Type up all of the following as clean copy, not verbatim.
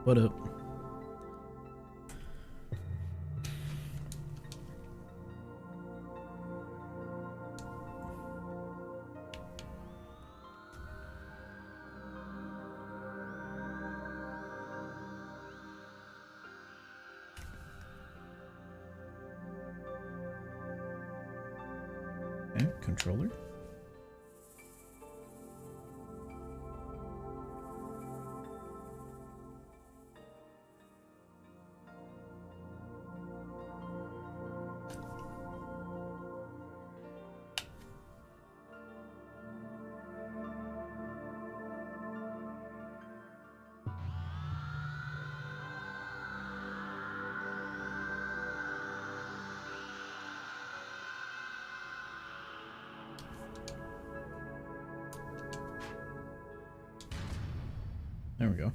What up? Okay, controller. There we go.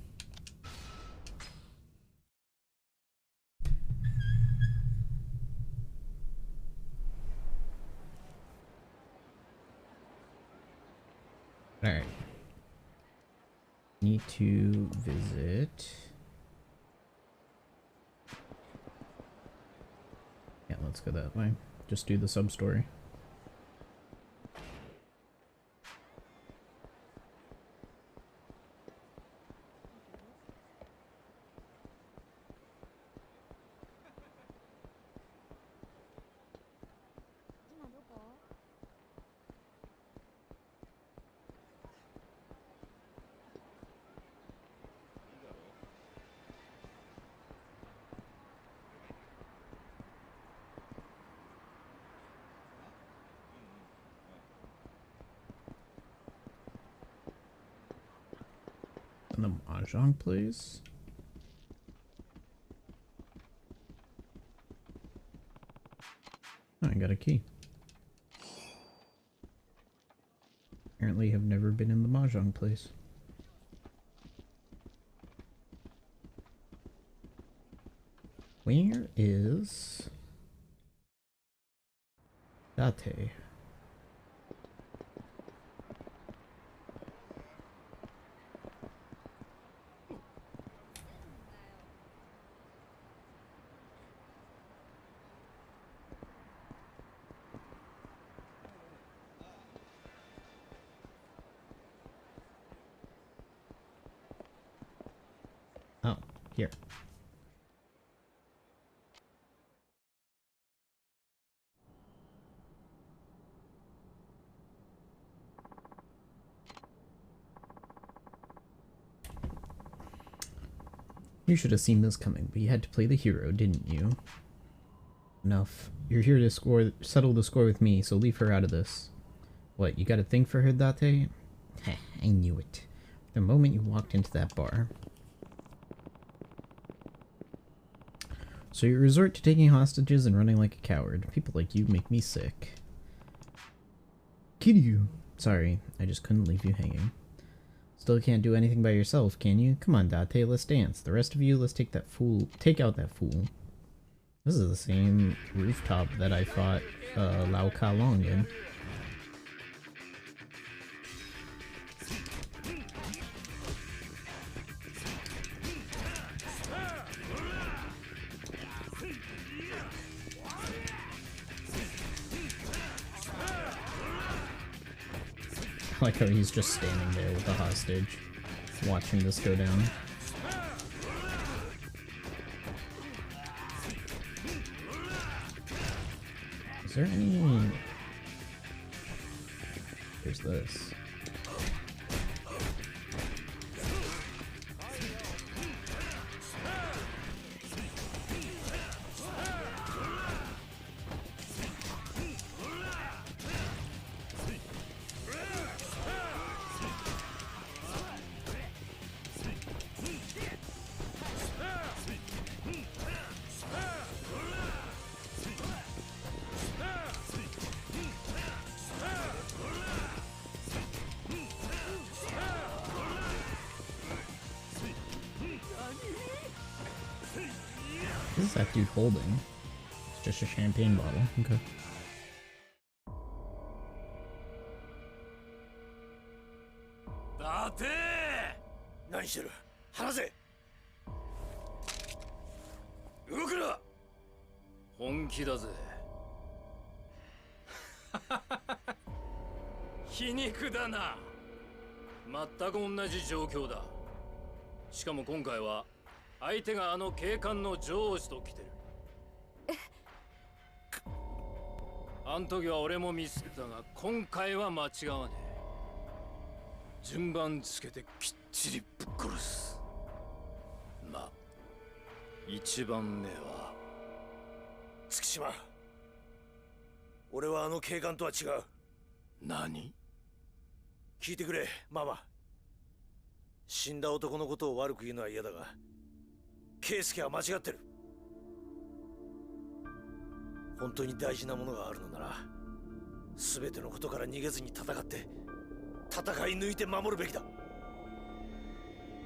Alright. Need to visit. Yeah, let's go that way. Just do the sub-story. And the mahjong, please. Oh, I got a key. Apparently have never been in the mahjong place. Where is Date? Oh, here. You should have seen this coming, but you had to play the hero, didn't you? Enough. You're here to settle the score with me, so leave her out of this. What, you got a thing for her, Date? Heh, I knew it. The moment you walked into that bar. So you resort to taking hostages and running like a coward. People like you make me sick. Kiryu. Sorry, I just couldn't leave you hanging. Still can't do anything by yourself, can you? Come on, Date, let's dance. The rest of you, let's take out that fool. This is the same rooftop that I fought Lao Ka Long in. I like how he's just standing there with the hostage, watching this go down. Is there any... Here's this. What is that dude holding? It's just a champagne bottle. Okay. 動くな。本気だぜ。皮肉だな。全く同じ状況だ。しかも今回は相手があの警官の上司と来てる。あん時は俺もミスったが、今回は間違わねえ。順番つけてきっちりぶっ殺す。まあ一番目は月島。俺はあの警官とは違う。何？聞いてくれ、ママ。死んだ男のことを悪く言うのは嫌だが、圭介は間違ってる。本当に大事なものがあるのなら、全てのことから逃げずに戦って戦い抜いて守るべきだ。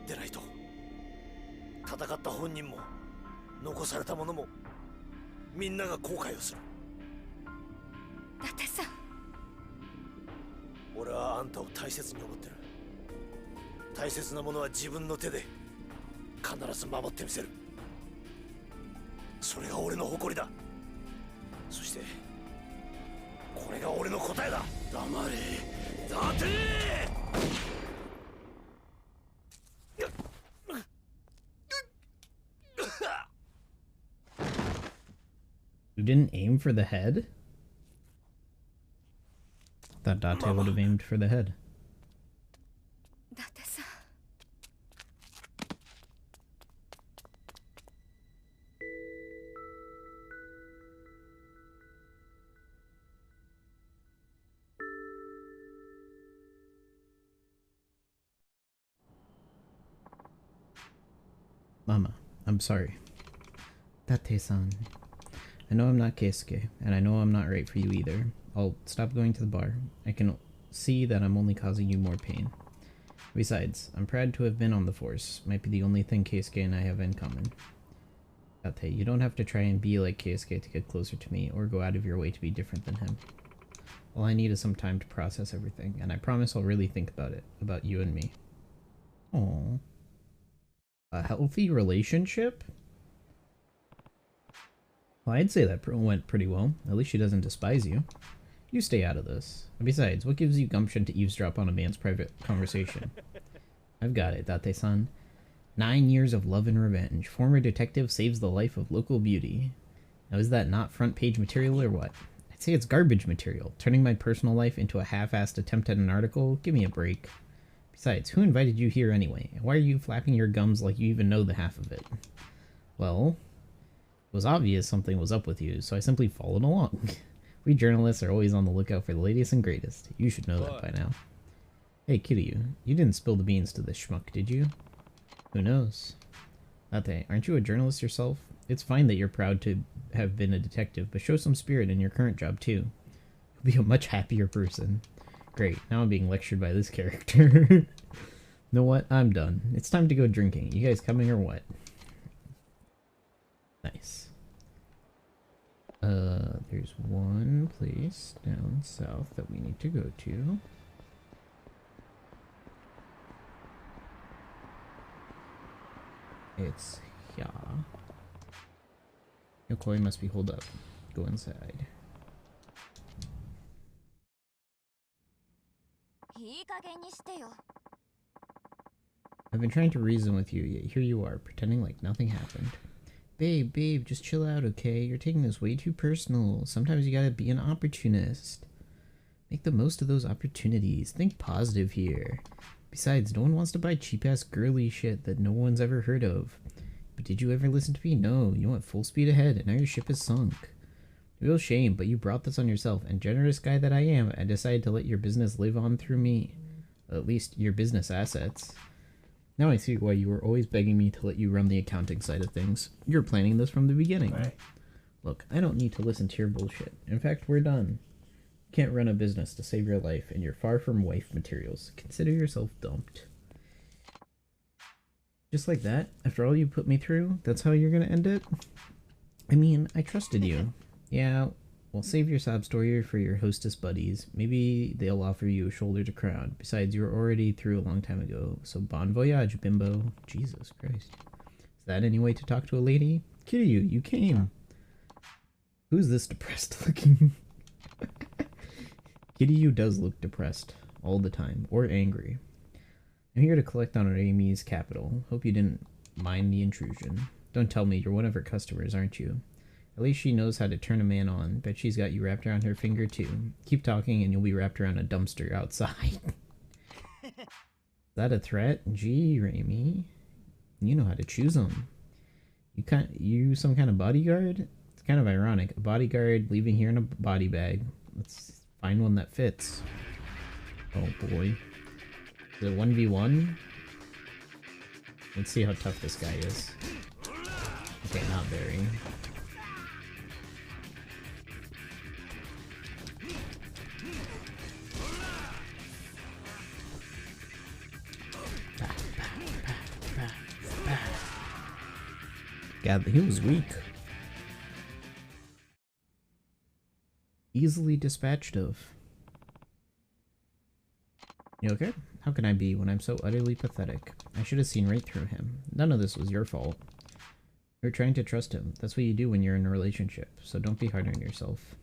でないと戦った本人も残された者もみんなが後悔をする。伊達さん、俺はあんたを大切に思ってる。大切なものは自分の手で必ず守ってみせる。それが俺の誇りだ。そしてこれが俺の答えだ。黙れ、伊達。You didn't aim for the head? Thought Date would have aimed for the head. 伊達さん。Mama, I'm sorry. Date-san. I know I'm not Keisuke, and I know I'm not right for you either. I'll stop going to the bar. I can see that I'm only causing you more pain. Besides, I'm proud to have been on the force. Might be the only thing Keisuke and I have in common. Date, you don't have to try and be like Keisuke to get closer to me, or go out of your way to be different than him. All I need is some time to process everything, and I promise I'll really think about it, about you and me. Aww. A healthy relationship? Well, I'd say that went pretty well. At least she doesn't despise you. You stay out of this. And besides, what gives you gumption to eavesdrop on a man's private conversation? I've got it, Date-san. 9 years of love and revenge. Former detective saves the life of local beauty. Now, is that not front page material or what? I'd say it's garbage material. Turning my personal life into a half-assed attempt at an article? Give me a break. Besides, who invited you here anyway? And why are you flapping your gums like you even know the half of it? Well, it was obvious something was up with you, so I simply followed along. We journalists are always on the lookout for the latest and greatest. You should know that by now. Hey, Kiryu, you didn't spill the beans to this schmuck, did you? Who knows? Ate, aren't you a journalist yourself? It's fine that you're proud to have been a detective, but show some spirit in your current job too. You'll be a much happier person. Great, now I'm being lectured by this character. You know what? I'm done. It's time to go drinking. You guys coming or what? Nice. There's one place down south that we need to go to. It's here. Yokoi must be holed up. Go inside. I've been trying to reason with you, yet here you are, pretending like nothing happened. Babe, just chill out, okay? You're taking this way too personal. Sometimes you gotta be an opportunist. Make the most of those opportunities. Think positive here. Besides, no one wants to buy cheap-ass girly shit that no one's ever heard of. But did you ever listen to me? No, you went full speed ahead, and now your ship is sunk. Real shame, but you brought this on yourself, and generous guy that I am, I decided to let your business live on through me. At least, your business assets. Now I see why you were always begging me to let you run the accounting side of things. You were planning this from the beginning. Right. Look, I don't need to listen to your bullshit. In fact, we're done. You can't run a business to save your life, and you're far from wife materials. Consider yourself dumped. Just like that? After all you put me through, that's how you're gonna end it? I mean, I trusted you. Yeah, well, save your sob story for your hostess buddies. Maybe they'll offer you a shoulder to cry on. Besides, you were already through a long time ago, so bon voyage, bimbo. Jesus Christ. Is that any way to talk to a lady? Kiryu, you came. Who's this depressed looking? Kiryu does look depressed all the time, or angry. I'm here to collect on Amy's capital. Hope you didn't mind the intrusion. Don't tell me you're one of her customers, aren't you? At least she knows how to turn a man on. Bet she's got you wrapped around her finger too. Keep talking and you'll be wrapped around a dumpster outside. Is that a threat? Gee, Raimi. You know how to choose them. You some kind of bodyguard? It's kind of ironic. A bodyguard leaving here in a body bag. Let's find one that fits. Oh boy. Is it 1v1? Let's see how tough this guy is. Okay, not very. God, he was weak. Easily dispatched of. You okay? How can I be when I'm so utterly pathetic? I should have seen right through him. None of this was your fault. You're trying to trust him. That's what you do when you're in a relationship, so don't be hard on yourself.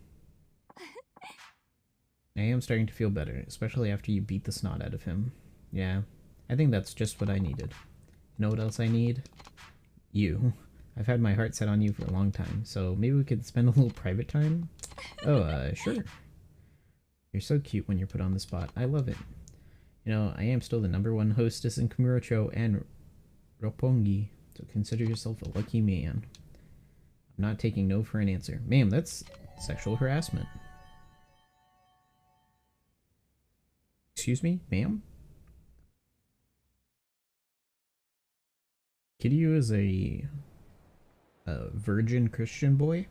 I am starting to feel better, especially after you beat the snot out of him. Yeah, I think that's just what I needed. You know what else I need? You. I've had my heart set on you for a long time, so maybe we could spend a little private time? Oh, sure. You're so cute when you're put on the spot. I love it. You know, I am still the #1 hostess in Kamurocho and Roppongi, so consider yourself a lucky man. I'm not taking no for an answer. Ma'am, that's sexual harassment. Excuse me, ma'am? Kiryu is a virgin Christian boy?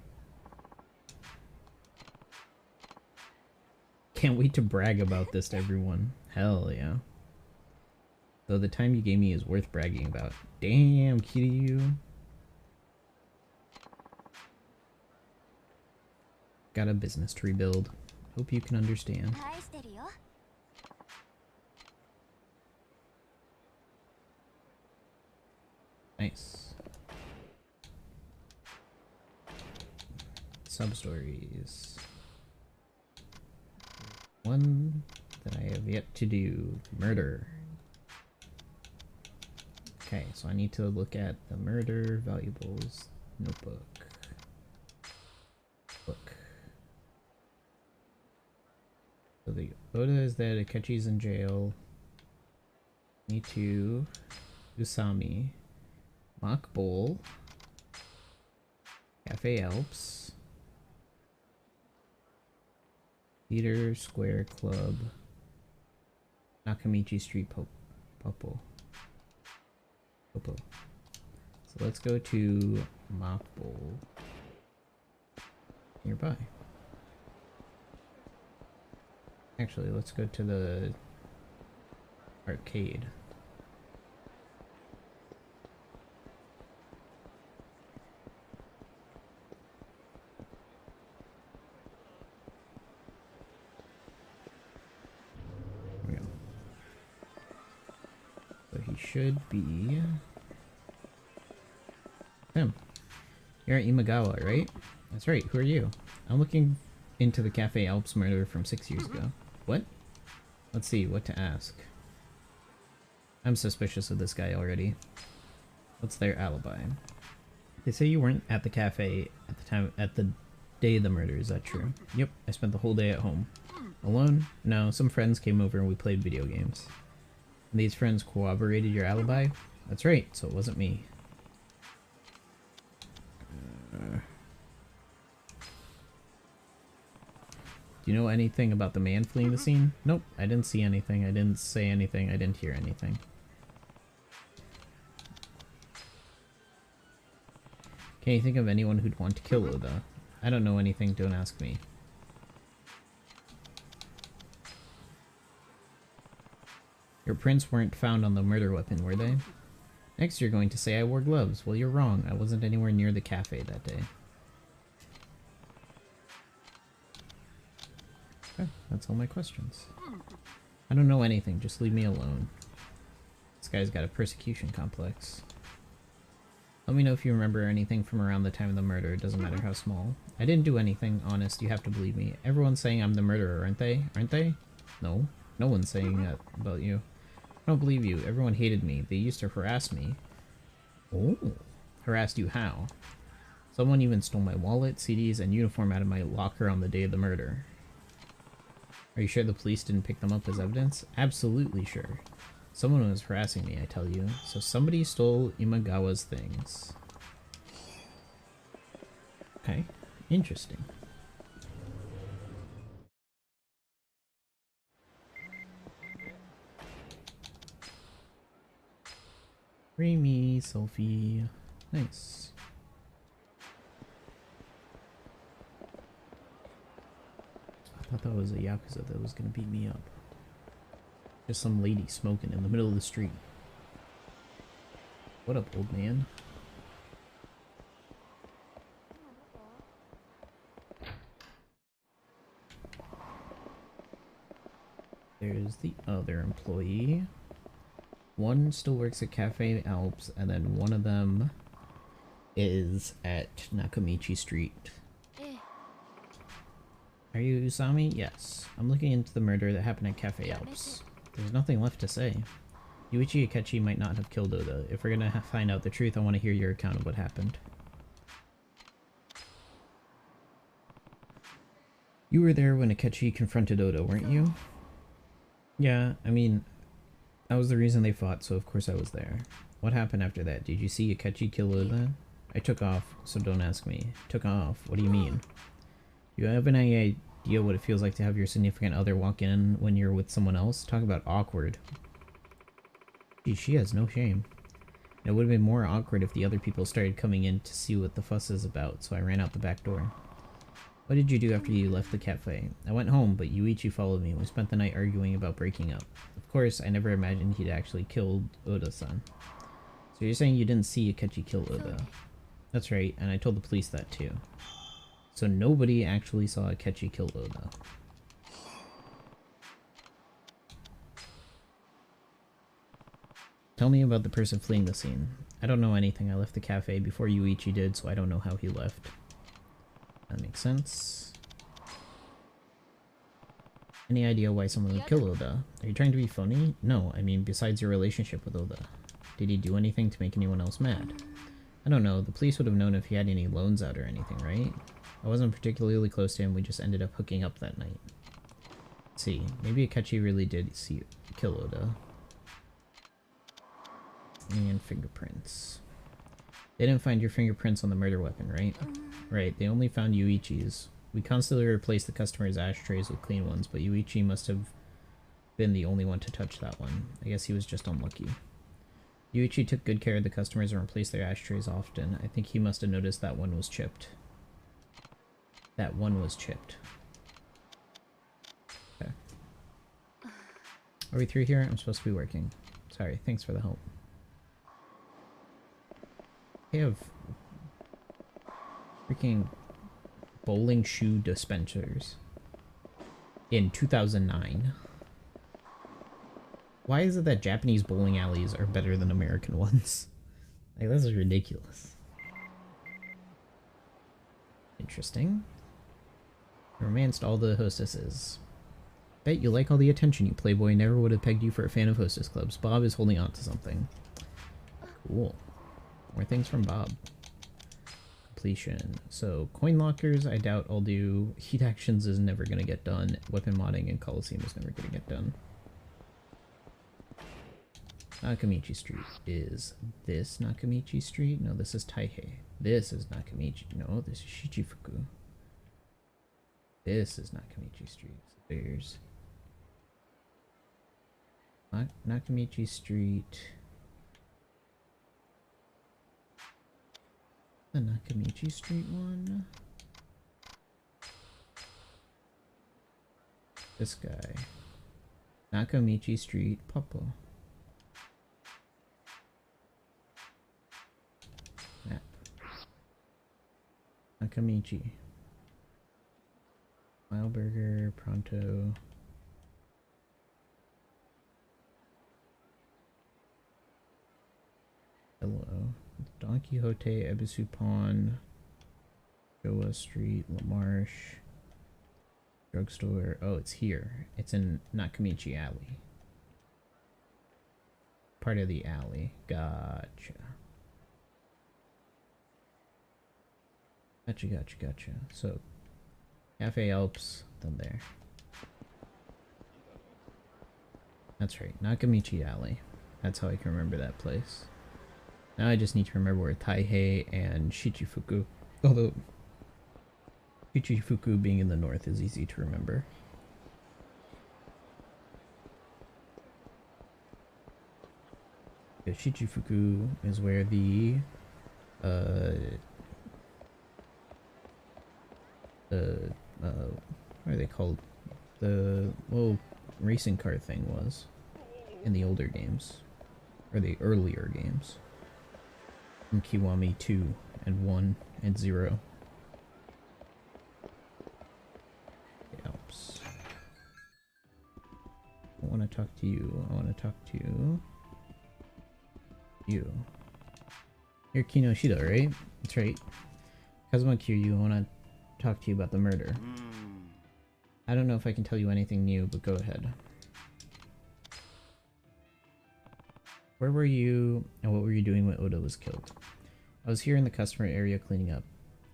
Can't wait to brag about this to everyone. Hell yeah. Though the time you gave me is worth bragging about. Damn, Kiryu. Got a business to rebuild. Hope you can understand. Nice. Sub-stories. One that I have yet to do. Murder. Okay, so I need to look at the murder valuables notebook. Look. So the Oda is that Akechi's in jail. Me too. Usami. Mock Bowl. Cafe Alps. Theater Square Club. Nakamichi Street Popo. So let's go to Mock Bowl nearby. Actually, let's go to the arcade. There we go. So he should be him. You're at Imagawa, right? That's right. Who are you? I'm looking into the Cafe Alps murder from 6 years ago. What? Let's see what to ask. I'm suspicious of this guy already. What's their alibi? They say you weren't at the cafe at the day of the murder. Is that true? Yep. I spent the whole day at home. Alone? No, some friends came over and we played video games. And these friends corroborated your alibi? That's right, so it wasn't me. Do you know anything about the man fleeing the scene? Nope, I didn't see anything, I didn't say anything, I didn't hear anything. Can you think of anyone who'd want to kill Oda? I don't know anything, don't ask me. Your prints weren't found on the murder weapon, were they? Next you're going to say I wore gloves. Well, you're wrong. I wasn't anywhere near the cafe that day. Okay, that's all my questions. I don't know anything, just leave me alone. This guy's got a persecution complex. Let me know if you remember anything from around the time of the murder. It doesn't matter how small. I didn't do anything, honest. You have to believe me. Everyone's saying I'm the murderer, aren't they? Aren't they? No. No one's saying that about you. I don't believe you. Everyone hated me. They used to harass me. Oh. Harassed you how? Someone even stole my wallet, CDs, and uniform out of my locker on the day of the murder. Are you sure the police didn't pick them up as evidence? Absolutely sure. Someone was harassing me, I tell you. So somebody stole Imagawa's things. Okay. Interesting. Free me, Sophie. Nice. I thought that was a Yakuza that was gonna beat me up. Just some lady smoking in the middle of the street. What up, old man? There's the other employee. One still works at Cafe Alps, and then one of them is at Nakamichi Street. Are you Usami? Yes. I'm looking into the murder that happened at Cafe Alps. There's nothing left to say. Yuichi Akechi might not have killed Oda. If we're gonna find out the truth, I want to hear your account of what happened. You were there when Akechi confronted Oda, weren't you? Yeah, I mean, that was the reason they fought, so of course I was there. What happened after that? Did you see Akechi kill Oda? I took off, so don't ask me. Took off? What do you mean? You have any idea what it feels like to have your significant other walk in when you're with someone else? Talk about awkward. Gee, she has no shame. It would have been more awkward if the other people started coming in to see what the fuss is about, so I ran out the back door. What did you do after you left the cafe? I went home, but Yuichi followed me. We spent the night arguing about breaking up. Of course, I never imagined he'd actually killed Oda-san. So you're saying you didn't see Akechi kill Oda? That's right, and I told the police that too. So nobody actually saw Akechi kill Oda. Tell me about the person fleeing the scene. I don't know anything. I left the cafe before Yuichi did, so I don't know how he left. That makes sense. Any idea why someone would kill Oda? Are you trying to be funny? No, I mean besides your relationship with Oda. Did he do anything to make anyone else mad? I don't know. The police would have known if he had any loans out or anything, right? I wasn't particularly close to him. We just ended up hooking up that night. Let's see. Maybe Akechi really did kill Oda. And fingerprints. They didn't find your fingerprints on the murder weapon, right? Right, they only found Yuichi's. We constantly replace the customer's ashtrays with clean ones, but Yuichi must have been the only one to touch that one. I guess he was just unlucky. Yuichi took good care of the customers and replaced their ashtrays often. I think he must have noticed that one was chipped. That one was chipped. Okay. Are we through here? I'm supposed to be working. Sorry, thanks for the help. They have freaking bowling shoe dispensers in 2009. Why is it that Japanese bowling alleys are better than American ones? Like, this is ridiculous. Interesting. Romanced all the hostesses. Bet you like all the attention, you playboy. Never would have pegged you for a fan of hostess clubs. Bob is holding on to something. Cool. More things from Bob. Completion. So, coin lockers, I doubt I'll do. Heat actions is never going to get done. Weapon modding and Coliseum is never going to get done. Nakamichi Street. Is this Nakamichi Street? No, this is Taihei. This is Nakamichi. No, this is Shichifuku. This is Nakamichi Street. So there's Nakamichi Street. The Nakamichi Street one. This guy. Nakamichi Street, Popo. Map. Nakamichi. Mileburger, Pronto. Hello. Don Quixote, Ebisu Pond, Showa Street, Lamarche, drugstore. Oh, it's here. It's in Nakamichi Alley. Part of the alley. Gotcha. Gotcha. So, Cafe Alps, then there. That's right, Nakamichi Alley. That's how I can remember that place. Now I just need to remember where Taihei and Shichifuku, although Shichifuku being in the north is easy to remember. Because Shichifuku is where the what are they called? The little racing car thing was in the older games, or the earlier games. From Kiwami 2 and 1 and 0. Alps. I want to talk to you. I want to talk to you. You're Kinoshita, right? That's right. Kazuma Kiryu, I want to talk to you about the murder. I don't know if I can tell you anything new, but go ahead. Where were you, and what were you doing when Oda was killed? I was here in the customer area cleaning up.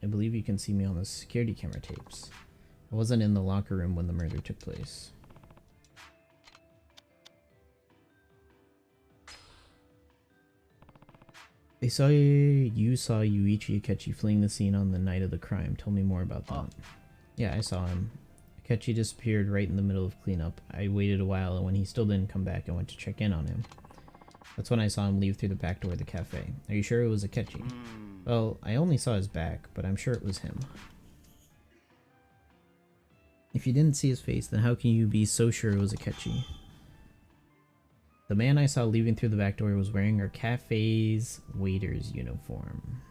I believe you can see me on the security camera tapes. I wasn't in the locker room when the murder took place. They saw you saw Yuichi Akechi fleeing the scene on the night of the crime. Tell me more about that. Yeah, I saw him. Akechi disappeared right in the middle of cleanup. I waited a while, and when he still didn't come back, I went to check in on him. That's when I saw him leave through the back door of the cafe. Are you sure it was Akechi? Well, I only saw his back, but I'm sure it was him. If you didn't see his face, then how can you be so sure it was Akechi? The man I saw leaving through the back door was wearing our cafe's waiter's uniform.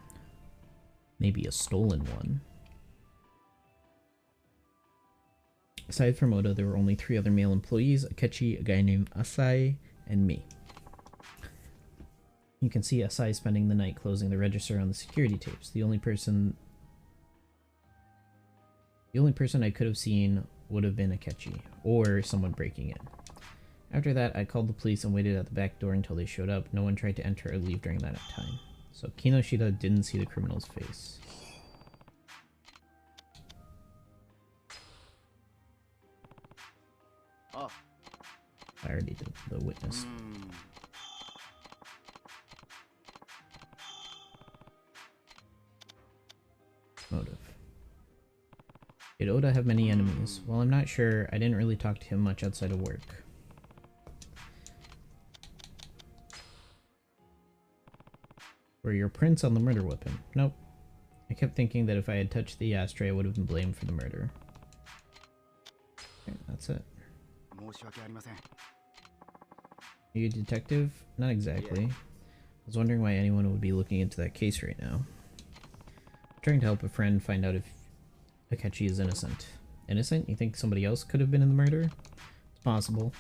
Maybe a stolen one. Aside from Oda, there were only 3 other male employees, Akechi, a guy named Asai, and me. You can see Asai spending the night closing the register on the security tapes. The only person I could have seen would have been Akechi, or someone breaking in. After that, I called the police and waited at the back door until they showed up. No one tried to enter or leave during that time. So Kinoshita didn't see the criminal's face. I already did the witness. Motive. Did Oda have many enemies? Well, I'm not sure. I didn't really talk to him much outside of work. Were your prints on the murder weapon? Nope. I kept thinking that if I had touched the ashtray, I would have been blamed for the murder. Okay, that's it. Are you a detective? Not exactly. I was wondering why anyone would be looking into that case right now. I'm trying to help a friend find out if Akechi is innocent. Innocent? You think somebody else could have been in the murder? It's possible.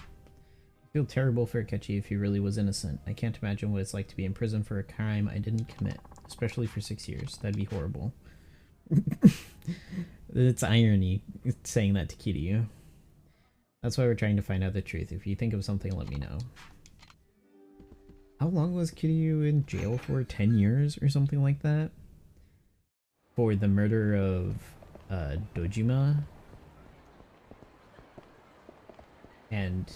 I feel terrible for Akechi if he really was innocent. I can't imagine what it's like to be in prison for a crime I didn't commit, especially for 6 years. That'd be horrible. It's irony saying that to Kiryu. That's why we're trying to find out the truth. If you think of something, let me know. How long was Kiryu in jail for? 10 years or something like that? For the murder of Dojima? And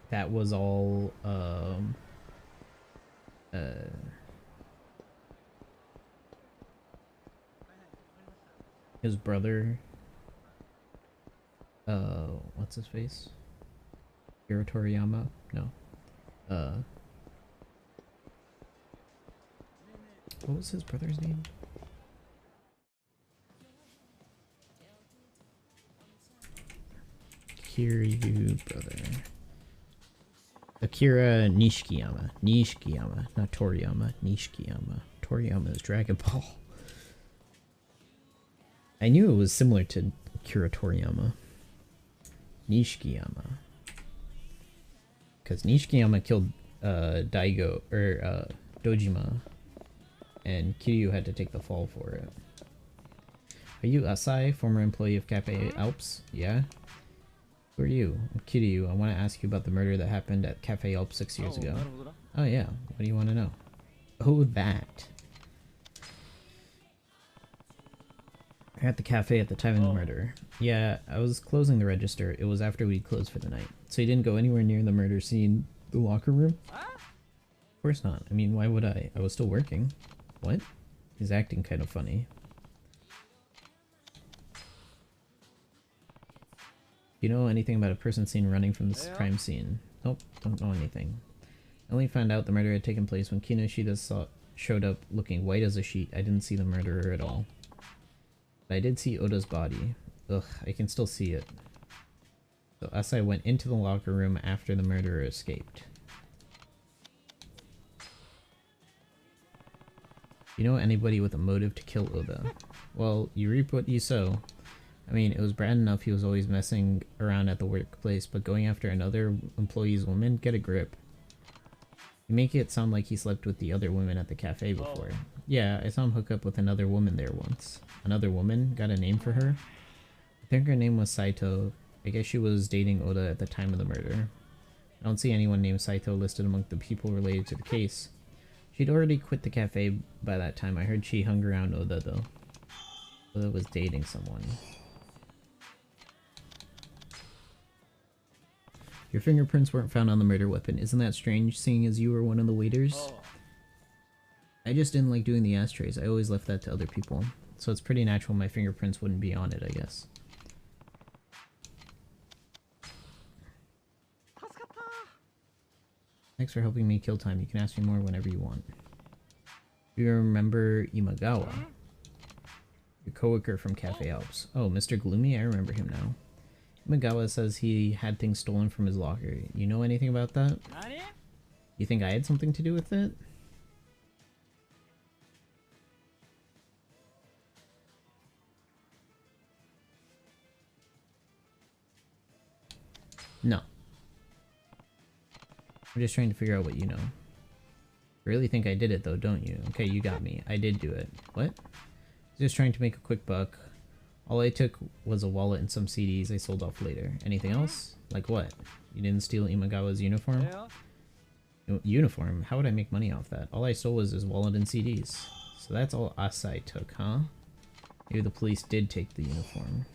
that was all his brother, what's his face? Hiro Toriyama? No. What was his brother's name? Kiryu brother. Akira Nishikiyama. Nishikiyama, not Toriyama. Nishikiyama. Toriyama is Dragon Ball. I knew it was similar to Akira Toriyama. Nishikiyama. Because Nishikiyama killed Daigo, or Dojima, and Kiryu had to take the fall for it. Are you Asai, former employee of Cafe Alps? Yeah? Who are you? I'm Kiryu. I want to ask you about the murder that happened at Cafe Alps 6 years ago. Oh yeah, what do you want to know? Oh, that. At the cafe at the time of the murder. Yeah, I was closing the register. It was after we'd closed for the night. So you didn't go anywhere near the murder scene, the locker room? Of course not. I mean, why would I? I was still working. What? He's acting kind of funny. You know anything about a person seen running from this crime scene? Nope, don't know anything. I only found out the murder had taken place when Kinoshita showed up looking white as a sheet. I didn't see the murderer at all. But I did see Oda's body. Ugh, I can still see it. So Asai went into the locker room after the murderer escaped. You know anybody with a motive to kill Oda? Well, you reap what you sow. I mean, it was bad enough he was always messing around at the workplace, but going after another employee's woman? Get a grip. You make it sound like he slept with the other women at the cafe before. Yeah, I saw him hook up with another woman there once. Another woman? Got a name for her? I think her name was Saito. I guess she was dating Oda at the time of the murder. I don't see anyone named Saito listed among the people related to the case. She'd already quit the cafe by that time. I heard she hung around Oda though. Oda was dating someone. Your fingerprints weren't found on the murder weapon. Isn't that strange, seeing as you were one of the waiters? I just didn't like doing the ashtrays. I always left that to other people. So it's pretty natural my fingerprints wouldn't be on it, I guess. Thanks for helping me kill time. You can ask me more whenever you want. Do you remember Imagawa? Your coworker from Cafe Alps. Oh, Mr. Gloomy? I remember him now. Imagawa says he had things stolen from his locker. You know anything about that? You think I had something to do with it? No. I'm just trying to figure out what you know. You really think I did it though, don't you? Okay, you got me. I did do it. What? Just trying to make a quick buck. All I took was a wallet and some CDs I sold off later. Anything else? Like what? You didn't steal Imagawa's uniform? Uniform? How would I make money off that? All I stole was his wallet and CDs. So that's all Asai took, huh? Maybe the police did take the uniform.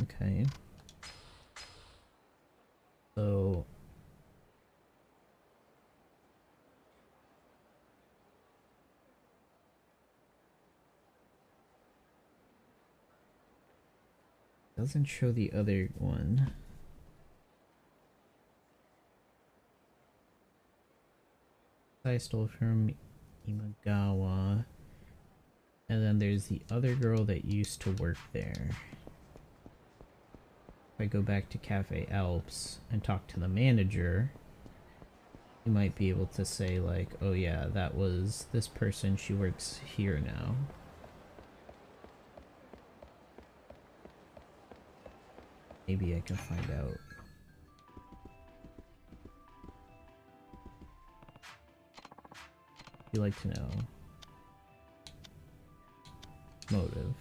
Okay. So... doesn't show the other one. I stole from Imagawa. And then there's the other girl that used to work there. If I go back to Cafe Alps and talk to the manager, you might be able to say like, oh yeah, that was this person, she works here now. Maybe I can find out. You like to know. Motive.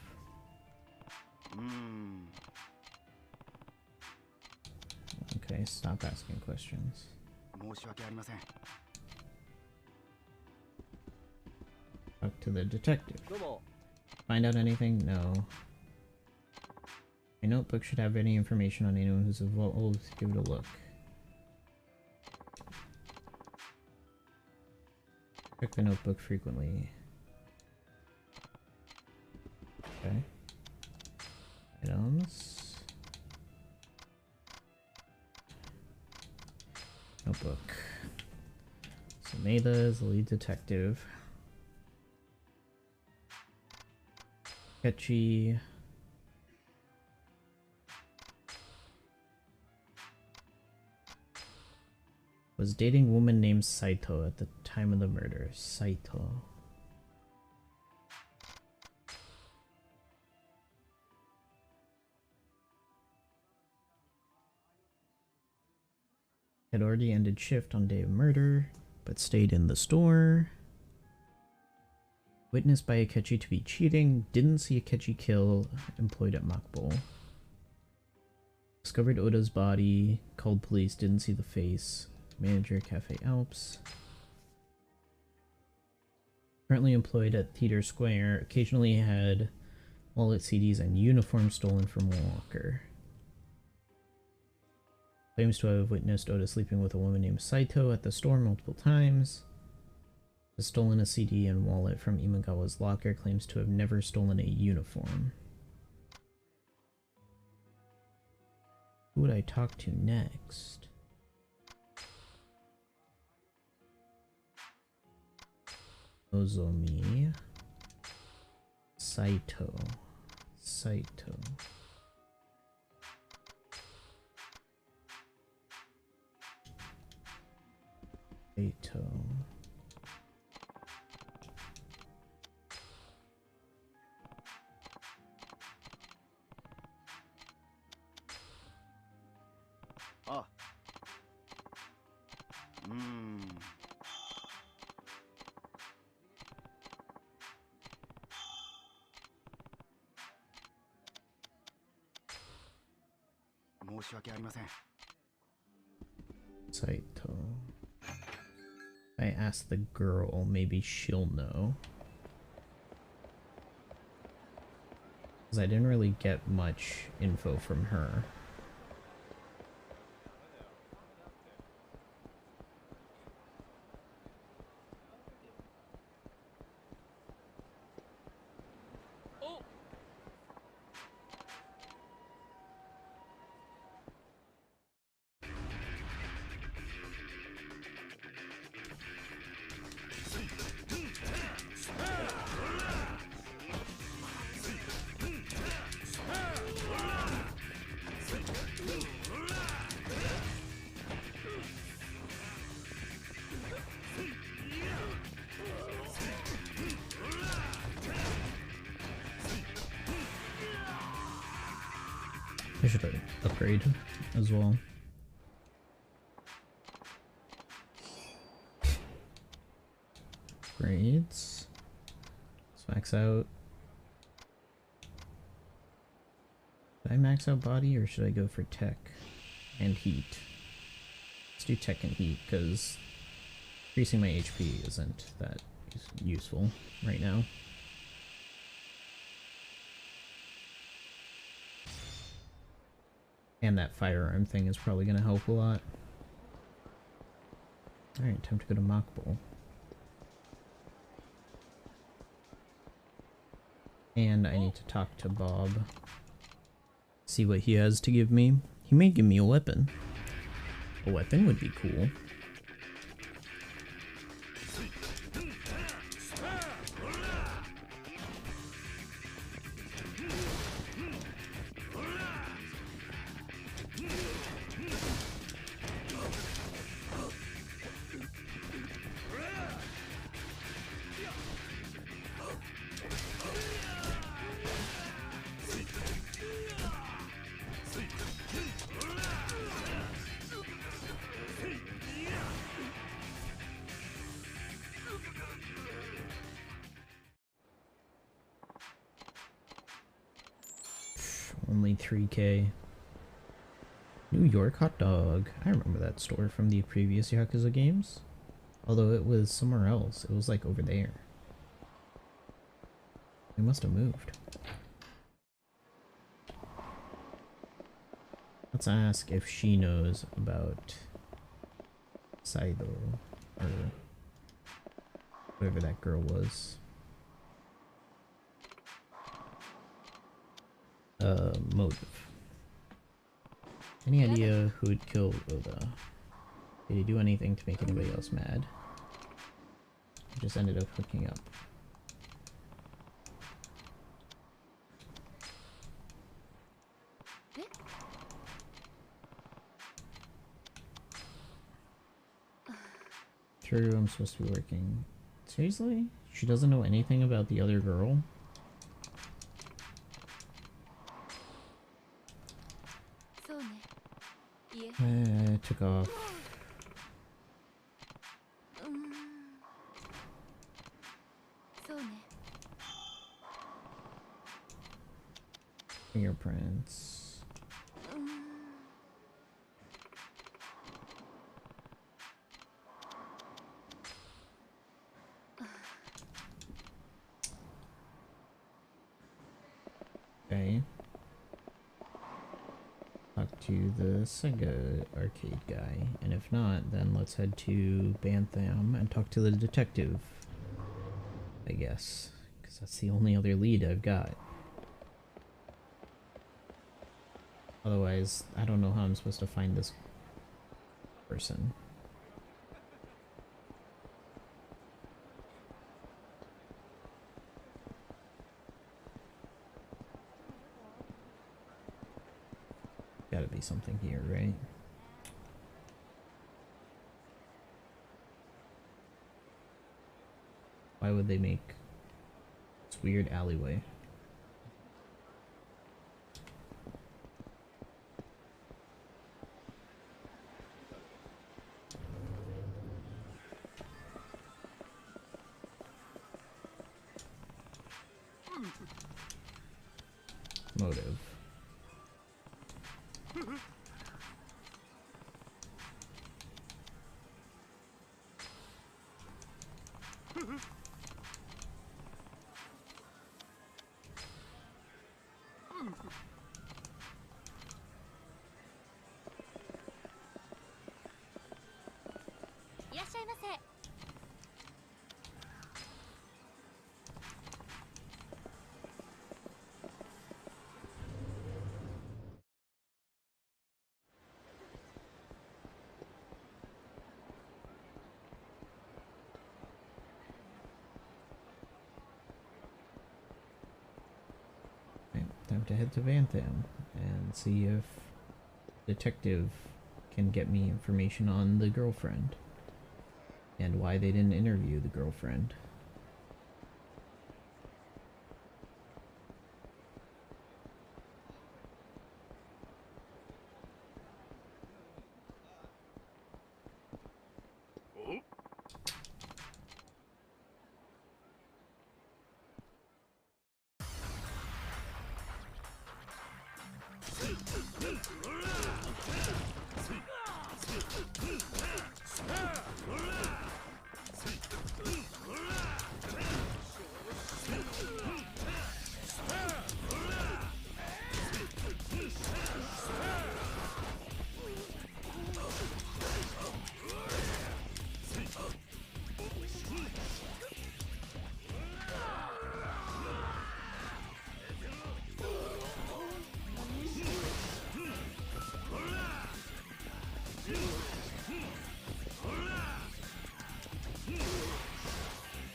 Okay, stop asking questions. Talk to the detective. Find out anything? No. My notebook should have any information on anyone who's involved. Give it a look. Check the notebook frequently. Okay. Items. Notebook. Sumeda is the lead detective. Sketchy. Was dating woman named Saito at the time of the murder. Saito. Had already ended shift on day of murder, but stayed in the store. Witnessed by Akechi to be cheating. Didn't see Akechi kill. Employed at Makbo. Discovered Oda's body. Called police. Didn't see the face. Manager Cafe Alps. Currently employed at Theater Square. Occasionally had wallet, CDs, and uniform stolen from Walker. Claims to have witnessed Oda sleeping with a woman named Saito at the store multiple times. Has stolen a CD and wallet from Imagawa's locker. Claims to have never stolen a uniform. Who would I talk to next? Nozomi. Saito. Saito. Saito. Ah. 申し訳ありません。 Saito. I asked the girl, maybe she'll know. Because I didn't really get much info from her. I should upgrade as well. Upgrades. Let's max out. Did I max out body or should I go for tech and heat? Let's do tech and heat because increasing my HP isn't that useful right now. And that firearm thing is probably going to help a lot. Alright, time to go to Makbo. And I need to talk to Bob. See what he has to give me. He may give me a weapon. A weapon would be cool. Only 3K. New York hot dog. I remember that store from the previous Yakuza games. Although it was somewhere else. It was like over there. They must have moved. Let's ask if she knows about Saido or whatever that girl was. Motive. Any idea who would kill Oda? Did he do anything to make anybody else mad? He just ended up hooking up. True, I'm supposed to be working. Seriously? She doesn't know anything about the other girl? I took off Fingerprints. Okay. Talk to the Sega arcade guy, and if not, then let's head to Bantham and talk to the detective, I guess, because that's the only other lead I've got. Otherwise, I don't know how I'm supposed to find this person. Gotta be something here, right? Why would they make this weird alleyway? Motive. Time to head to Bantham and see if detective can get me information on the girlfriend and why they didn't interview the girlfriend.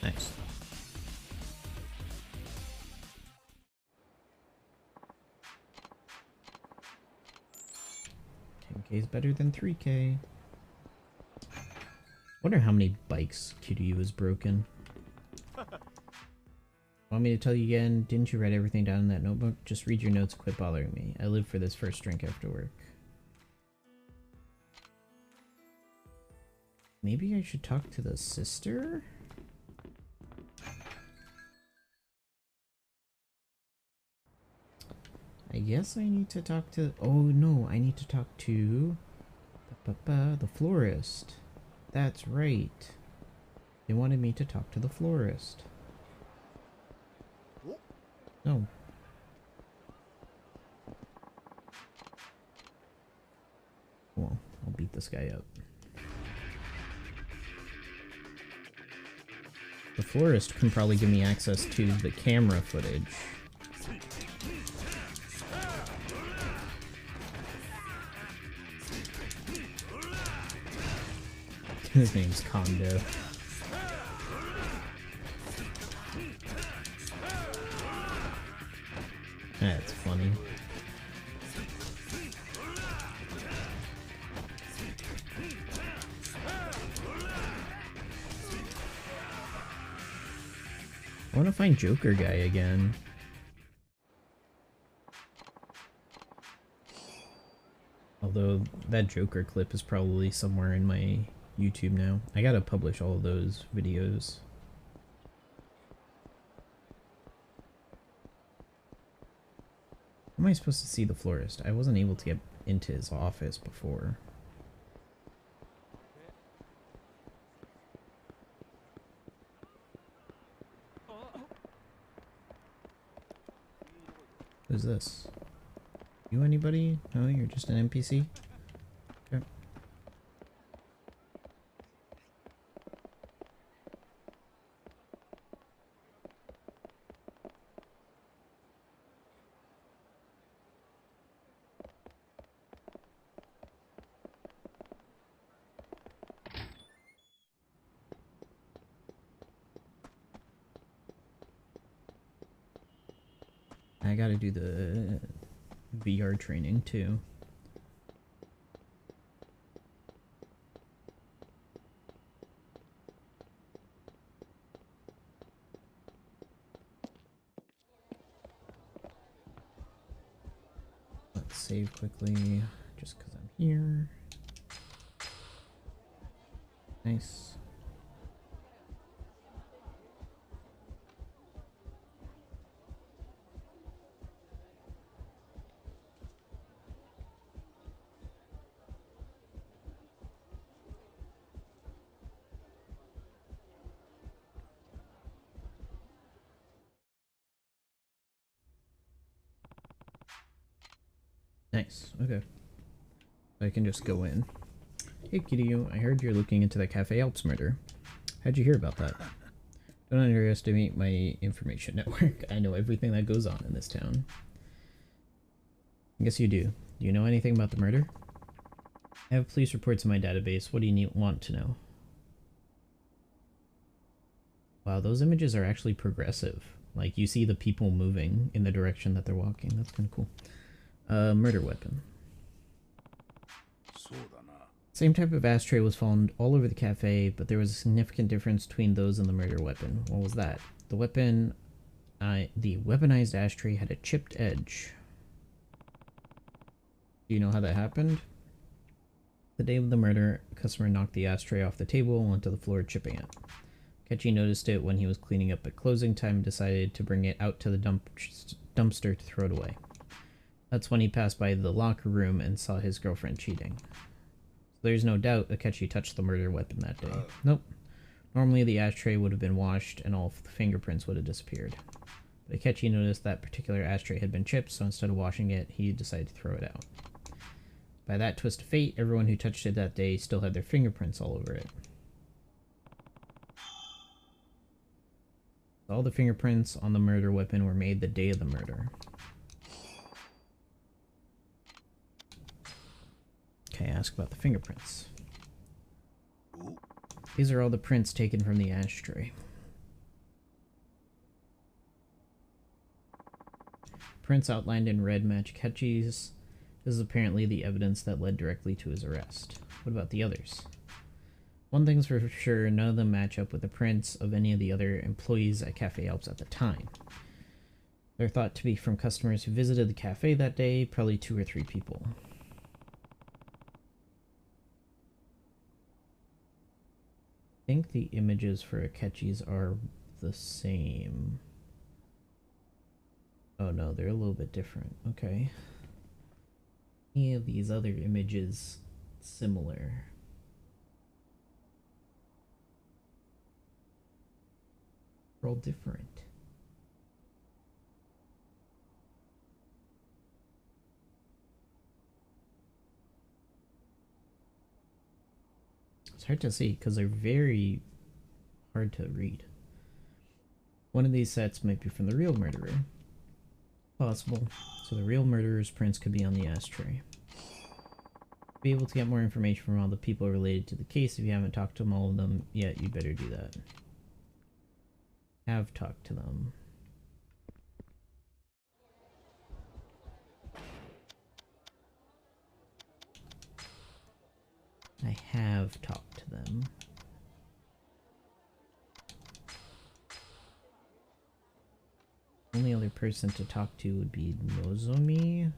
Nice. 10K is better than 3K. Wonder how many bikes Kiryu has broken. Want me to tell you again? Didn't you write everything down in that notebook? Just read your notes, quit bothering me. I live for this first drink after work. Maybe I should talk to the sister? I guess I need to talk to... Oh no, I need to talk to... the florist. That's right. They wanted me to talk to the florist. No. Well, I'll beat this guy up. The florist can probably give me access to the camera footage. His name's Kondo. That's funny. I want to find Joker guy again. Although that Joker clip is probably somewhere in my YouTube now. I gotta publish all of those videos. am I supposed to see the florist? I wasn't able to get into his office before. Who's this? You anybody? No, you're just an NPC? Okay. I gotta do the VR training too. Let's save quickly, just because I'm here. Nice. Nice, okay. I can just go in. Hey Kiryu, I heard you're looking into the Cafe Alps murder. How'd you hear about that? Don't underestimate my information network. I know everything that goes on in this town. I guess you do. Do you know anything about the murder? I have police reports in my database. What do you want to know? Wow, those images are actually progressive. Like, you see the people moving in the direction that they're walking. That's kind of cool. Murder weapon. Same type of ashtray was found all over the cafe, but there was a significant difference between those and the murder weapon. What was that? The weaponized ashtray had a chipped edge. Do you know how that happened? The day of the murder, a customer knocked the ashtray off the table and onto the floor, chipping it. Kechi noticed it when he was cleaning up at closing time and decided to bring it out to the dumpster to throw it away. That's when he passed by the locker room and saw his girlfriend cheating. So there's no doubt Akechi touched the murder weapon that day. Nope. Normally the ashtray would have been washed and all of the fingerprints would have disappeared. But Akechi noticed that particular ashtray had been chipped, so instead of washing it, he decided to throw it out. By that twist of fate, everyone who touched it that day still had their fingerprints all over it. All the fingerprints on the murder weapon were made the day of the murder. Okay, ask about the fingerprints. These are all the prints taken from the ashtray. Prints outlined in red match Kechi's. This is apparently the evidence that led directly to his arrest. What about the others? One thing's for sure, none of them match up with the prints of any of the other employees at Cafe Alps at the time. They're thought to be from customers who visited the cafe that day, probably 2 or 3 people. I think the images for Akechi's are the same. Oh no, they're a little bit different. Okay. Any of these other images similar? They're all different. It's hard to see because they're very hard to read. One of these sets might be from the real murderer. Possible. So the real murderer's prints could be on the ashtray. Be able to get more information from all the people related to the case. If you haven't talked to all of them yet, you better do that. Have talked to them. I have talked to them. Only other person to talk to would be Nozomi.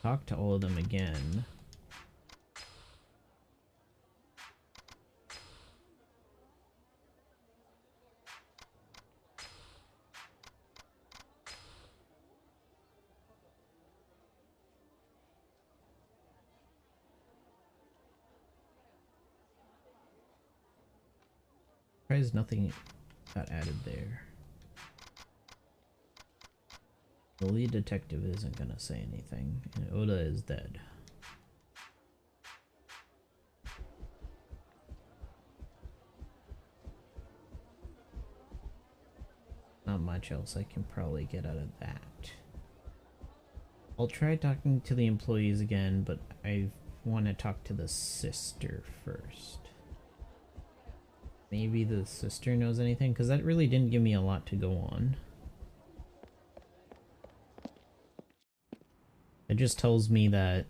Talk to all of them again. Surprised nothing got added there. The lead detective isn't gonna say anything, and Oda is dead. Not much else I can probably get out of that. I'll try talking to the employees again, but I want to talk to the sister first. Maybe the sister knows anything, because that really didn't give me a lot to go on. It just tells me that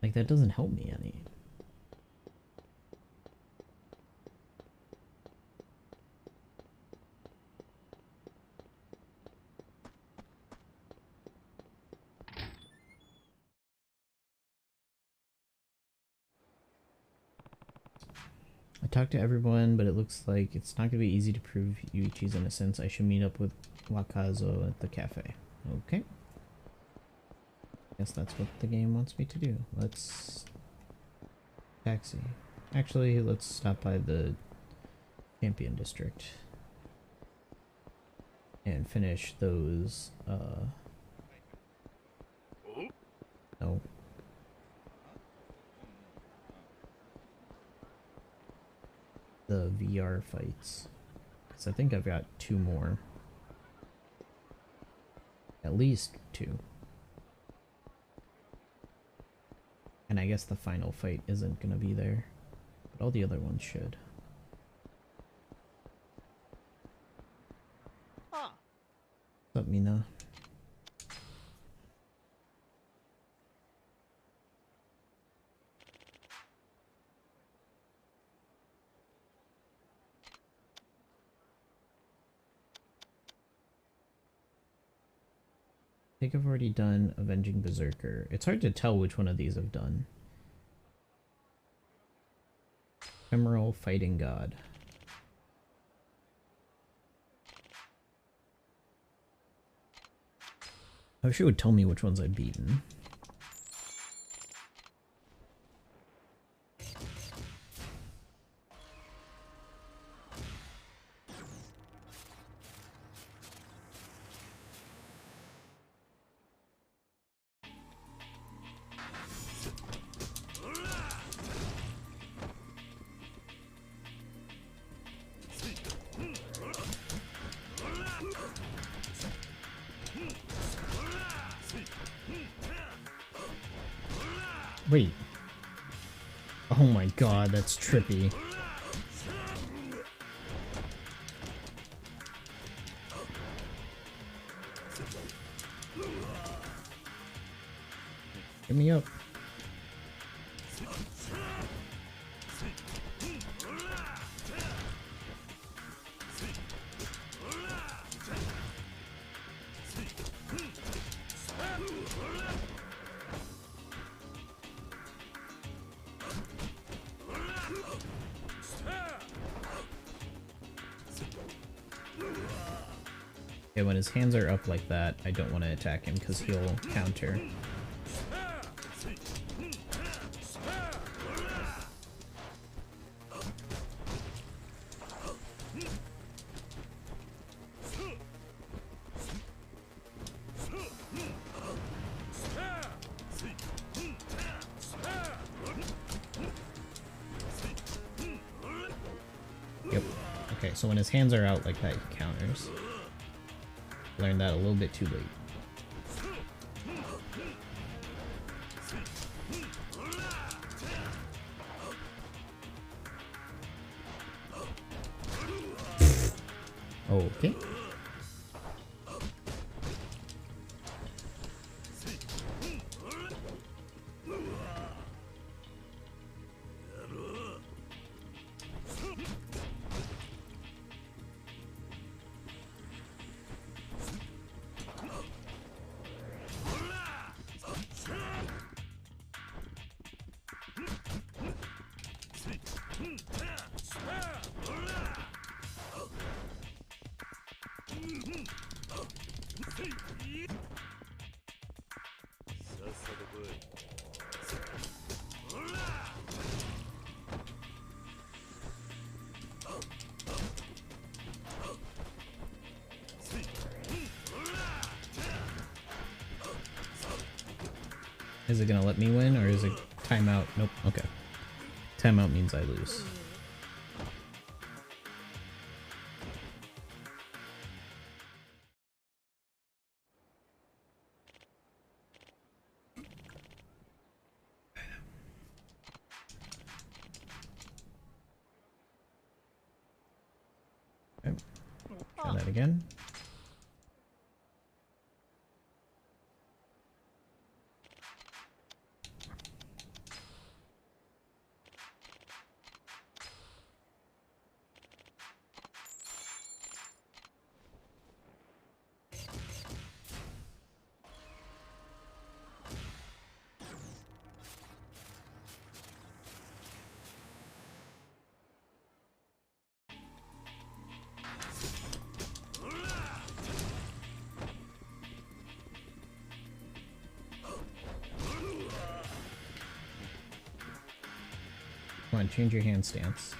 like that doesn't help me any. I talked to everyone, but it looks like it's not gonna be easy to prove Yuichi's innocence. I should meet up with Wakazo at the cafe. Okay. Guess that's what the game wants me to do. Let's taxi. Actually, let's stop by the Champion District and finish those no. The VR fights. Because I think I've got 2 more. At least 2. And I guess the final fight isn't gonna be there. But all the other ones should. Let me know. I think I've already done Avenging Berserker. It's hard to tell which one of these I've done. Ephemeral Fighting God. I wish it would tell me which ones I've beaten. Wait. Oh my god, that's trippy. Get me up. Okay, when his hands are up like that, I don't want to attack him because he'll counter. Yep. Okay, so when his hands are out like that, he counters. Learned that a little bit too late. Okay. Is it gonna let me win, or is it timeout? Nope. Okay. Timeout means I lose. Okay. Try that again. Come on, change your hand stance.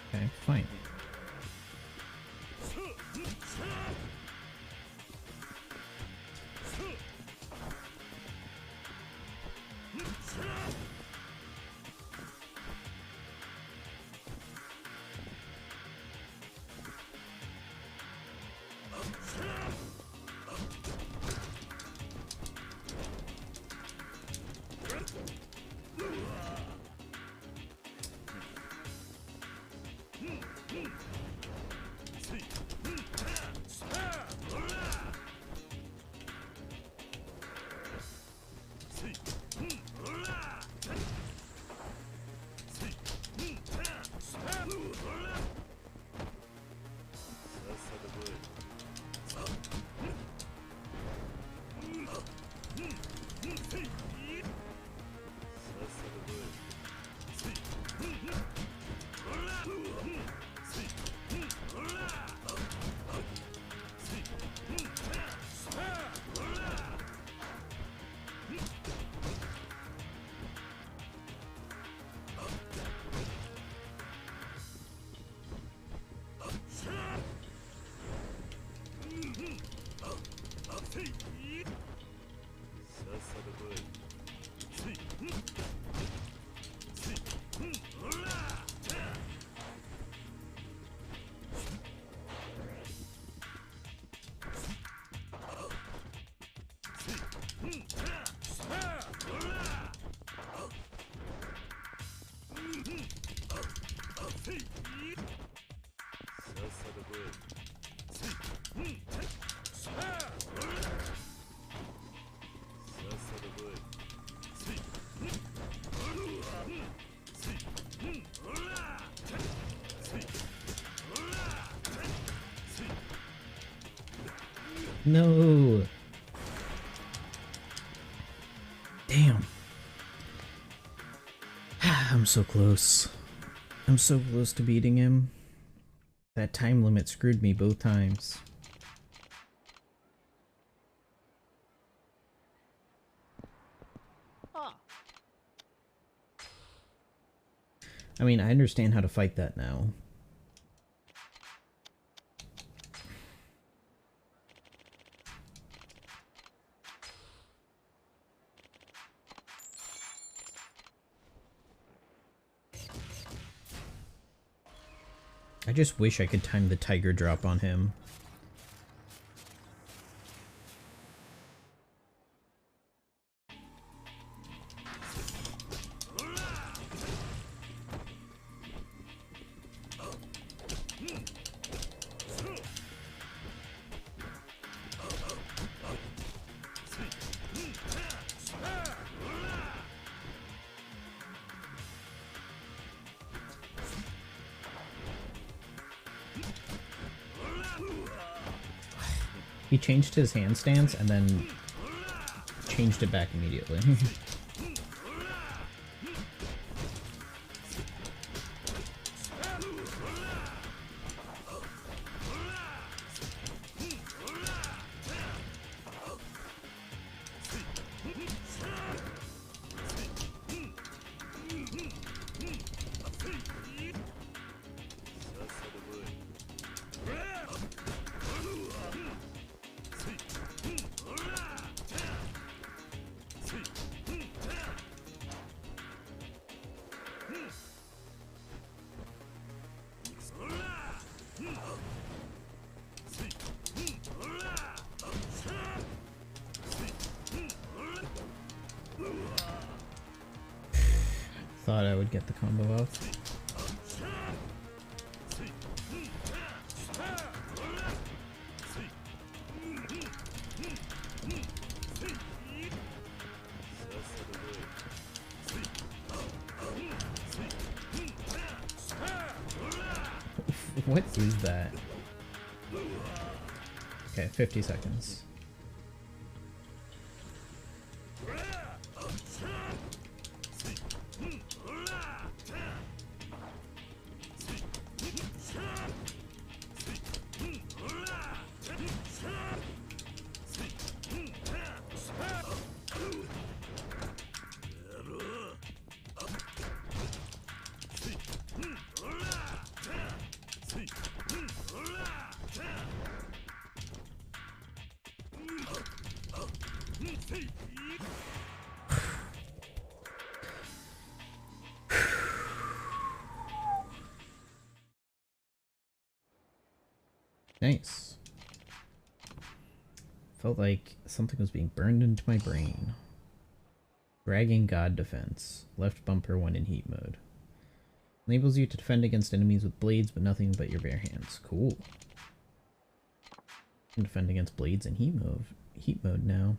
Okay, fine. No. Damn. I'm so close. I'm so close to beating him. That time limit screwed me both times. I mean, I understand how to fight that now. I just wish I could time the tiger drop on him. He changed his hand stance and then changed it back immediately. thought I would get the combo off. What is that? Okay, 50 seconds. Nice. Felt like something was being burned into my brain. Dragging God Defense. Left bumper 1 in heat mode. Enables you to defend against enemies with blades, but nothing but your bare hands. Cool. You can defend against blades in heat mode now.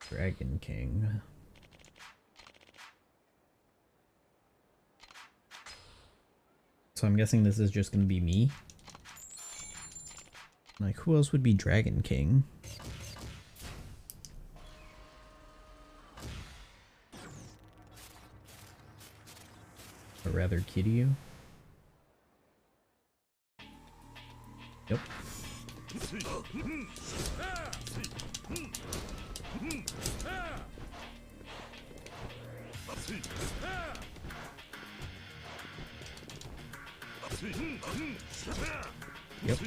Dragon King. So I'm guessing this is just gonna be me. Like, who else would be Dragon King? Or rather, Kiryu? Yep. Yep.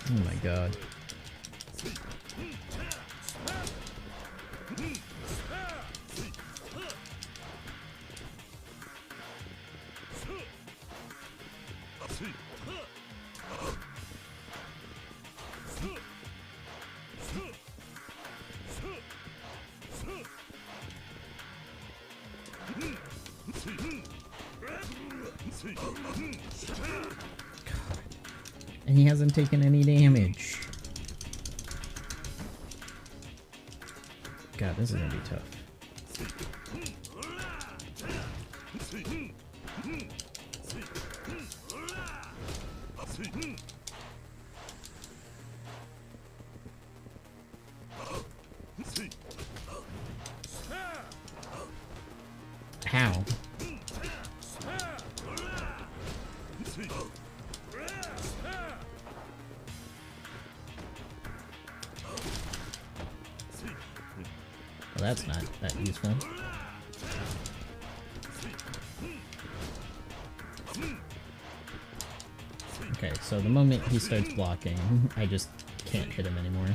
Oh my god. And he hasn't taken any damage. God, this is gonna be tough. How? Well, that's not that useful. Okay, so the moment he starts blocking, I just can't hit him anymore.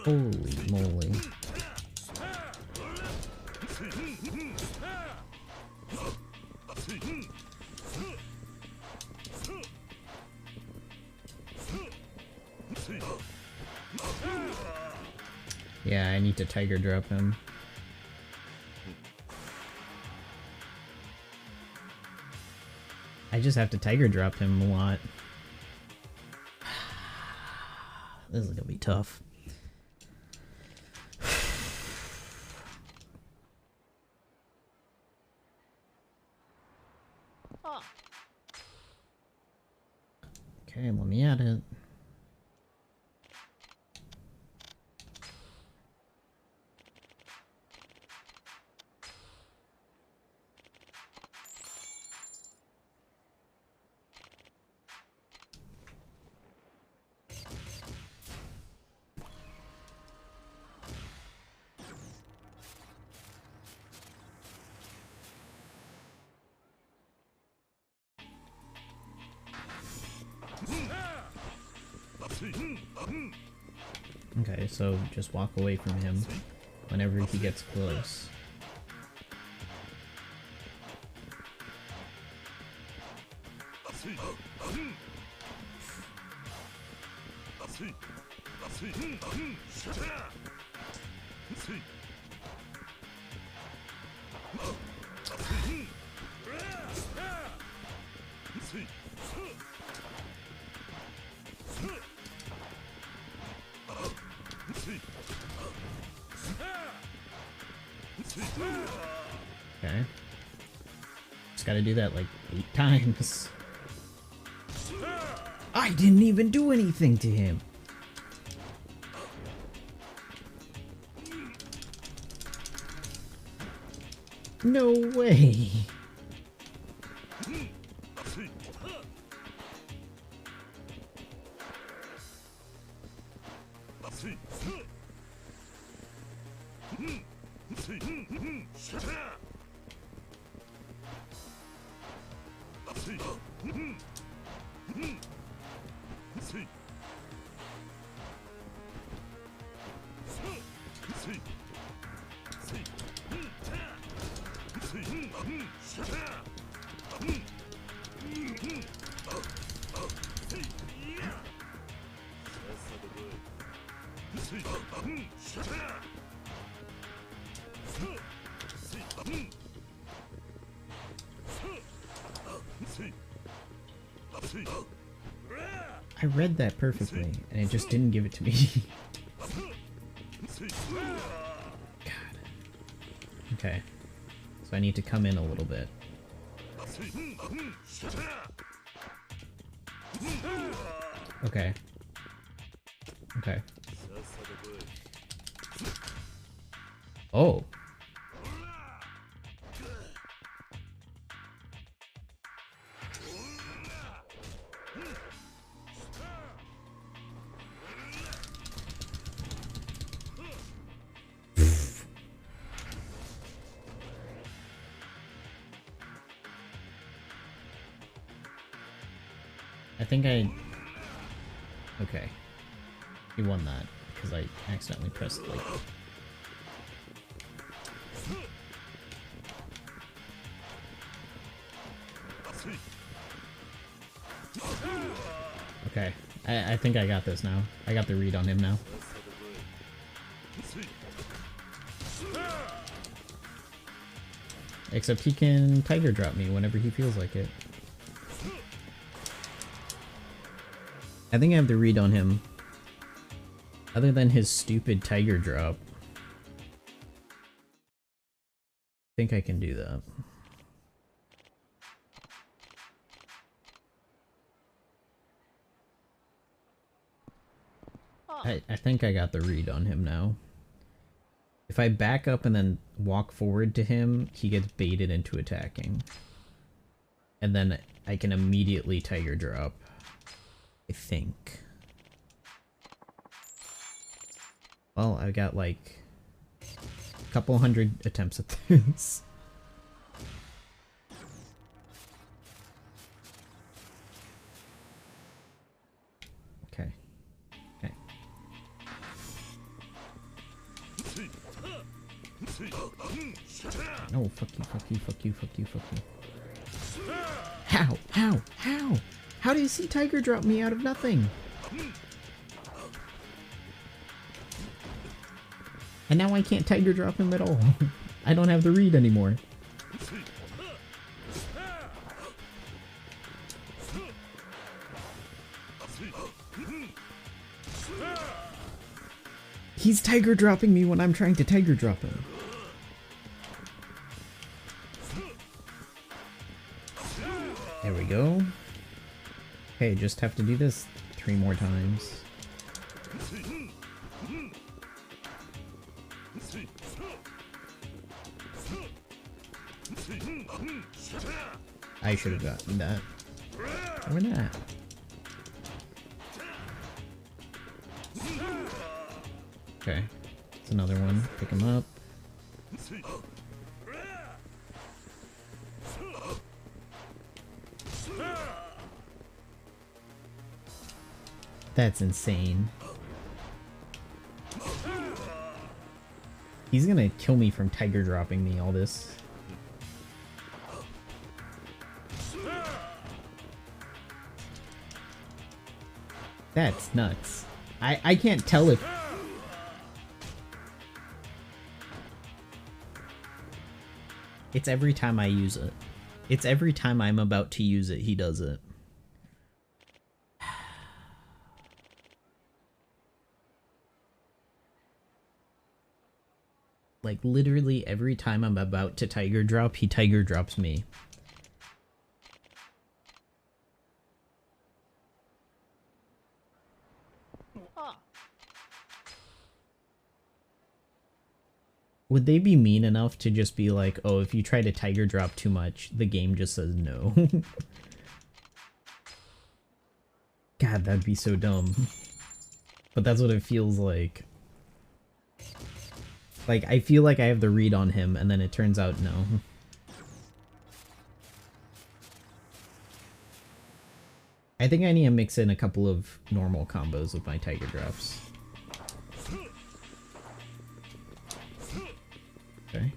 Holy moly. Yeah, I need to tiger drop him. I just have to tiger drop him a lot. This is gonna be tough. Okay, let me at it. Okay, so just walk away from him whenever he gets close. Okay. Just gotta do that like 8 times. I didn't even do anything to him. No way. I read that perfectly, and it just didn't give it to me. God. Okay. So I need to come in a little bit. Okay. Okay. Oh. I think I... Okay. He won that, because I accidentally pressed, like... Okay. I think I got this now. I got the read on him now. Except he can tiger drop me whenever he feels like it. I think I have the read on him. Other than his stupid tiger drop. I think I can do that. I think I got the read on him now. If I back up and then walk forward to him, he gets baited into attacking. And then I can immediately tiger drop. I think. Well, I got like a couple hundred attempts at this. Okay. Okay. No, fuck you, fuck you, fuck you, fuck you, fuck you. How? How? How? How does he tiger drop me out of nothing? And now I can't tiger drop him at all. I don't have the read anymore. He's tiger dropping me when I'm trying to tiger drop him. There we go. Okay, just have to do this 3 more times. I should have gotten that. Or that. Okay, it's another one. Pick him up. That's insane. He's gonna kill me from tiger dropping me all this. That's nuts. I can't tell if... It's every time I use it. It's every time I'm about to use it, he does it. Like, literally every time I'm about to tiger drop, he tiger drops me. Would they be mean enough to just be like, oh, if you try to tiger drop too much, the game just says no? God, that'd be so dumb. But that's what it feels like. Like, I feel like I have the read on him, and then it turns out no. I think I need to mix in a couple of normal combos with my tiger drops. Okay.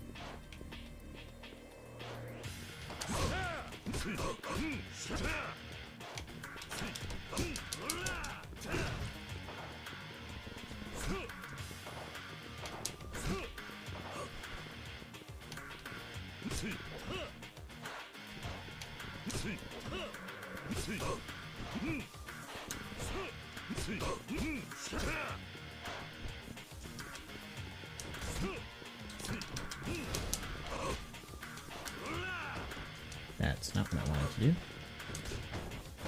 That's not what I wanted to do.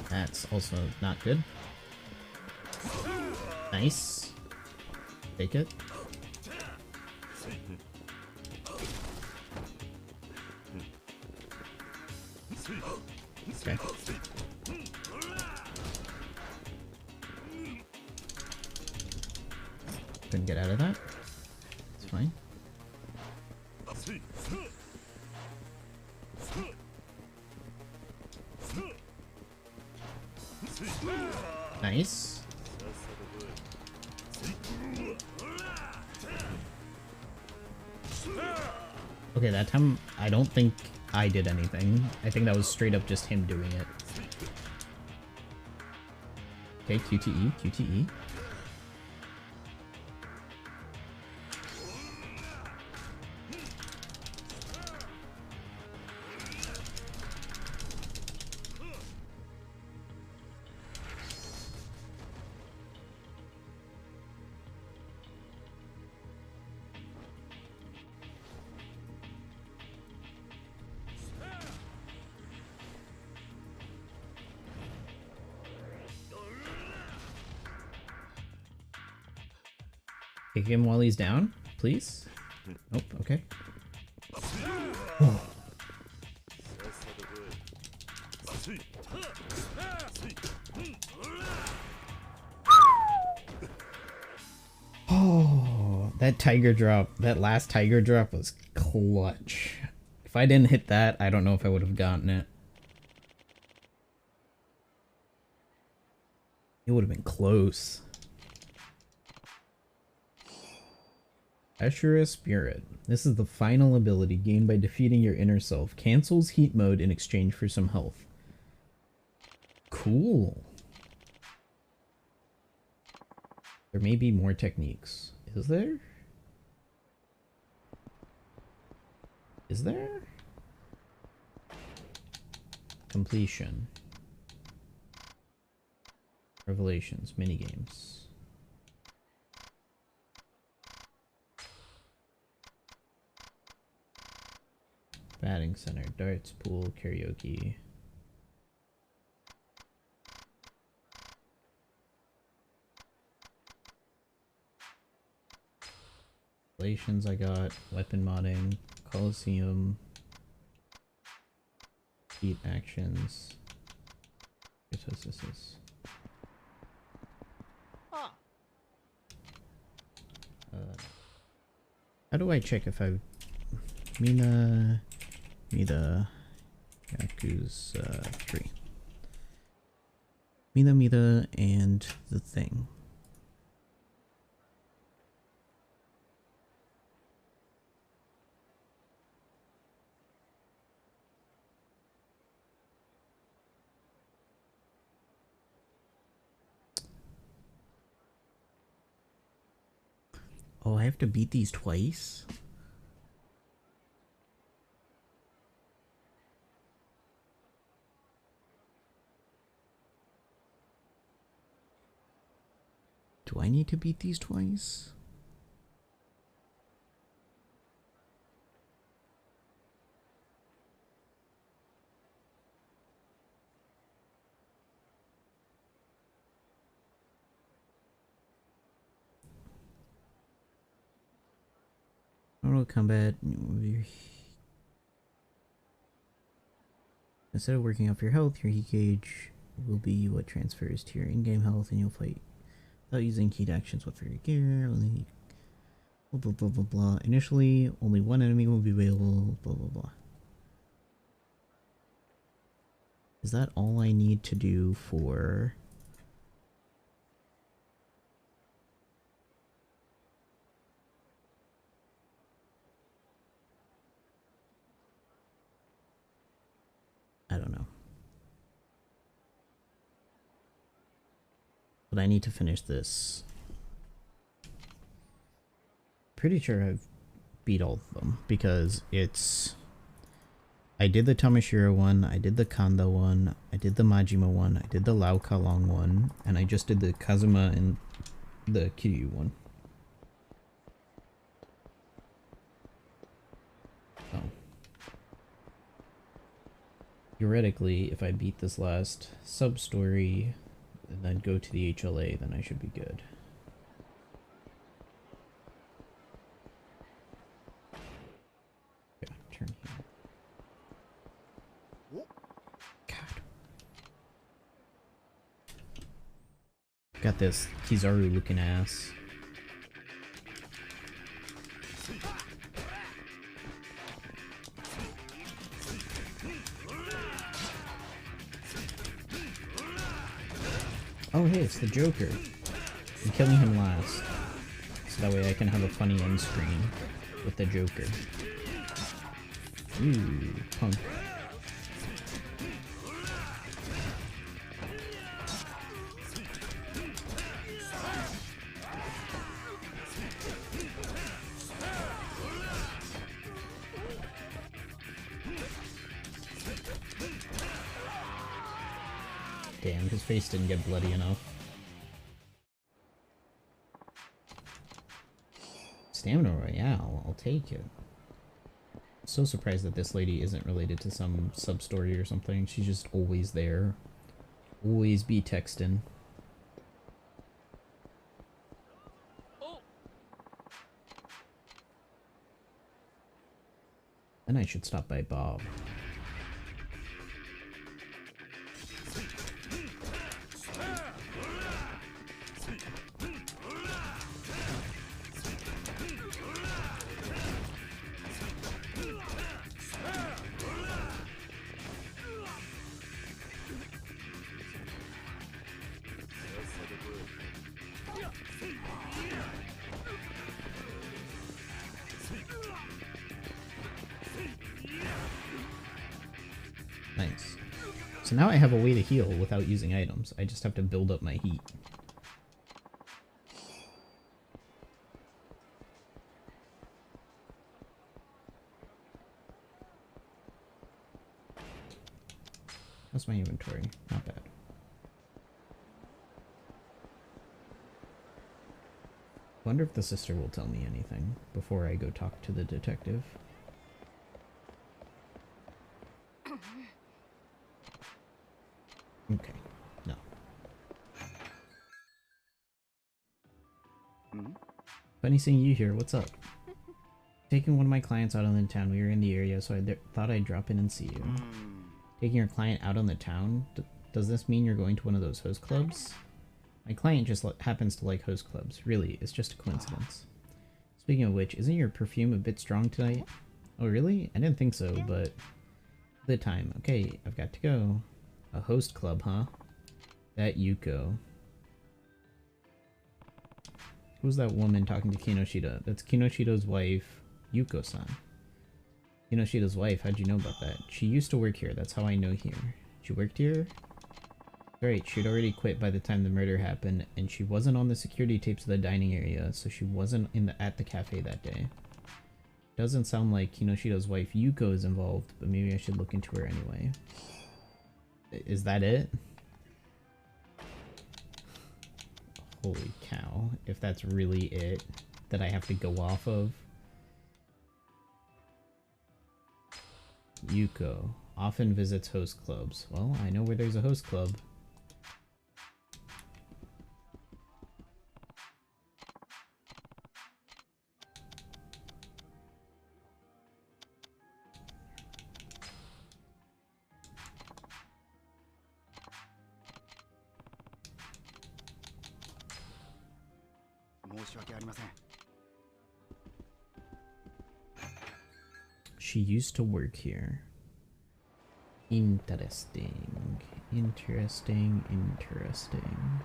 That's also not good. Nice. Take it. Okay. Couldn't get out of that. It's fine. Nice. Okay, that time I don't think I did anything. I think that was straight up just him doing it. Okay, QTE, QTE. Kick him while he's down, please. Nope, okay. Oh, that tiger drop, that last tiger drop was clutch. If I didn't hit that, I don't know if I would have gotten it. It would have been close. Ashura Spirit. This is the final ability gained by defeating your inner self. Cancels heat mode in exchange for some health. Cool. There may be more techniques. Is there? Is there? Completion. Revelations. Minigames. Batting center, darts, pool, karaoke. Relations I got, weapon modding, Coliseum, beat actions. How do I check if I Mina Yakuza 3. Mida and the thing. Oh, I have to beat these twice? Do I need to beat these twice? Auto combat. Instead of working off your health, your heat gauge will be what transfers to your in-game health, and you'll fight without using keyed actions with your gear. Only blah blah blah blah blah. Initially, only one enemy will be available. Blah blah blah. Is that all I need to do for? I don't know. But I need to finish this. Pretty sure I've beat all of them because it's... I did the Tamashiro one, I did the Kanda one, I did the Majima one, I did the Lao Kalong one, and I just did the Kazuma and the Kiryu one. Oh. Theoretically, if I beat this last sub-story and then go to the HLA, then I should be good. Yeah, turn here. God. Got this Kizaru looking ass. Oh hey, it's the Joker. I'm killing him last. So that way I can have a funny end screen with the Joker. Ooh, punk. Damn, his face didn't get bloody enough. Stamina Royale, I'll take it. So surprised that this lady isn't related to some sub-story or something. She's just always there. Always be texting. Then I should stop by Bob. Nice. So now I have a way to heal without using items. I just have to build up my heat. How's my inventory? Not bad. Wonder if the sister will tell me anything before I go talk to the detective. Okay, no. Funny seeing you here, what's up? Taking one of my clients out on the town. We were in the area, so I thought I'd drop in and see you. Taking your client out on the town? Does this mean you're going to one of those host clubs? My client just happens to like host clubs. Really, it's just a coincidence. Speaking of which, isn't your perfume a bit strong tonight? Oh really? I didn't think so, but... The time. Okay, I've got to go. A host club, huh? That Yuko. Who's that woman talking to Kinoshita? That's Kinoshida's wife, Yuko-san. Kinoshida's wife, how'd you know about that? She used to work here, that's how I know here. She worked here? Right, she'd already quit by the time the murder happened, and she wasn't on the security tapes of the dining area, so she wasn't at the cafe that day. Doesn't sound like Kinoshida's wife Yuko is involved, but maybe I should look into her anyway. Is that it? Holy cow, if that's really it that I have to go off of. Yuko often visits host clubs. Well, I know where there's a host club. She used to work here. Interesting. Interesting. Interesting.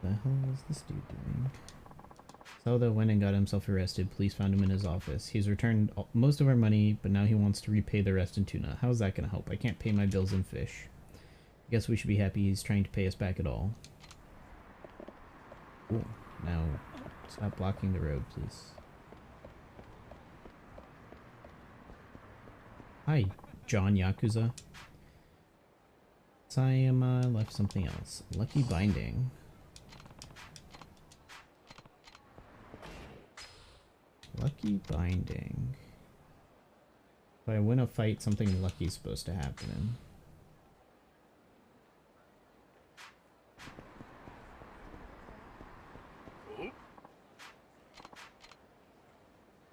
The hell is this dude doing? Zelda went and got himself arrested. Police found him in his office. He's returned most of our money, but now he wants to repay the rest in tuna. How's that gonna help? I can't pay my bills in fish. I guess we should be happy he's trying to pay us back at all. Cool. Now, stop blocking the road, please. Hi, John Yakuza. Sayama left something else. Lucky binding. Lucky binding. If I win a fight, something lucky's supposed to happen.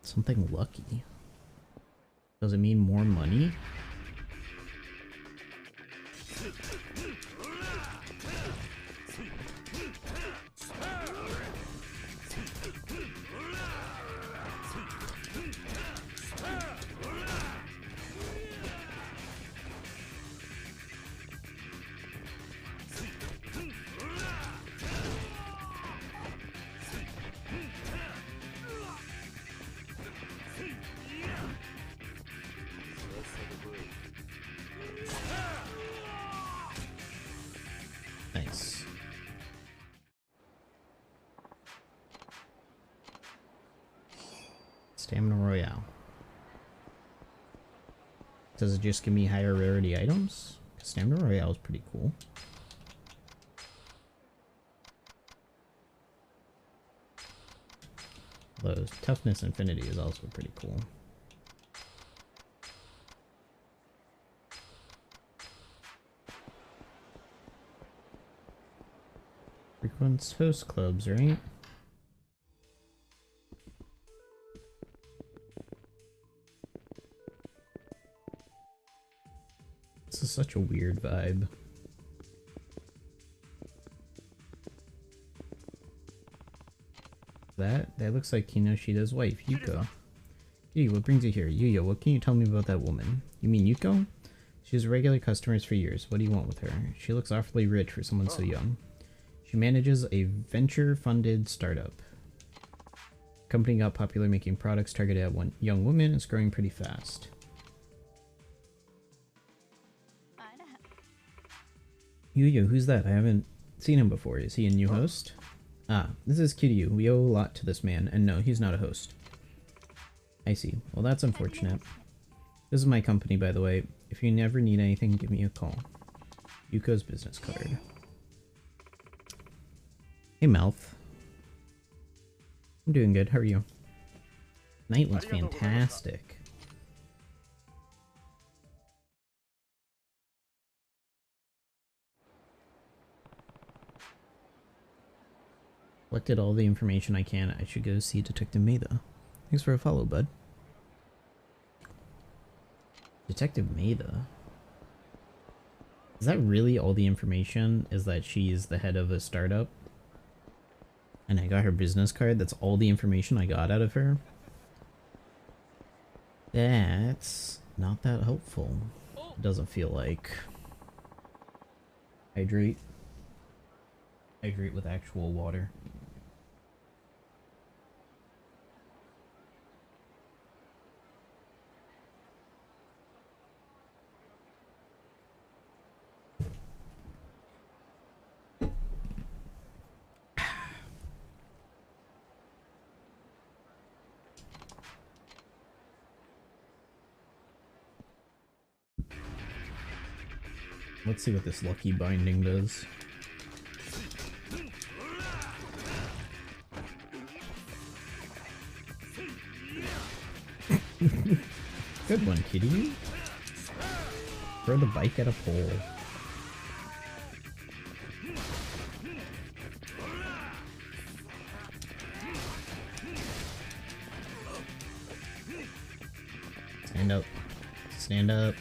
Something lucky. Does it mean more money? Nice. Stamina Royale. Does it just give me higher rarity items? Stamina Royale is pretty cool. Although Toughness Infinity is also pretty cool. Frequents host clubs, right? This is such a weird vibe. That looks like Kinoshida's wife, Yuko. Hey, what brings you here? Yuya, what can you tell me about that woman? You mean Yuko? She's a regular customer for years. What do you want with her? She looks awfully rich for someone so young. She manages a venture-funded startup. Company got popular making products targeted at young women. It's growing pretty fast. Yuya, who's that? I haven't seen him before. Is he a new host? Ah, this is Kiryu. We owe a lot to this man, and no, he's not a host. I see. Well, that's unfortunate. This is my company, by the way. If you never need anything, give me a call. Yuko's business card. Hey, Mouth. I'm doing good. How are you? Night was fantastic. Collected all the information I can. I should go see Detective Maida. Thanks for a follow, bud. Detective Maida? Is that really all the information? Is that she is the head of a startup? And I got her business card? That's all the information I got out of her? That's not that helpful. It doesn't feel like. Hydrate. Hydrate with actual water. Let's see what this lucky binding does. Good one, kitty. Throw the bike at a pole. Stand up. Stand up.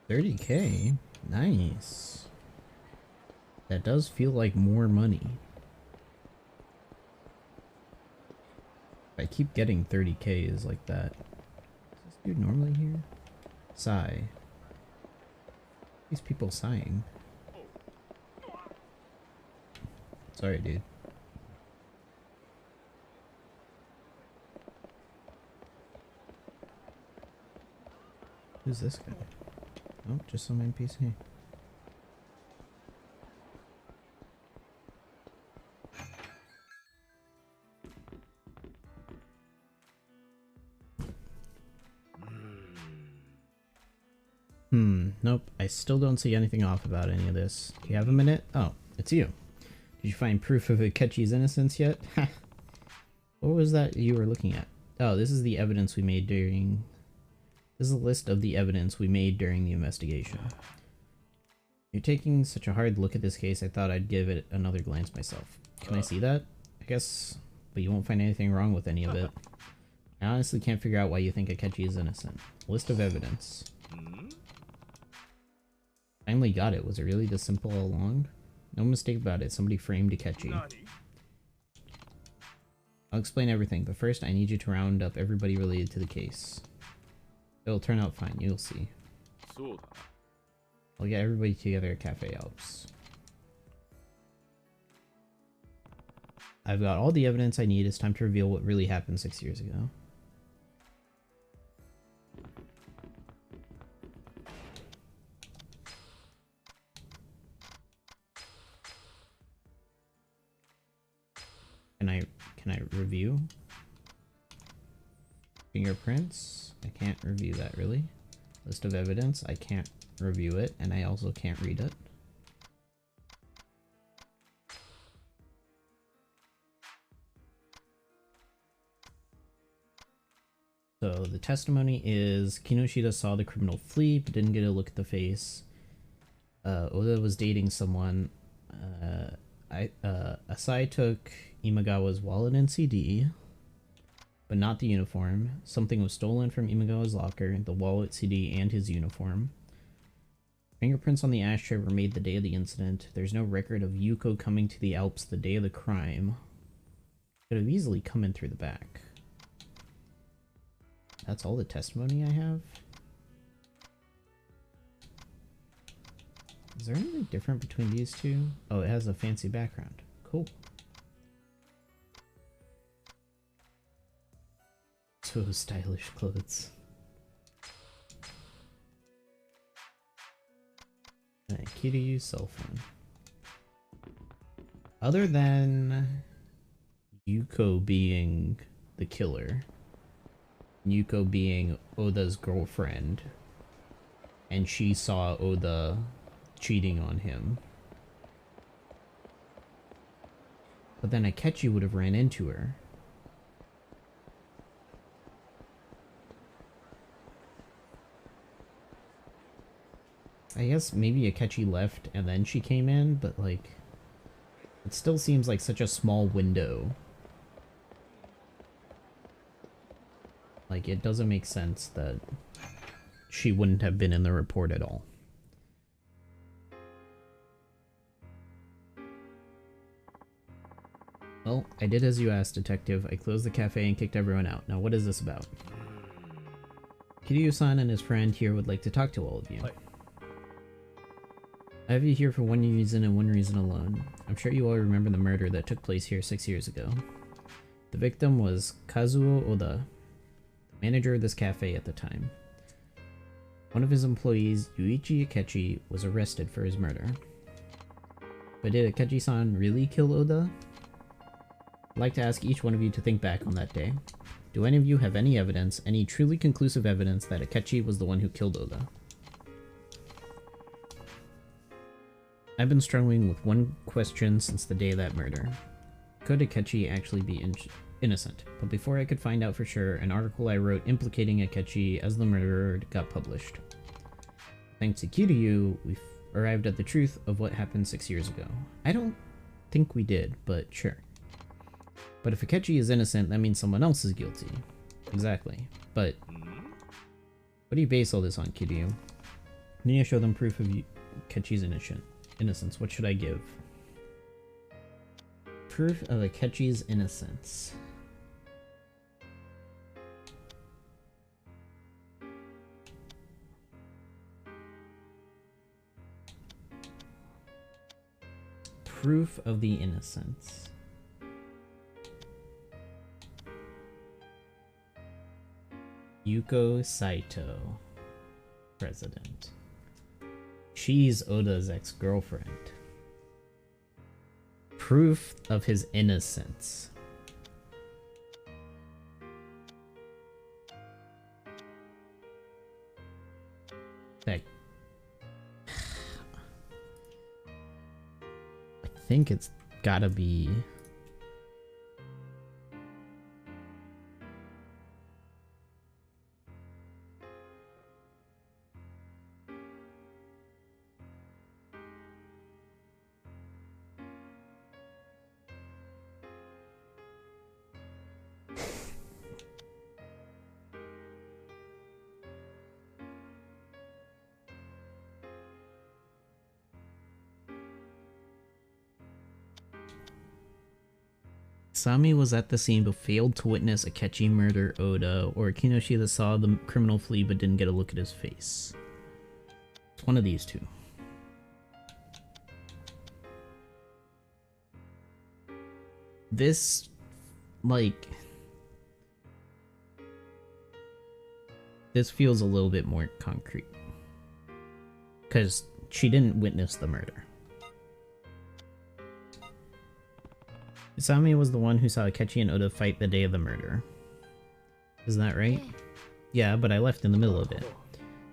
$30K? Nice. That does feel like more money. If I keep getting 30Ks like that. Is this dude normally here? Sigh. These people sighing. Sorry, dude. Who's this guy? Oh, just some NPC. Nope. I still don't see anything off about any of this. Do you have a minute? Oh, it's you. Did you find proof of Akechi's innocence yet? What was that you were looking at? Oh, this is the evidence we made during... This is a list of the evidence we made during the investigation. You're taking such a hard look at this case, I thought I'd give it another glance myself. Can I see that? I guess, but you won't find anything wrong with any of it. I honestly can't figure out why you think Akechi is innocent. List of evidence. Finally got it. Was it really this simple all along? No mistake about it. Somebody framed Akechi. I'll explain everything, but first I need you to round up everybody related to the case. It'll turn out fine, you'll see. I'll get everybody together at Cafe Alps. I've got all the evidence I need. It's time to reveal what really happened 6 years ago. Can I review? Fingerprints? I can't review that really. List of evidence? I can't review it, and I also can't read it. So the testimony is Kinoshita saw the criminal flee but didn't get a look at the face. Oda was dating someone. Asai took Imagawa's wallet and CD, but not the uniform. Something was stolen from Imagawa's locker, the wallet, CD, and his uniform. Fingerprints on the ashtray were made the day of the incident. There's no record of Yuko coming to the Alps the day of the crime. Could have easily come in through the back. That's all the testimony I have? Is there anything different between these two? Oh, it has a fancy background. Cool. So stylish clothes. Kiryu's cell phone. Other than Yuko being the killer, Yuko being Oda's girlfriend, and she saw Oda cheating on him. But then Akechi would have ran into her. I guess maybe Akechi left and then she came in, but like, it still seems like such a small window. Like, it doesn't make sense that she wouldn't have been in the report at all. Well, I did as you asked, Detective. I closed the cafe and kicked everyone out. Now what is this about? Kiryu-san and his friend here would like to talk to all of you. I have you here for one reason and one reason alone. I'm sure you all remember the murder that took place here 6 years ago. The victim was Kazuo Oda, the manager of this cafe at the time. One of his employees, Yuichi Akechi, was arrested for his murder. But did Akechi-san really kill Oda? I'd like to ask each one of you to think back on that day. Do any of you have any evidence, any truly conclusive evidence that Akechi was the one who killed Oda? I've been struggling with one question since the day of that murder. Could Akechi actually be innocent? But before I could find out for sure, an article I wrote implicating Akechi as the murderer got published. Thanks to Kiryu, we've arrived at the truth of what happened 6 years ago. I don't think we did, but sure. But if Akechi is innocent, that means someone else is guilty. Exactly. But what do you base all this on, Kiryu? I need to show them proof of Akechi's innocence. What should I give? Proof of Akechi's innocence. Proof of the innocence. Yuko Saito, president. She's Oda's ex-girlfriend. Proof of his innocence. That... I think it's gotta be... Sami was at the scene but failed to witness Akechi murder Oda, or Kinoshita saw the criminal flee but didn't get a look at his face. It's one of these two. This, like... this feels a little bit more concrete. Because she didn't witness the murder. Isami was the one who saw Akechi and Oda fight the day of the murder. Isn't that right? Yeah, but I left in the middle of it.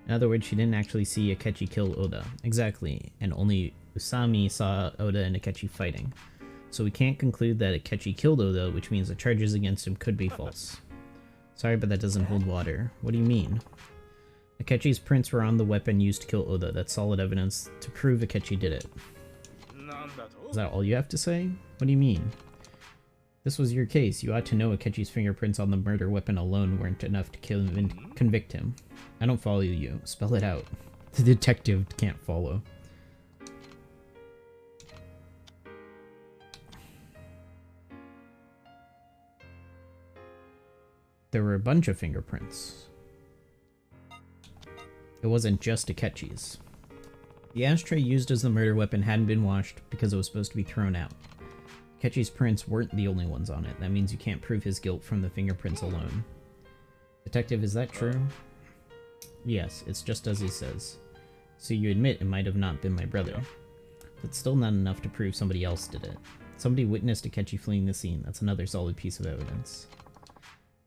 In other words, she didn't actually see Akechi kill Oda. Exactly, and only Usami saw Oda and Akechi fighting. So we can't conclude that Akechi killed Oda, which means the charges against him could be false. Sorry, but that doesn't hold water. What do you mean? Akechi's prints were on the weapon used to kill Oda. That's solid evidence to prove Akechi did it. Is that all you have to say? What do you mean? This was your case. You ought to know Akechi's fingerprints on the murder weapon alone weren't enough to kill him and convict him. I don't follow you. Spell it out. The detective can't follow. There were a bunch of fingerprints. It wasn't just Akechi's. The ashtray used as the murder weapon hadn't been washed because it was supposed to be thrown out. Akechi's prints weren't the only ones on it. That means you can't prove his guilt from the fingerprints alone. Detective, is that true? Yes, it's just as he says. So you admit it might have not been my brother. But still not enough to prove somebody else did it. Somebody witnessed Akechi fleeing the scene. That's another solid piece of evidence.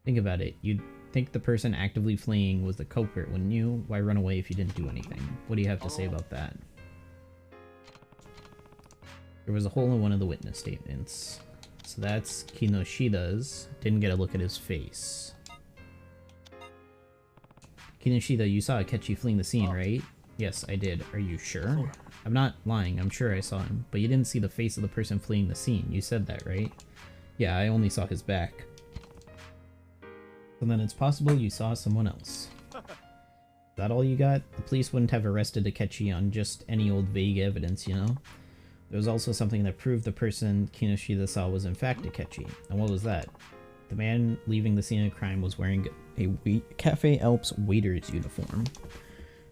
Think about it. You'd think the person actively fleeing was the culprit, wouldn't you? Why run away if you didn't do anything? What do you have to say about that? There was a hole in one of the witness statements. So that's Kinoshida's. Didn't get a look at his face. Kinoshita, you saw Akechi fleeing the scene, right? Yes, I did. Are you sure? I'm not lying. I'm sure I saw him. But you didn't see the face of the person fleeing the scene. You said that, right? Yeah, I only saw his back. So then it's possible you saw someone else. Is that all you got? The police wouldn't have arrested Akechi on just any old vague evidence, you know? There was also something that proved the person Kinoshita saw was in fact Akechi. And what was that? The man leaving the scene of crime was wearing a Cafe Alps waiter's uniform.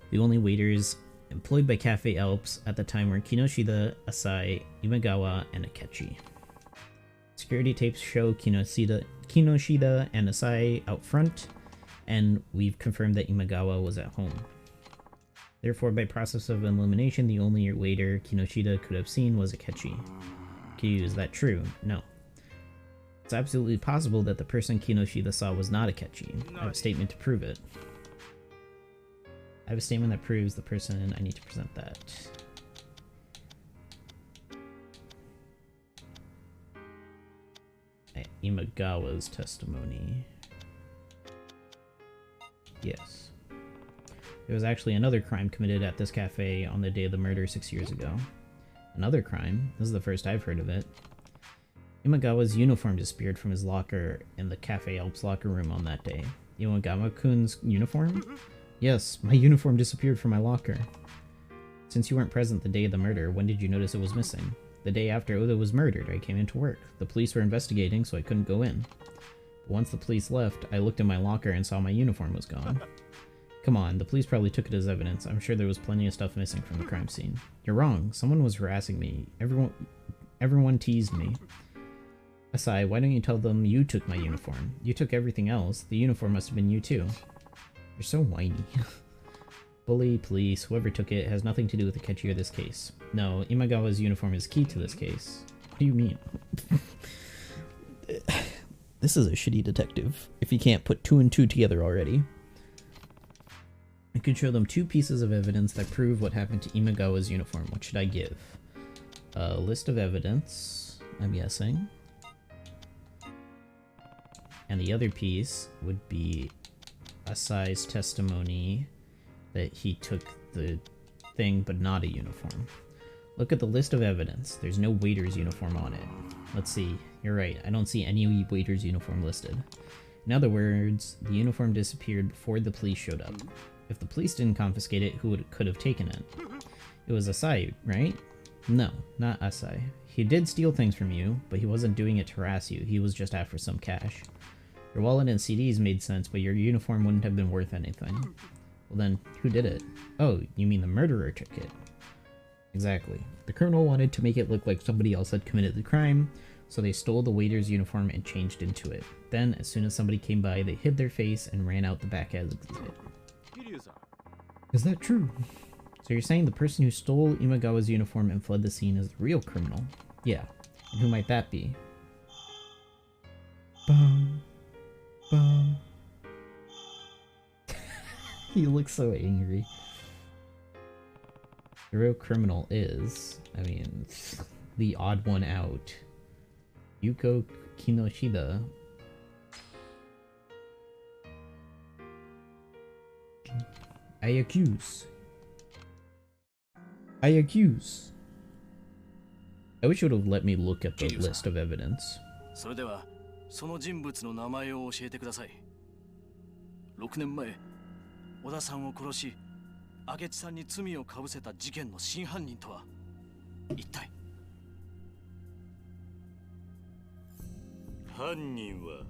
The only waiters employed by Cafe Alps at the time were Kinoshita, Asai, Imagawa, and Akechi. Security tapes show Kinoshita and Asai out front, and we've confirmed that Imagawa was at home. Therefore, by process of elimination, the only waiter Kinoshita could have seen was Akechi. Kiryu, is that true? No. It's absolutely possible that the person Kinoshita saw was not Akechi. I have a statement to prove it. I have a statement that proves the person. I need to present that. Imagawa's testimony. Yes. There was actually another crime committed at this cafe on the day of the murder 6 years ago. Another crime? This is the first I've heard of it. Imagawa's uniform disappeared from his locker in the Cafe Alps locker room on that day. Imagawa-kun's uniform? Yes, my uniform disappeared from my locker. Since you weren't present the day of the murder, when did you notice it was missing? The day after Oda was murdered, I came into work. The police were investigating, so I couldn't go in. But once the police left, I looked in my locker and saw my uniform was gone. Come on, the police probably took it as evidence. I'm sure there was plenty of stuff missing from the crime scene. You're wrong. Someone was harassing me. Everyone teased me. Asai, why don't you tell them you took my uniform? You took everything else. The uniform must have been you too. You're so whiny. Bully, police, whoever took it has nothing to do with Akechi or this case. No, Imagawa's uniform is key to this case. What do you mean? This is a shitty detective, if he can't put 2 and 2 together already. I could show them 2 pieces of evidence that prove what happened to Imagawa's uniform. What should I give? A list of evidence, I'm guessing. And the other piece would be Asai's testimony that he took the thing but not a uniform. Look at the list of evidence. There's no waiter's uniform on it. Let's see. You're right. I don't see any waiter's uniform listed. In other words, the uniform disappeared before the police showed up. If the police didn't confiscate it, who could have taken it? It was Asai, right? No, not Asai. He did steal things from you, but he wasn't doing it to harass you. He was just after some cash. Your wallet and CDs made sense, but your uniform wouldn't have been worth anything. Well then, who did it? Oh, you mean the murderer took it? Exactly. The criminal wanted to make it look like somebody else had committed the crime, so they stole the waiter's uniform and changed into it. Then, as soon as somebody came by, they hid their face and ran out the back exit. Is that true? So you're saying the person who stole Imagawa's uniform and fled the scene is the real criminal? Yeah. And who might that be? Bum. Bum. He looks so angry. The real criminal is, I mean, the odd one out. Yuko Kinoshita. I accuse. I wish it would have let me look at the list of evidence. それではその人物の名前を教えてください。6年前、小田さんを殺し、明智さんに罪をかぶせた事件の真犯人とは一体？犯人は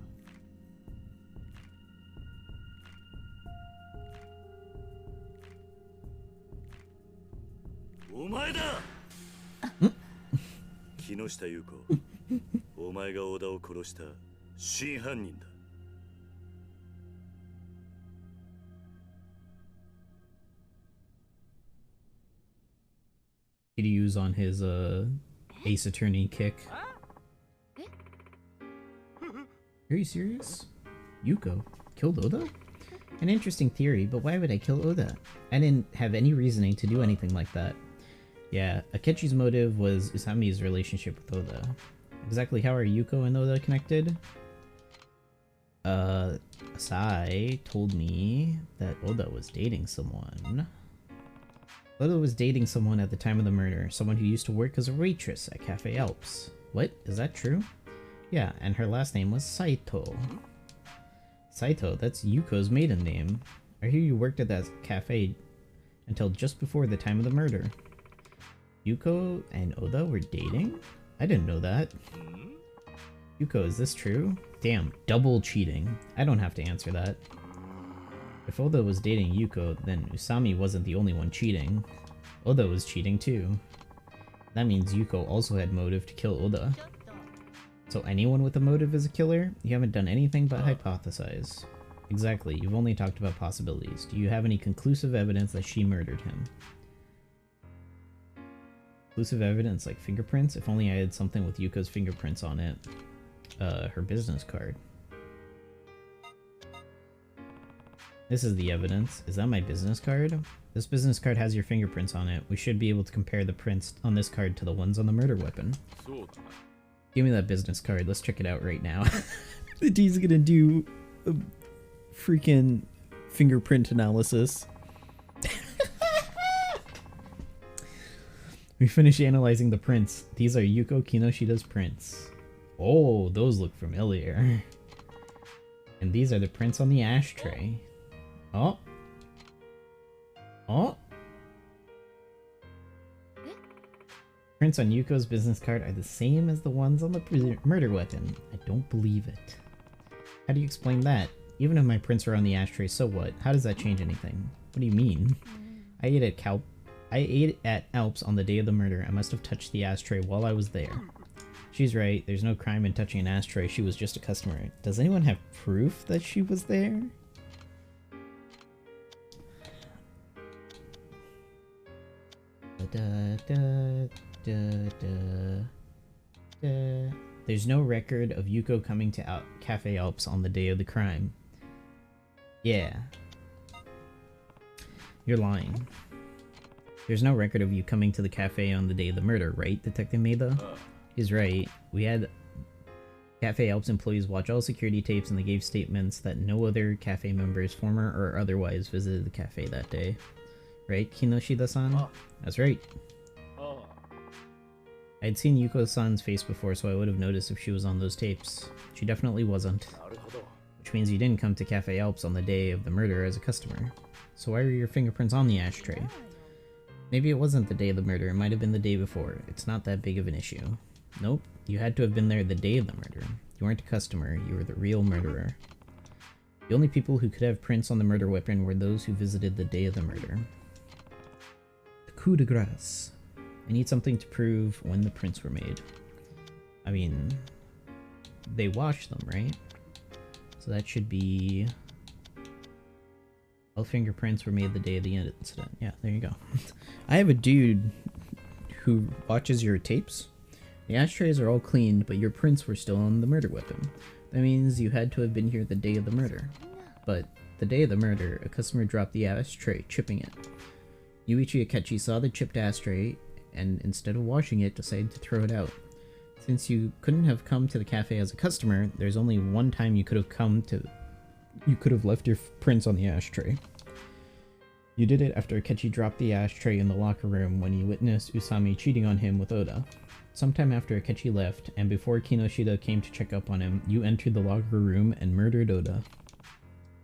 お前だ。木下優子、お前が小田を殺した真犯人だ。To use on his Ace Attorney kick. Are you serious? Yuko killed Oda? An interesting theory, but why would I kill Oda? I didn't have any reasoning to do anything like that. Yeah, Akechi's motive was Usami's relationship with Oda. Exactly how are Yuko and Oda connected? Asai told me that Oda was dating someone. Oda was dating someone at the time of the murder, someone who used to work as a waitress at Cafe Alps. What? Is that true? Yeah, and her last name was Saito. Saito, that's Yuko's maiden name. I hear you worked at that cafe until just before the time of the murder. Yuko and Oda were dating? I didn't know that. Yuko, is this true? Damn, double cheating. I don't have to answer that. If Oda was dating Yuko, then Usami wasn't the only one cheating. Oda was cheating too. That means Yuko also had motive to kill Oda. So anyone with a motive is a killer? You haven't done anything but hypothesize. Exactly, you've only talked about possibilities. Do you have any conclusive evidence that she murdered him? Conclusive evidence like fingerprints? If only I had something with Yuko's fingerprints on it. Her business card. This is the evidence. Is that my business card? This business card has your fingerprints on it. We should be able to compare the prints on this card to the ones on the murder weapon. Give me that business card. Let's check it out right now. The D's gonna do a freaking fingerprint analysis. We finished analyzing the prints. These are Yuko Kinoshida's prints. Oh, those look familiar. And these are the prints on the ashtray. Oh. Oh. Prints on Yuko's business card are the same as the ones on the murder weapon. I don't believe it. How do you explain that? Even if my prints are on the ashtray, so what? How does that change anything? What do you mean? I ate at Alps on the day of the murder. I must have touched the ashtray while I was there. She's right. There's no crime in touching an ashtray. She was just a customer. Does anyone have proof that she was there? There's no record of Yuko coming to Cafe Alps on the day of the crime. Yeah. You're lying. There's no record of you coming to the cafe on the day of the murder, right, Detective Maida? He's right. We had Cafe Alps employees watch all security tapes and they gave statements that no other cafe members, former or otherwise, visited the cafe that day. Right, Kinoshida-san? That's right. I'd seen Yuko-san's face before, so I would have noticed if she was on those tapes. She definitely wasn't. Which means you didn't come to Cafe Alps on the day of the murder as a customer. So why were your fingerprints on the ashtray? Maybe it wasn't the day of the murder, it might have been the day before. It's not that big of an issue. Nope, you had to have been there the day of the murder. You weren't a customer, you were the real murderer. The only people who could have prints on the murder weapon were those who visited the day of the murder. The coup de grace. I need something to prove when the prints were made. I mean, they washed them, right? So that should be... all fingerprints were made the day of the incident. Yeah, there you go. I have a dude who watches your tapes. The ashtrays are all cleaned, but your prints were still on the murder weapon. That means you had to have been here the day of the murder. But the day of the murder, a customer dropped the ashtray, chipping it. Yuichi Akechi saw the chipped ashtray, and instead of washing it, decided to throw it out. Since you couldn't have come to the cafe as a customer, there's only one time you could have left your prints on the ashtray. You did it after Akechi dropped the ashtray in the locker room when you witnessed Usami cheating on him with Oda. Sometime after Akechi left, and before Kinoshida came to check up on him, you entered the locker room and murdered Oda.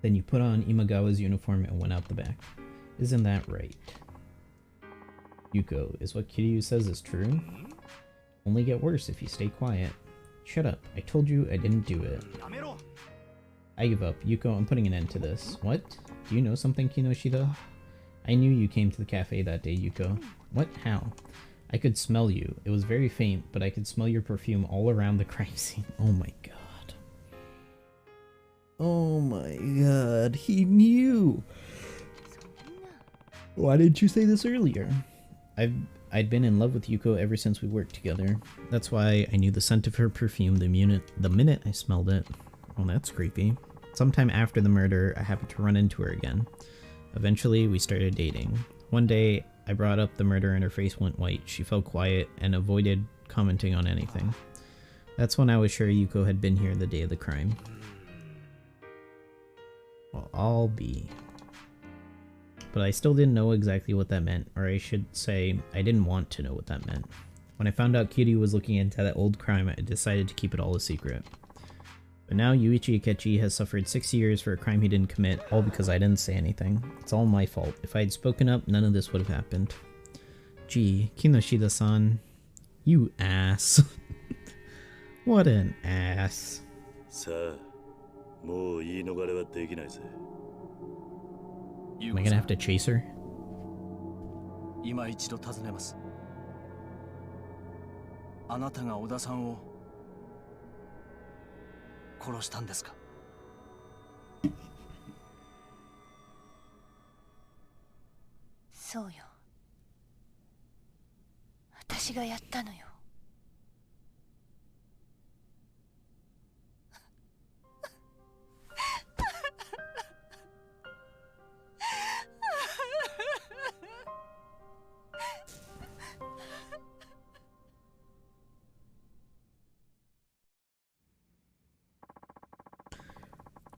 Then you put on Imagawa's uniform and went out the back. Isn't that right? Yuko, is what Kiryu says is true? Only get worse if you stay quiet. Shut up, I told you I didn't do it. I give up. Yuko, I'm putting an end to this. What? Do you know something, Kinoshida? I knew you came to the cafe that day, Yuko. What? How? I could smell you. It was very faint, but I could smell your perfume all around the crime scene. Oh my god. Oh my god, he knew! Why didn't you say this earlier? I'd been in love with Yuko ever since we worked together. That's why I knew the scent of her perfume the minute I smelled it. Oh, that's creepy. Sometime after the murder, I happened to run into her again. Eventually, we started dating. One day, I brought up the murder and her face went white. She felt quiet and avoided commenting on anything. That's when I was sure Yuko had been here the day of the crime. Well, I'll be. But I still didn't know exactly what that meant, or I should say, I didn't want to know what that meant. When I found out Kiryu was looking into that old crime, I decided to keep it all a secret. But now Yuichi Akechi has suffered 6 years for a crime he didn't commit, all because I didn't say anything. It's all my fault. If I had spoken up, none of this would have happened. Gee, Kinoshita-san. You ass. What an ass. さあ、もう言い逃れはできないぜ。 Am I gonna have to chase her? 今一度尋ねます。あなたが小田さんを殺したんですか？そうよ。私がやったのよ。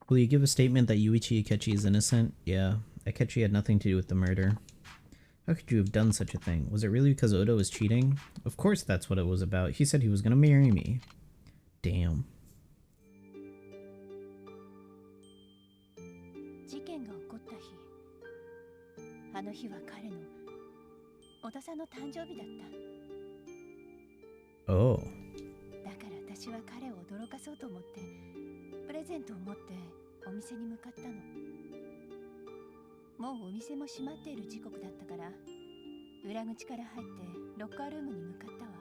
Will you give a statement that Yuichi Akechi is innocent? Yeah, Akechi had nothing to do with the murder. How could you have done such a thing? Was it really because Oda was cheating? Of course that's what it was about. He said he was gonna marry me. Damn. 事件が起こった日、あの日は彼の小田さんの誕生日だった。Oh. だから私は彼を驚かそうと思ってプレゼントを持ってお店に向かったの。もうお店も閉まっている時刻だったから裏口から入ってロッカールームに向かったわ。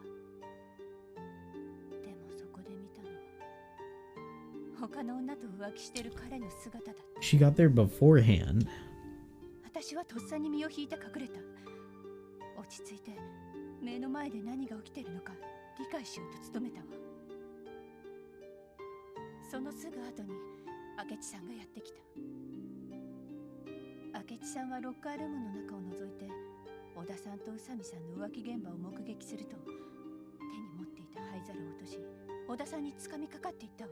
でもそこで見たのは他の女と浮気してる彼の姿だった。 She got there beforehand. 私はとっさに身を引いて隠れた。落ち着いて目の前で何が起きてるのか理解しようと努めたわ。そのすぐ後に明智さんがやってきた。明智さんはロッカールームの中を覗いて小田さんと宇佐美さんの浮気現場を目撃すると手に持っていた灰皿を落とし小田さんに掴みかかっていったわ。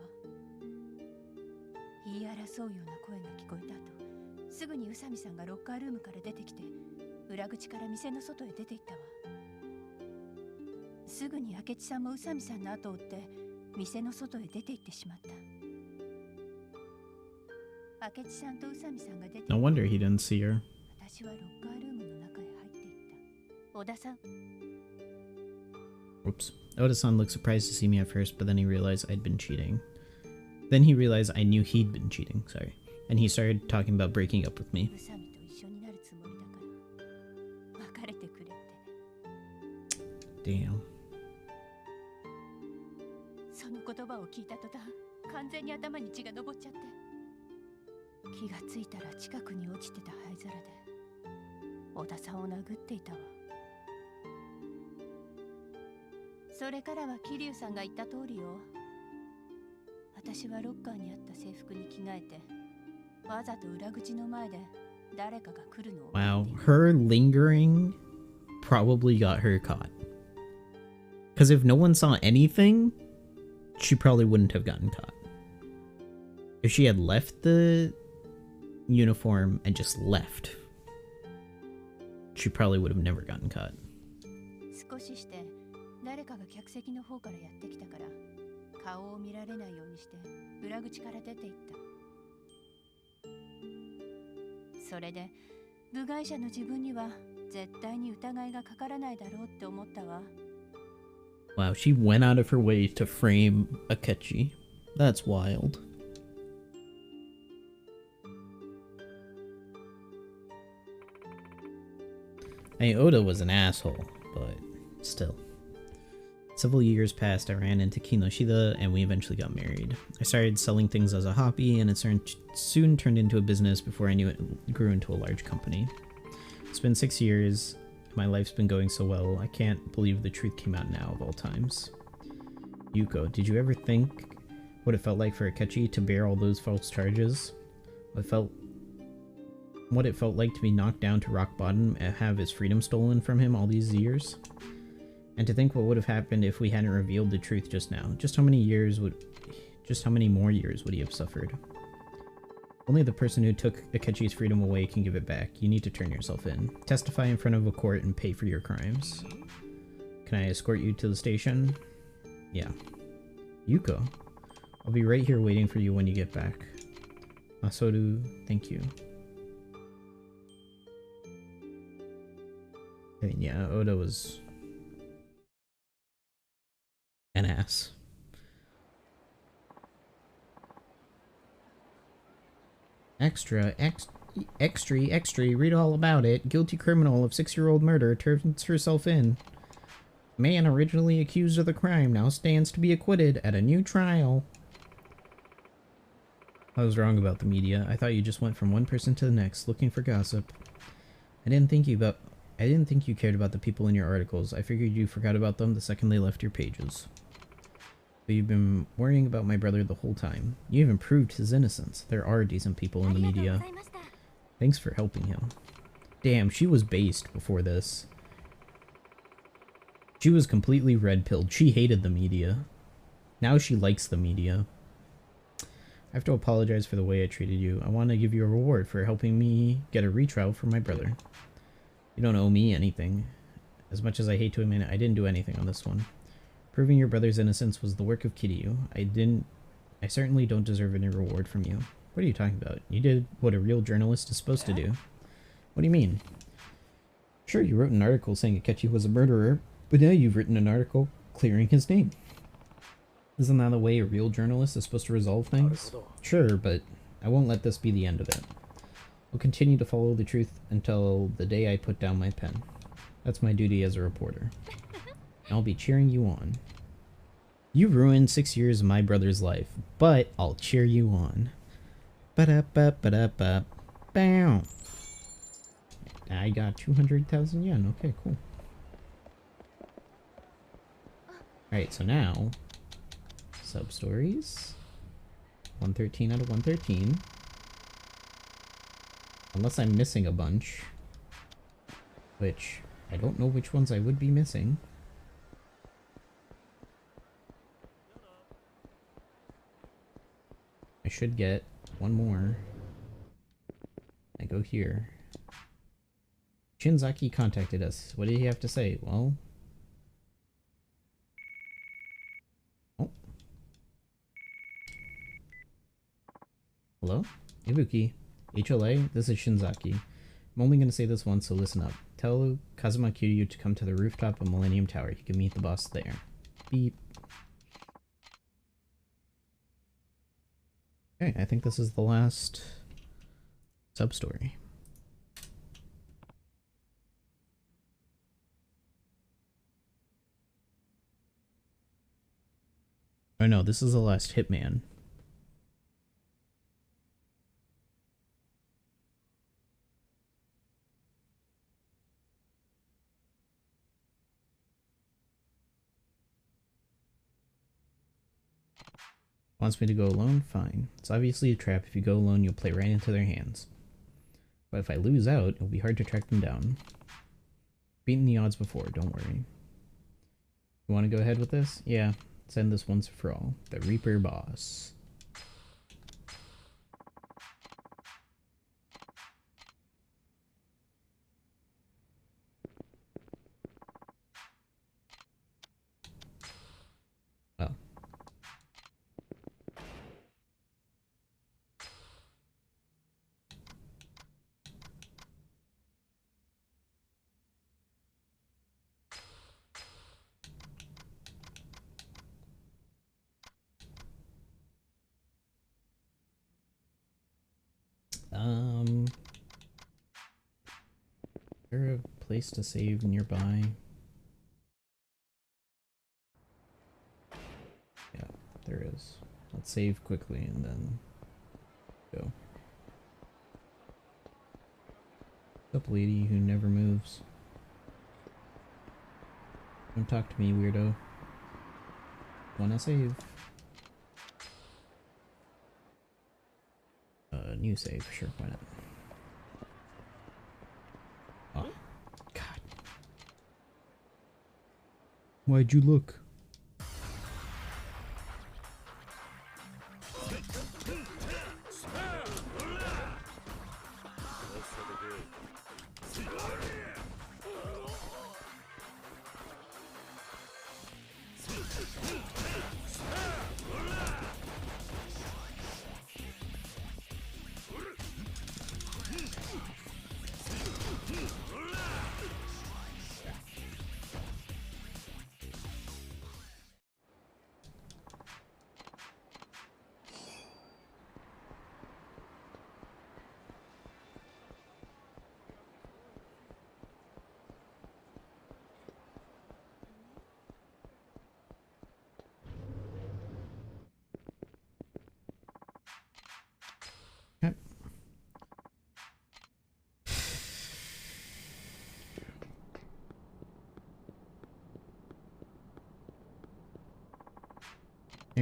言い争うような声が聞こえた後すぐに宇佐美さんがロッカールームから出てきて裏口から店の外へ出て行ったわ。すぐに明智さんも宇佐美さんの後を追って店の外へ出て行ってしまった。明智さんと宇佐美さんが出て No wonder he didn't see her. 私はロッカールームの中へ入っていった。小田さん。 Whoops. Oda-san looked surprised to see me at first, but then he realized I'd been cheating. Then he realized I knew he'd been cheating, sorry. And he started talking about breaking up with me. 宇佐美と一緒になるつもりだから別れてくれってね。 Damn. その言葉を聞いた途端完全に頭に血が上っちゃって気がついたら近くに落ちてた灰皿で小田さんを殴っていたわ。それからは桐生さんが言った通りよ。私はロッカーにあった制服に着替えてわざと裏口の前で誰かが来るのを。 Wow, her lingering probably got her caught. Because if no one saw anything, she probably wouldn't have gotten caught. If she had left the uniform and just left, she probably would have never gotten caught. 少しして誰かが客席の方からやってきたから顔を見られないようにして裏口から出て行った。それで部外者の自分には絶対に疑いがかからないだろうって思ったわ。 Wow, she went out of her way to frame Akechi. That's wild. I mean, Oda was an asshole, but still. Several years passed, I ran into Kinoshita, and we eventually got married. I started selling things as a hobby, and it soon turned into a business before I knew it grew into a large company. It's been 6 years. My life's been going so well, I can't believe the truth came out now of all times. Yuko, did you ever think what it felt like for Akechi to bear all those false charges? What it felt like to be knocked down to rock bottom and have his freedom stolen from him all these years? And to think what would have happened if we hadn't revealed the truth just now. Just how many more years would he have suffered? Only the person who took Akechi's freedom away can give it back. You need to turn yourself in. Testify in front of a court and pay for your crimes. Can I escort you to the station? Yeah. Yuko, I'll be right here waiting for you when you get back. Masoru, thank you. I mean, yeah, Oda was an ass. Extra, read all about it. Guilty criminal of 6-year-old murder turns herself in. Man originally accused of the crime now stands to be acquitted at a new trial. I was wrong about the media. I thought you just went from one person to the next, looking for gossip. I didn't think you cared about the people in your articles. I figured you forgot about them the second they left your pages. But you've been worrying about my brother the whole time. You even proved his innocence. There are decent people in the media. Thanks for helping him. Damn, she was based before this. She was completely red-pilled. She hated the media. Now she likes the media. I have to apologize for the way I treated you. I want to give you a reward for helping me get a retrial for my brother. You don't owe me anything. As much as I hate to admit it, I didn't do anything on this one. Proving your brother's innocence was the work of Kiryu. I certainly don't deserve any reward from you. What are you talking about? You did what a real journalist is supposed to do. What do you mean? Sure, you wrote an article saying Akechi was a murderer, but now you've written an article clearing his name. Isn't that the way a real journalist is supposed to resolve things? Sure, but I won't let this be the end of it. I'll continue to follow the truth until the day I put down my pen. That's my duty as a reporter. I'll be cheering you on. You ruined 6 years of my brother's life, but I'll cheer you on. Ba-da-ba-ba-da-ba. Bow. I got 200,000 yen. Okay, cool. Alright, so now... Sub-stories. 113 out of 113. Unless I'm missing a bunch. Which, I don't know which ones I would be missing. I should get one more. I go here. Shinzaki contacted us. What did he have to say? Well... Oh. Hello? Ibuki. HLA, this is Shinzaki. I'm only gonna say this once, so listen up. Tell Kazuma Kiryu to come to the rooftop of Millennium Tower. You can meet the boss there. Beep. Okay, I think this is the last sub-story. Oh no, this is the last Hitman. Wants me to go alone? Fine. It's obviously a trap. If you go alone, you'll play right into their hands. But if I lose out, it'll be hard to track them down. Beaten the odds before, don't worry. You want to go ahead with this? Yeah. Send this once for all. The Reaper Boss. Oh. Is there a place to save nearby? Yeah, there is. Let's save quickly and then go. What's up, lady who never moves? Don't talk to me, weirdo. Wanna save? New save, sure, why not? Oh, God. Why'd you look?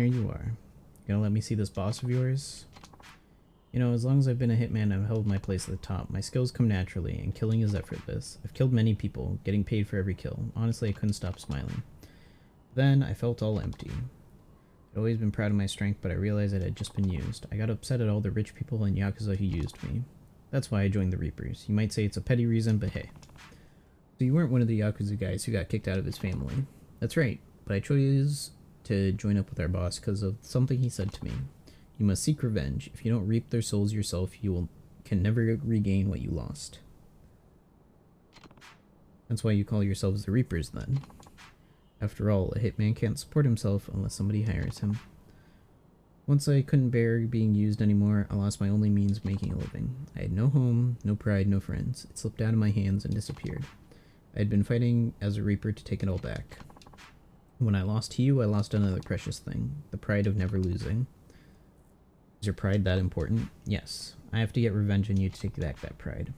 There you are. You gonna let me see this boss of yours? You know, as long as I've been a hitman, I've held my place at the top. My skills come naturally, and killing is effortless. I've killed many people, getting paid for every kill. Honestly, I couldn't stop smiling. Then, I felt all empty. I'd always been proud of my strength, but I realized that I had just been used. I got upset at all the rich people in Yakuza who used me. That's why I joined the Reapers. You might say it's a petty reason, but hey. So you weren't one of the Yakuza guys who got kicked out of his family. That's right, but I chose to join up with our boss because of something he said to me. You must seek revenge. If you don't reap their souls yourself, can never regain what you lost. That's why you call yourselves the Reapers, then. After all, a hitman can't support himself unless somebody hires him. Once I couldn't bear being used anymore, I lost my only means of making a living. I had no home, no pride, no friends. It slipped out of my hands and disappeared. I had been fighting as a Reaper to take it all back. When I lost to you, I lost another precious thing, the pride of never losing. Is your pride that important? Yes. I have to get revenge on you to take back that pride.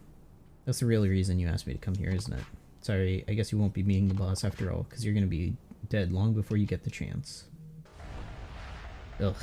That's the real reason you asked me to come here, isn't it? Sorry, I guess you won't be being the boss after all, because you're going to be dead long before you get the chance. Ugh.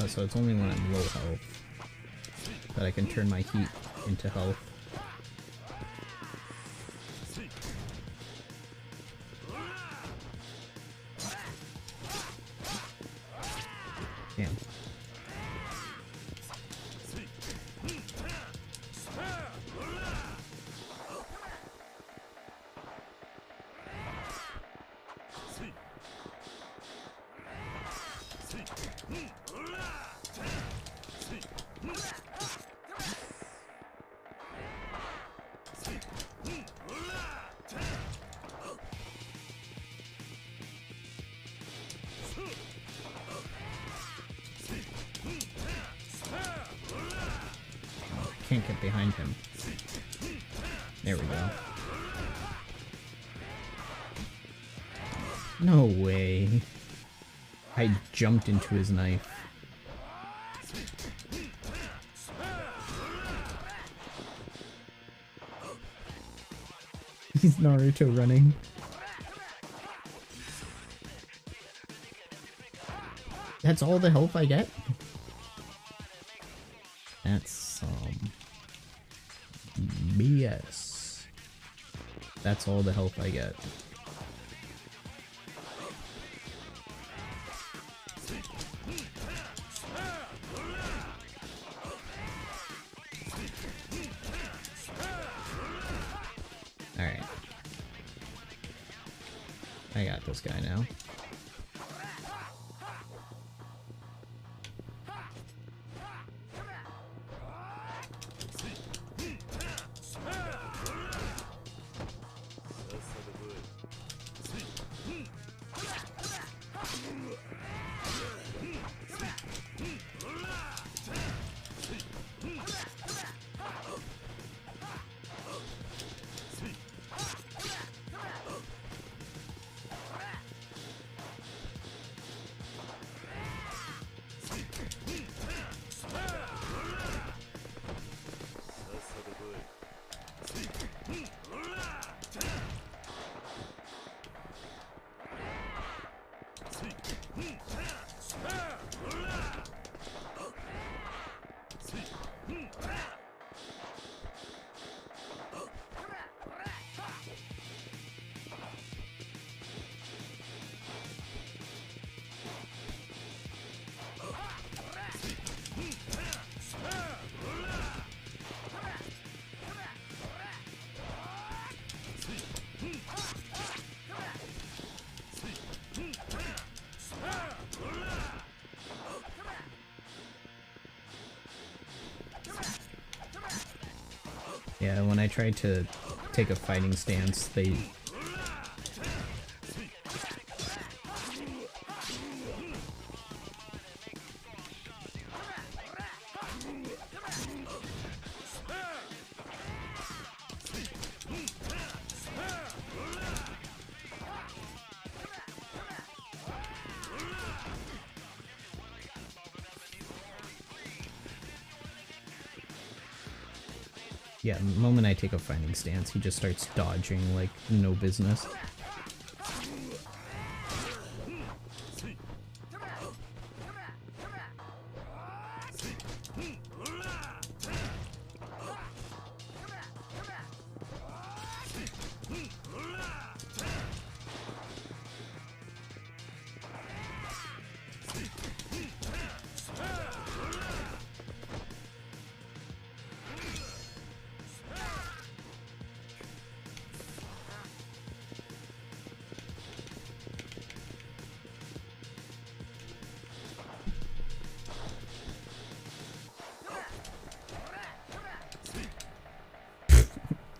So it's only when I'm low health that I can turn my heat into health. Damn. Can't get behind him. There we go. No way. I jumped into his knife. He's Naruto running. That's all the health I get? That's BS. That's all the health I get. Alright. I got this guy now. Yeah, when I tried to take a fighting stance, they... Yeah, the moment I take a fighting stance, he just starts dodging like no business.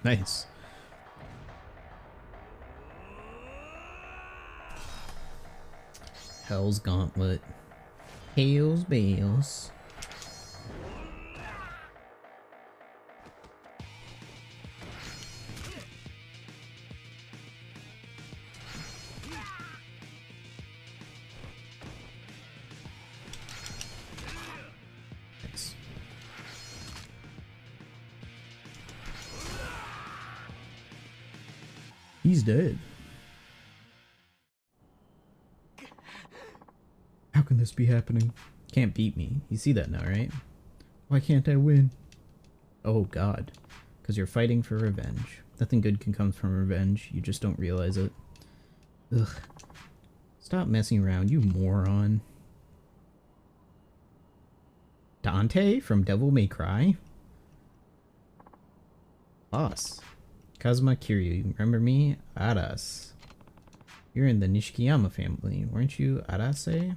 Nice. Hell's Gauntlet. Hell's Bells. Nice. He's dead. How can this be happening? Can't beat me. You see that now, right? Why can't I win? Oh god. Because you're fighting for revenge. Nothing good can come from revenge. You just don't realize it. Ugh. Stop messing around, you moron. Dante from Devil May Cry? Boss. Kazuma Kiryu, remember me? Aras. You're in the Nishikiyama family, weren't you, Arase?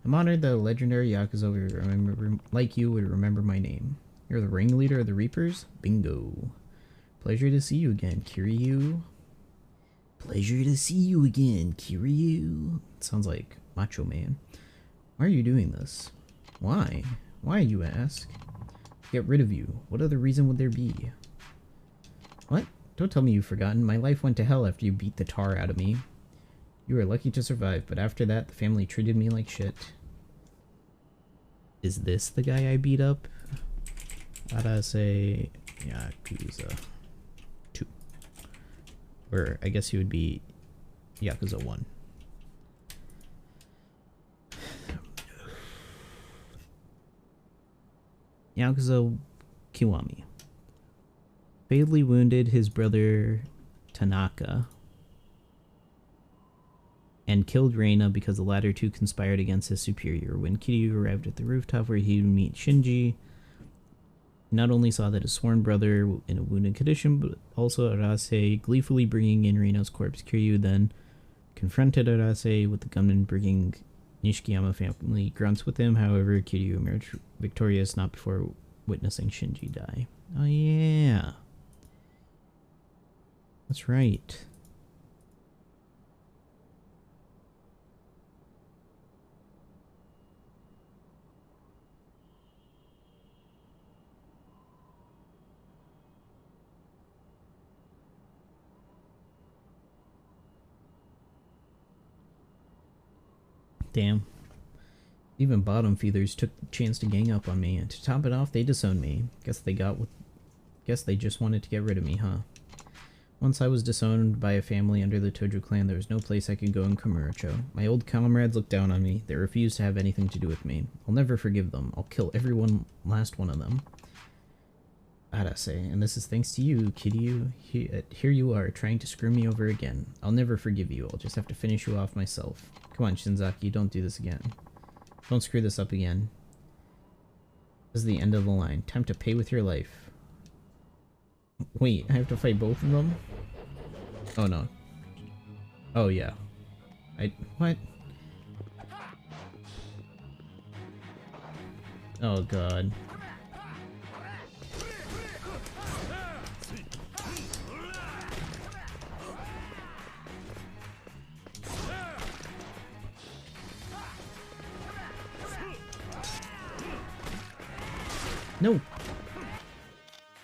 I'm honored that a legendary Yakuza would remember, like you would remember my name. You're the ringleader of the Reapers? Bingo. Pleasure to see you again, Kiryu. Pleasure to see you again, Kiryu. Sounds like Macho Man. Why are you doing this? Why? Why, you ask? To get rid of you. What other reason would there be? What? Don't tell me you've forgotten. My life went to hell after you beat the tar out of me. You were lucky to survive, but after that, the family treated me like shit. Is this the guy I beat up? Arase Yakuza 2. Or, I guess he would be Yakuza 1. Yakuza Kiwami. Fatally wounded his brother Tanaka and killed Reina because the latter two conspired against his superior. When Kiryu arrived at the rooftop where he would meet Shinji, he not only saw that his sworn brother in a wounded condition, but also Arase gleefully bringing in Reina's corpse. Kiryu then confronted Arase with the gunman bringing Nishikiyama family grunts with him. However, Kiryu emerged victorious not before witnessing Shinji die. Oh yeah. That's right. Damn. Even bottom feeders took the chance to gang up on me, and to top it off, they disowned me. Guess they just wanted to get rid of me, huh? Once I was disowned by a family under the Tojo clan, there was no place I could go in Kamurocho. My old comrades looked down on me. They refused to have anything to do with me. I'll never forgive them. I'll kill last one of them. Arase, and this is thanks to you, Kiryu. Here you are, trying to screw me over again. I'll never forgive you. I'll just have to finish you off myself. Come on, Shinzaki, don't do this again. Don't screw this up again. This is the end of the line. Time to pay with your life. Wait, I have to fight both of them? Oh no. Oh yeah. What? Oh god. No!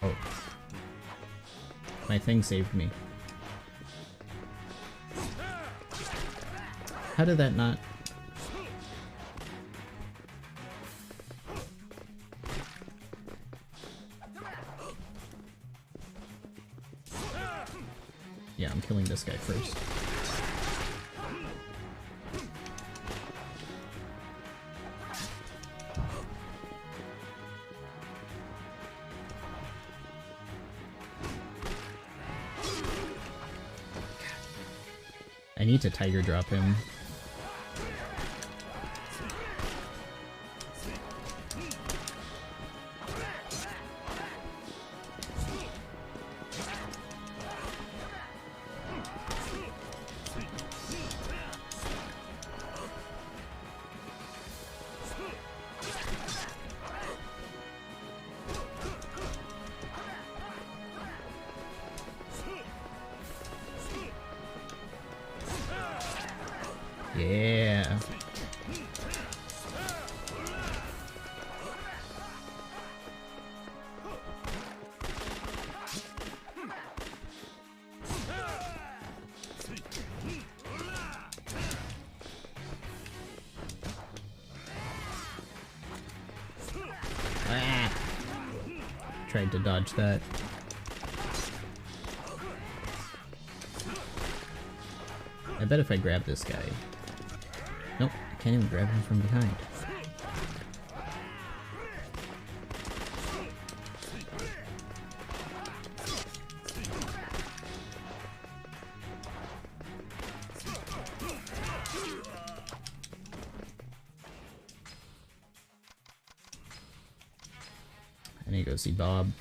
Oh. My thing saved me. How did that not... Yeah, I'm killing this guy first. I need to tiger drop him. Yeah. Ah. Tried to dodge that. I bet if I grab this guy... Nope, I can't even grab him from behind. I need to go see Bob.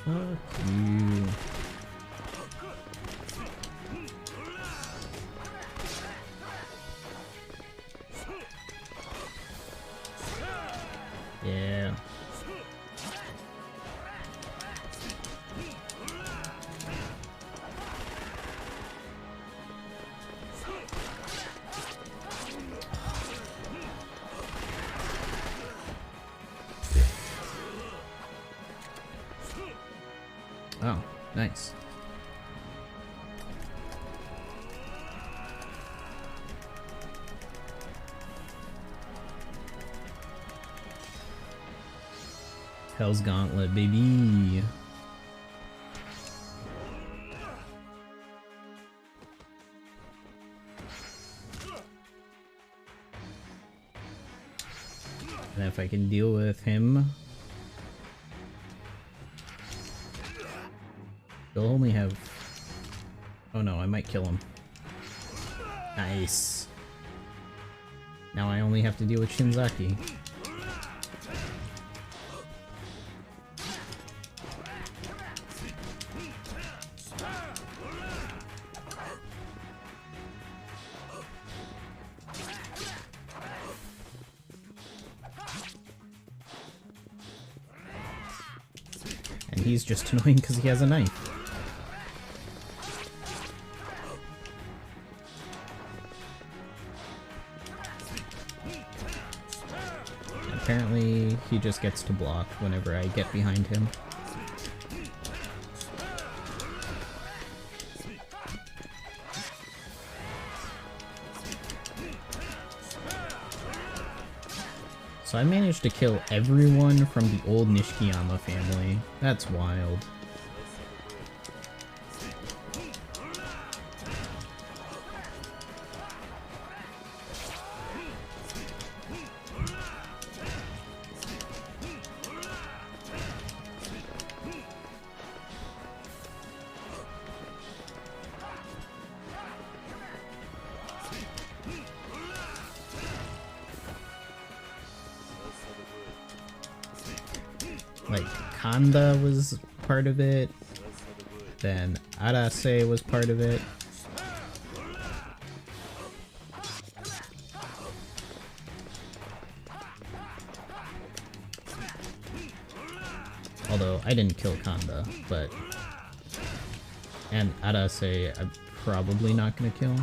Fuck you. Yeah. Oh, nice. Hell's Gauntlet, baby. And if I can deal with him, they'll only have... Oh no, I might kill him. Nice. Now I only have to deal with Shinzaki. And he's just annoying because he has a knife. Apparently, he just gets to block whenever I get behind him. So I managed to kill everyone from the old Nishikiyama family. That's wild. Like, Kanda was part of it, then Arase was part of it. Although, I didn't kill Kanda, but... And Arase, I'm probably not gonna kill.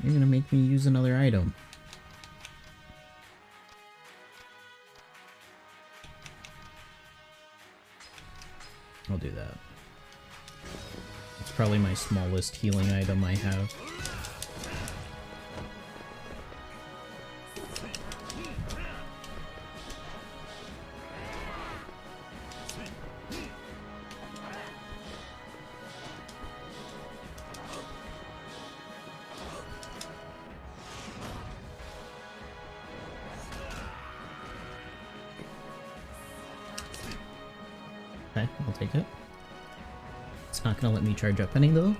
You're gonna make me use another item. I'll do that. It's probably my smallest healing item I have. Okay, I'll take it. It's not gonna let me charge up any though.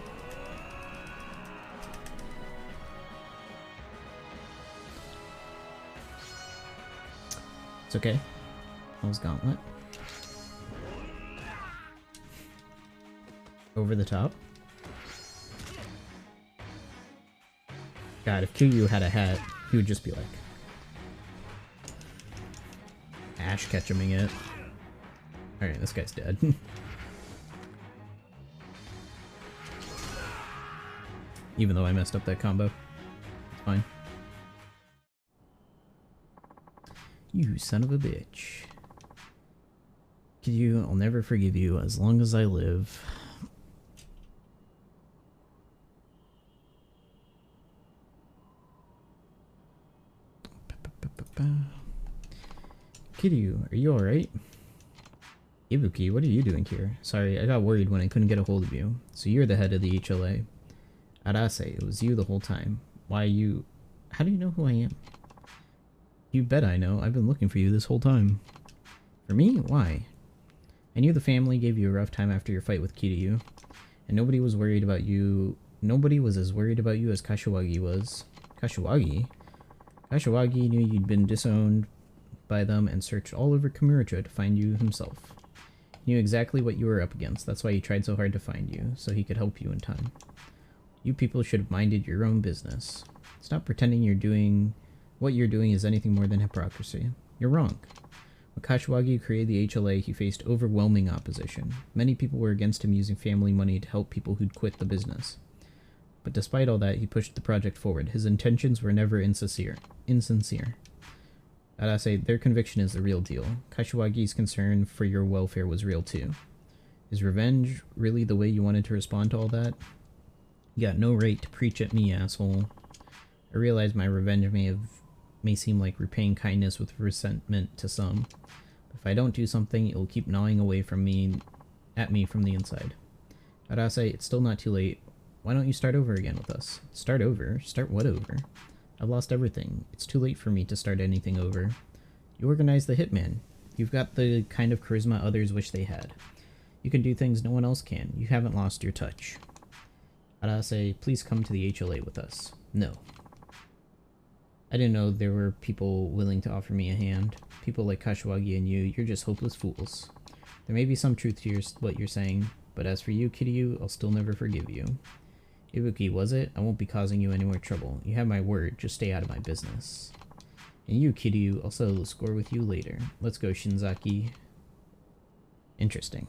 It's okay. That was Gauntlet. Over the top. God, if Kiryu had a hat, he would just be like Ash Ketchuming it. Alright, this guy's dead. Even though I messed up that combo. It's fine. You son of a bitch. Kiryu, I'll never forgive you as long as I live. Kiryu, are you alright? Ibuki, what are you doing here? Sorry, I got worried when I couldn't get a hold of you. So you're the head of the HLA. Arase, it was you the whole time. Why you... How do you know who I am? You bet I know. I've been looking for you this whole time. For me? Why? I knew the family gave you a rough time after your fight with Kiryu. And nobody was worried about you... Nobody was as worried about you as Kashiwagi was. Kashiwagi? Kashiwagi knew you'd been disowned by them and searched all over Kamurocho to find you himself. He knew exactly what you were up against. That's why he tried so hard to find you, so he could help you in time. You people should have minded your own business. Stop pretending what you're doing is anything more than hypocrisy. You're wrong. When Kashiwagi created the HLA, he faced overwhelming opposition. Many people were against him using family money to help people who'd quit the business. But despite all that, he pushed the project forward. His intentions were never insincere. Arase, their conviction is the real deal. Kashiwagi's concern for your welfare was real too. Is revenge really the way you wanted to respond to all that? You got no right to preach at me, asshole. I realize my revenge may seem like repaying kindness with resentment to some. But if I don't do something, it will keep gnawing away at me from the inside. Arase, it's still not too late. Why don't you start over again with us? Start over? Start what over? I've lost everything. It's too late for me to start anything over. You organized the Hitman. You've got the kind of charisma others wish they had. You can do things no one else can. You haven't lost your touch. Arase, please come to the HLA with us. No. I didn't know there were people willing to offer me a hand. People like Kashiwagi and you, you're just hopeless fools. There may be some truth to what you're saying, but as for you, Kiryu, I'll still never forgive you. Ibuki, was it? I won't be causing you any more trouble. You have my word, just stay out of my business. And you, Kiryu, I'll settle the score with you later. Let's go, Shinzaki. Interesting.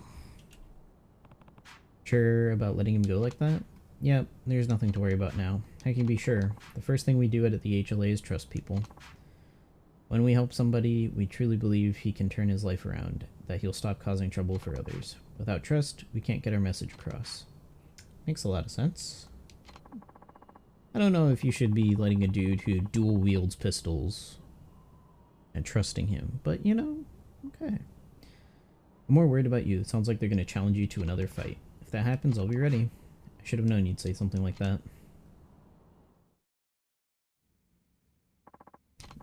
Sure about letting him go like that? Yep, there's nothing to worry about now. I can be sure. The first thing we do at the HLA is trust people. When we help somebody, we truly believe he can turn his life around, that he'll stop causing trouble for others. Without trust, we can't get our message across. Makes a lot of sense. I don't know if you should be letting a dude who dual wields pistols and trusting him, but you know, okay. I'm more worried about you. It sounds like they're going to challenge you to another fight. If that happens, I'll be ready. I should have known you'd say something like that.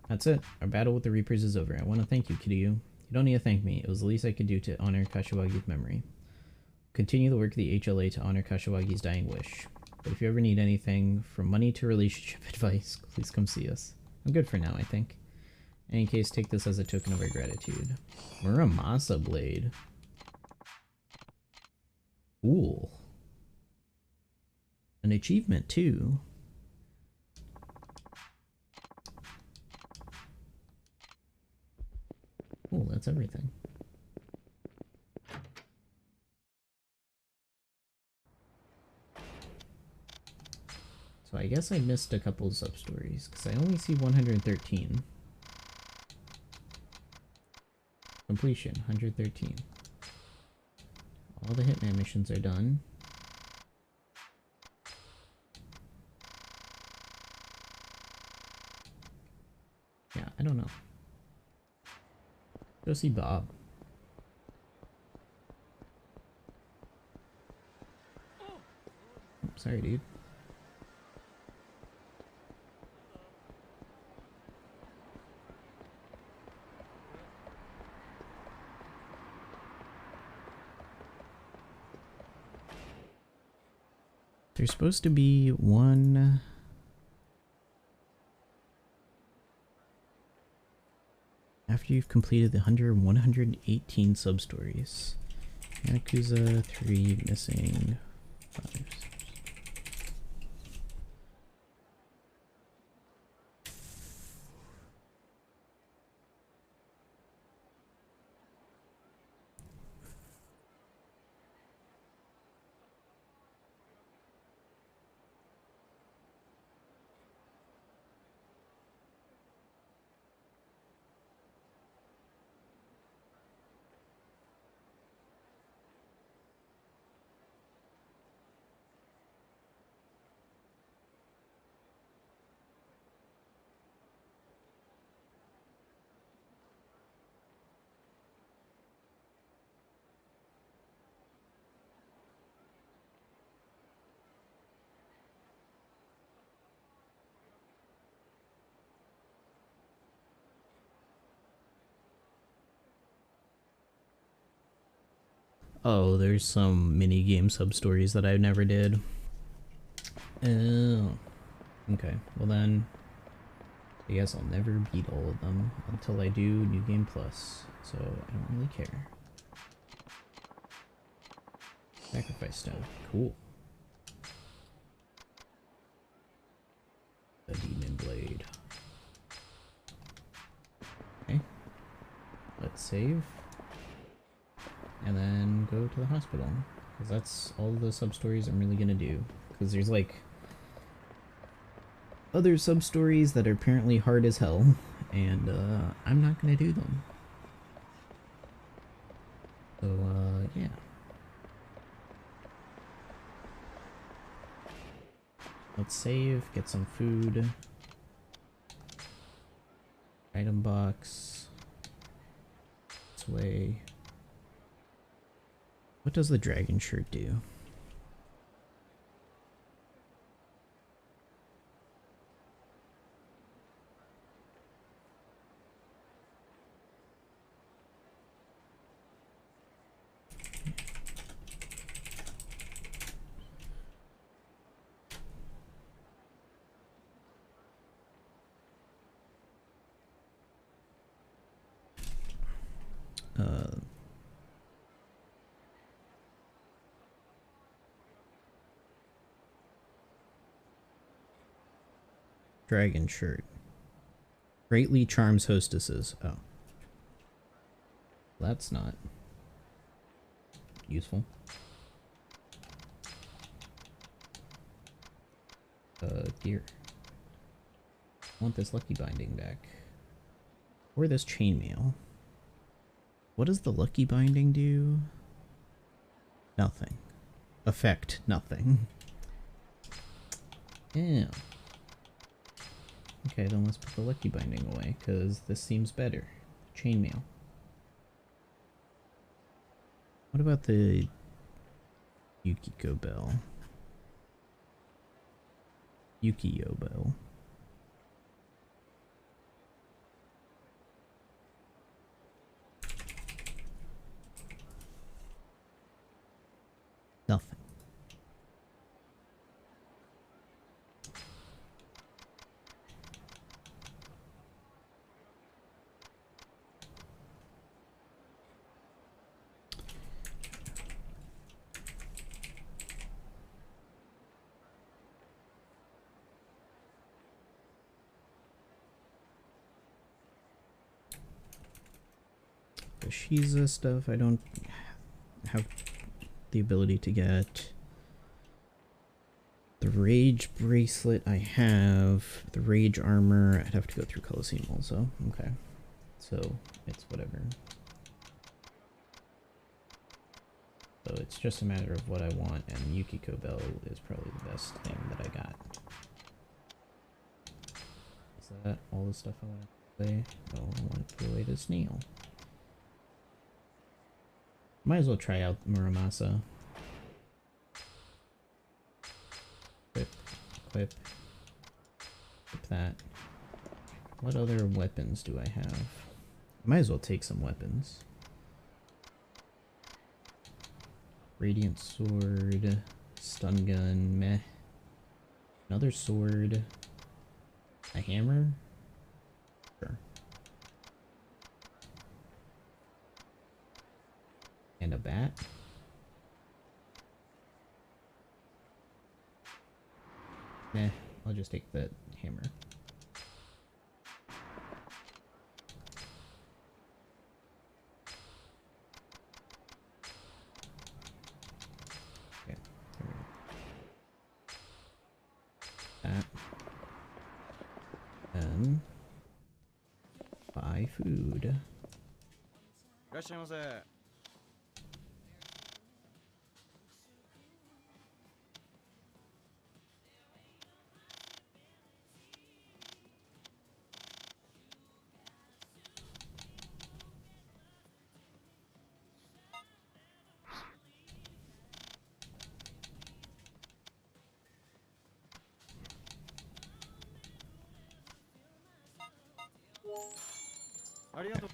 That's it. Our battle with the Reapers is over. I want to thank you, Kiryu. You don't need to thank me. It was the least I could do to honor Kashiwagi's memory. Continue the work of the HLA to honor Kashiwagi's dying wish. But if you ever need anything, from money to relationship advice, please come see us. I'm good for now, I think. In any case, take this as a token of our gratitude. Muramasa Blade. Cool. An achievement, too. Cool, that's everything. So I guess I missed a couple of sub-stories, because I only see 113. Completion, 113. All the Hitman missions are done. Yeah, I don't know. Go see Bob. Oh, sorry, dude. There's supposed to be one... After you've completed the 118 sub-stories. Yakuza 3 missing 5. Oh, there's some mini-game sub-stories that I never did. Oh. Okay, well then... I guess I'll never beat all of them until I do New Game Plus, so I don't really care. Sacrifice Stone, cool. The Demon Blade. Okay. Let's save. And then go to the hospital, because that's all the sub-stories I'm really gonna do. Because there's like other sub-stories that are apparently hard as hell, and I'm not gonna do them. So yeah. Let's save, get some food. Item box. This way. What does the dragon shirt do? Dragon shirt. Greatly charms hostesses. Oh. That's not useful. Gear. I want this lucky binding back. Or this chainmail. What does the lucky binding do? Nothing. Effect, nothing. Yeah. Okay, then let's put the lucky binding away, because this seems better. Chainmail. What about the Yukiko bell? Yukiyo bell. Nothing. The Shiza stuff, I don't have the ability to get. The Rage bracelet I have. The Rage armor, I'd have to go through Colosseum also. Okay. So, it's whatever. So it's just a matter of what I want, and Yukiko Bell is probably the best thing that I got. Is that all the stuff I want to play? No, I want to play the snail. Might as well try out Muramasa. Equip, equip that. What other weapons do I have? Might as well take some weapons. Radiant sword, stun gun, meh. Another sword, a hammer? Sure. And a bat? Nah, I'll just take the hammer. Okay, there we go. That. Then buy food. いらっしゃいませ。ありがとう。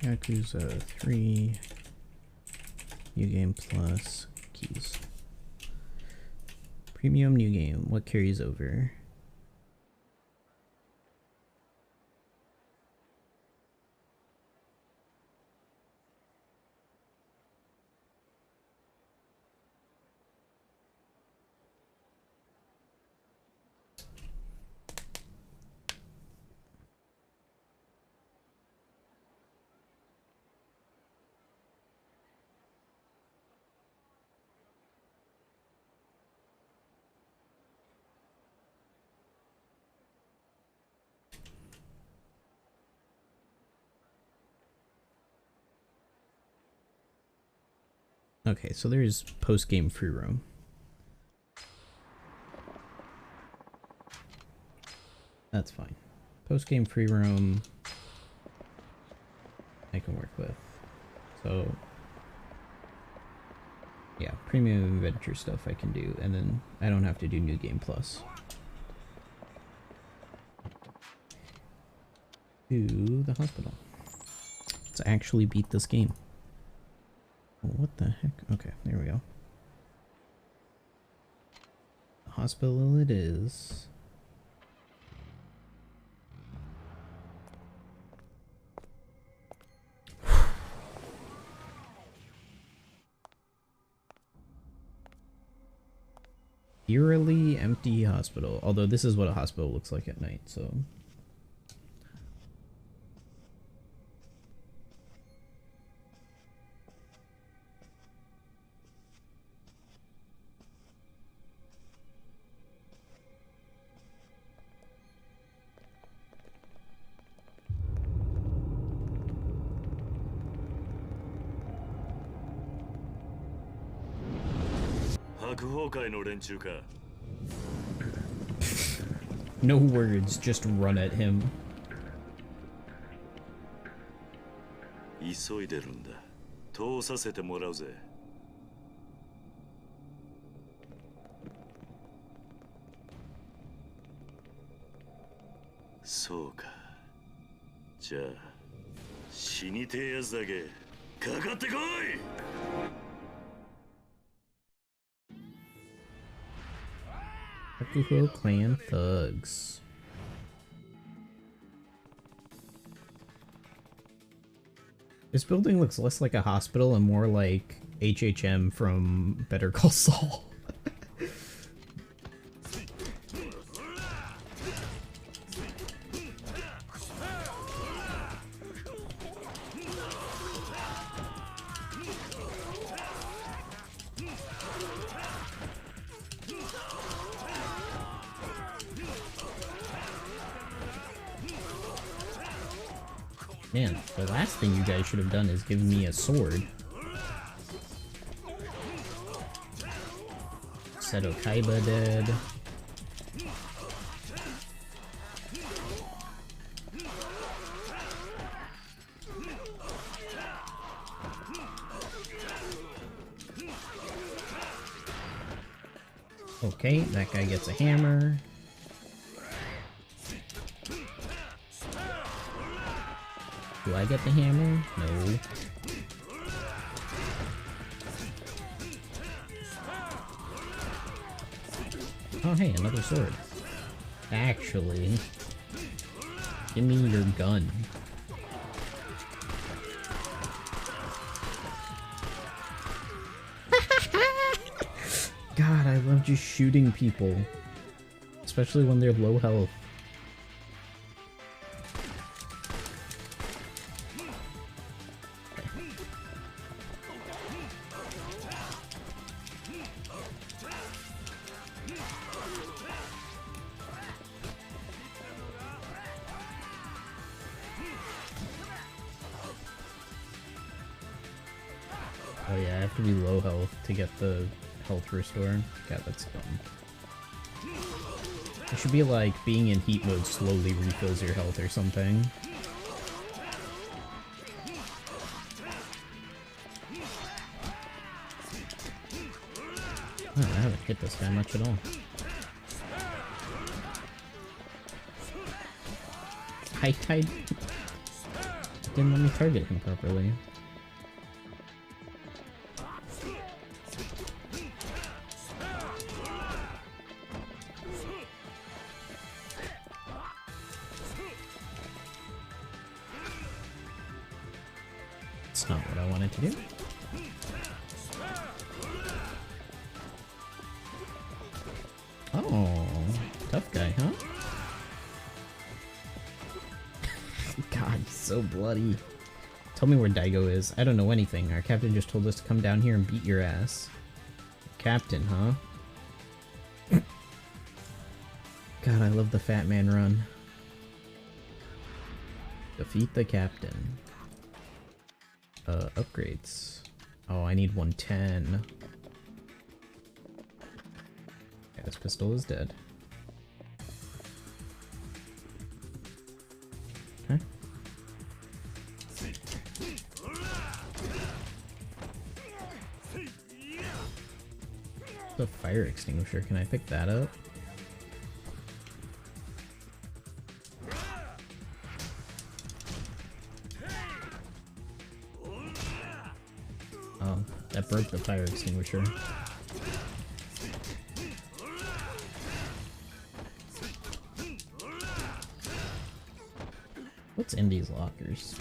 Yakuza 3 New Game Plus keys. Premium New Game. What carries over? Okay, so there's post-game free roam. That's fine. Post-game free roam I can work with. So yeah, premium adventure stuff I can do, and then I don't have to do New Game Plus. To the hospital. Let's actually beat this game. What the heck? Okay, there we go. The hospital it is. Eerily empty hospital. Although this is what a hospital looks like at night, so 法会の連中か。 No words, just run at him. 急いでるんだ。通させてもらうぜ。そうか。じゃあ死にてえやつだけかかってこい。 Yakuza clan thugs. This building looks less like a hospital and more like HHM from Better Call Saul. Man, the last thing you guys should have done is given me a sword. Seto Kaiba dead. Okay, that guy gets a hammer. Do I get the hammer? No. Oh hey, another sword. Actually, give me your gun. God, I love just shooting people. Especially when they're low health. Oh yeah, I have to be low health to get the health restore. God, that's dumb. It should be like being in heat mode slowly refills your health or something. Oh, I haven't hit this guy much at all. I didn't let me target him properly. That's not what I wanted to do. Oh, tough guy, huh? God, he's so bloody. Tell me where Daigo is. I don't know anything. Our captain just told us to come down here and beat your ass. Captain, huh? God, I love the Fat Man run. Defeat the captain. Upgrades. Oh, I need 110. Yeah, this pistol is dead. Okay. The fire extinguisher, can I pick that up? Oh, that broke the fire extinguisher. What's in these lockers?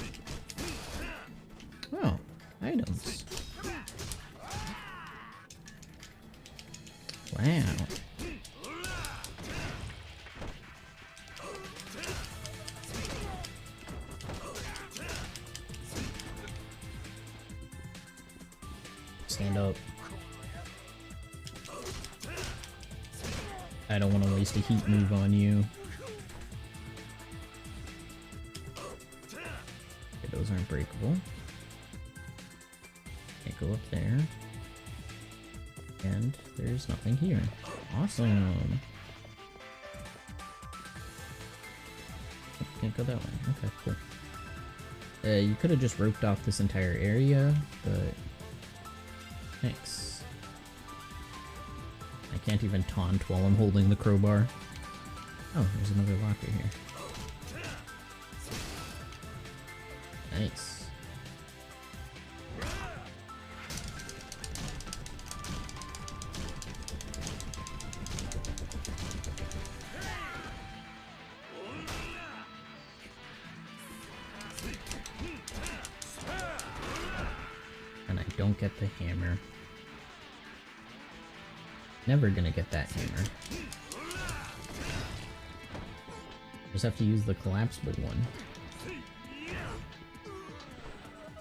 Oh, items. Wow. Stand up. I don't want to waste a heat move on you. Okay, those aren't breakable. Can't go up there. And there's nothing here. Awesome. Can't go that way. Okay, cool. You could have just roped off this entire area, but thanks. I can't even taunt while I'm holding the crowbar. Oh, there's another locker here. Nice. And I don't get the hammer. Never gonna get that hammer. Just have to use the collapsible one.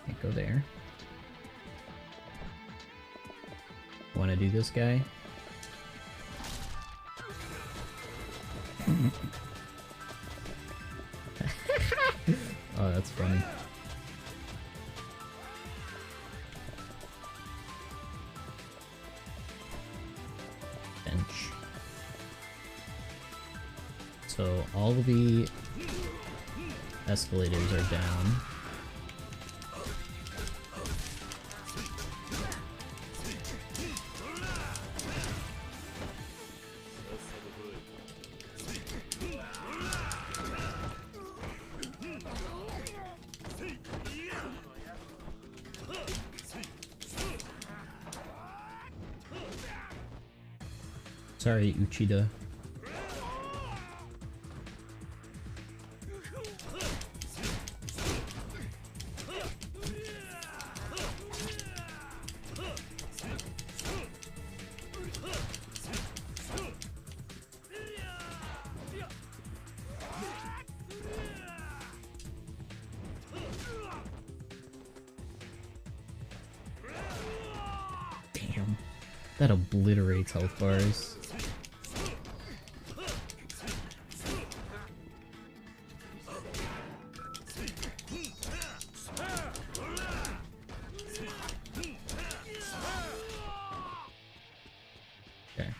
Can't go there. Wanna do this guy? Oh, that's funny. Bench. So all the escalators are down. Sorry, Uchida. Damn. That obliterates health bars. Okay.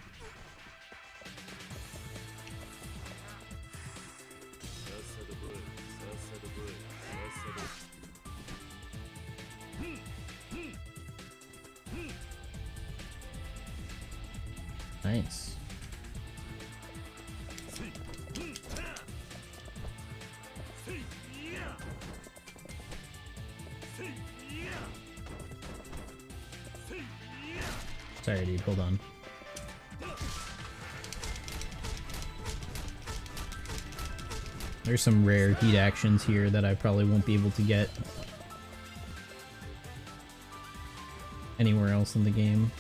Nice. Sorry, dude, hold on. There's some rare heat actions here that I probably won't be able to get anywhere else in the game.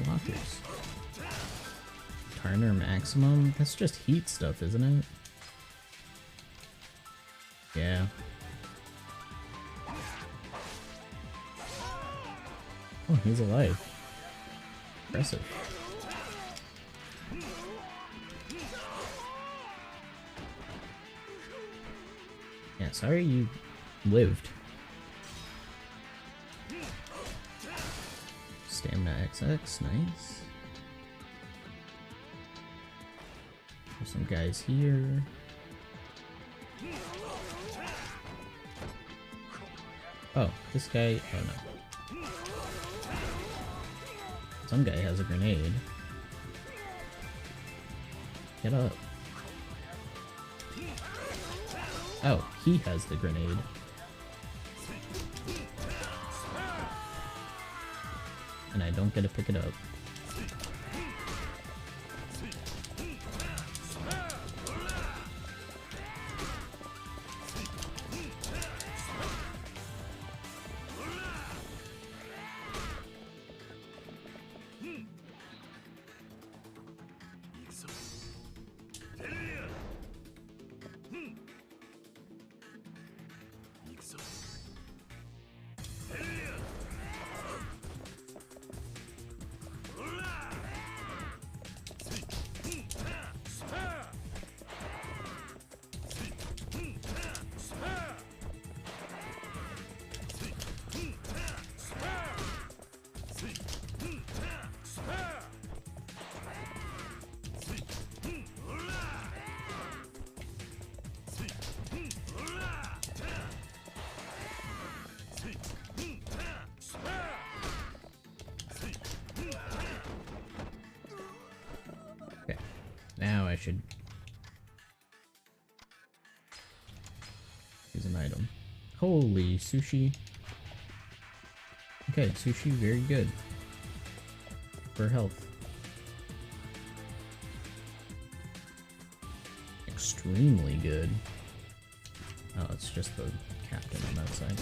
Lockers. Turner maximum? That's just heat stuff, isn't it? Yeah. Oh, he's alive. Impressive. Yeah, sorry you lived. Stamina XX, nice. There's some guys here. Oh, this guy, oh no. Some guy has a grenade. Get up. Oh, he has the grenade. And I don't get to pick it up. Now I should use an item. Holy sushi. Okay, sushi, very good. For health. Extremely good. Oh, it's just the captain on that side.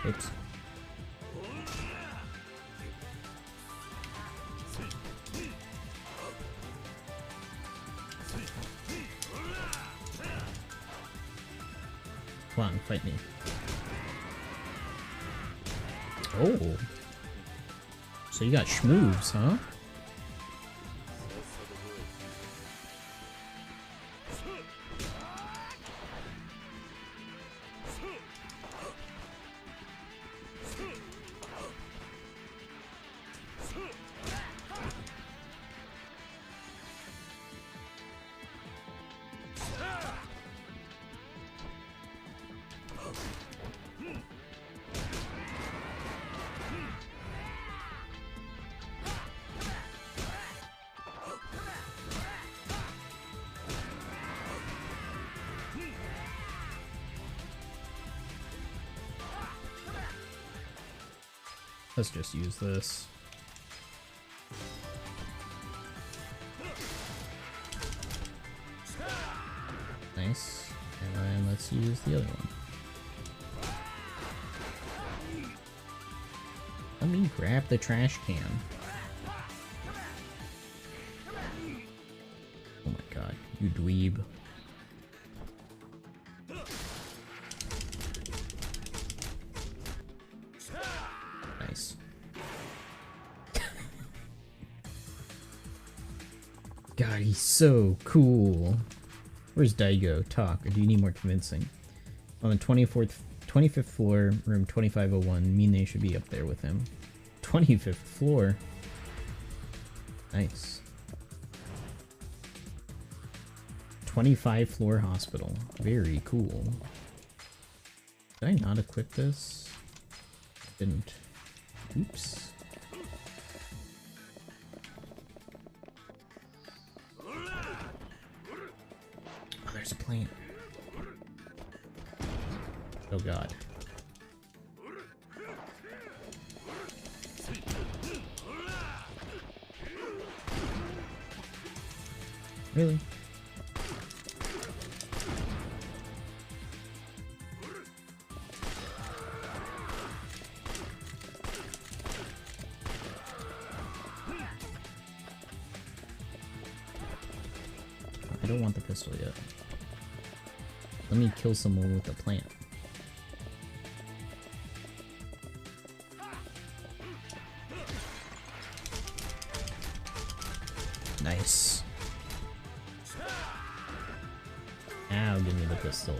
Oops. Come on, fight me. Oh. So you got schmoves, huh? Let's just use this. Nice. And then let's use the other one. Let me grab the trash can. Oh my god, you dweeb. Nice. God, he's so cool. Where's Daigo? Talk, or do you need more convincing? On the 25th floor, room 2501. Mine should be up there with him. 25th floor? Nice. 25 floor hospital. Very cool. Did I not equip this? Didn't. Oops. Oh, there's a plant. Oh god. Really? I don't want the pistol yet. Let me kill someone with a plant. Nice. Now give me the pistol.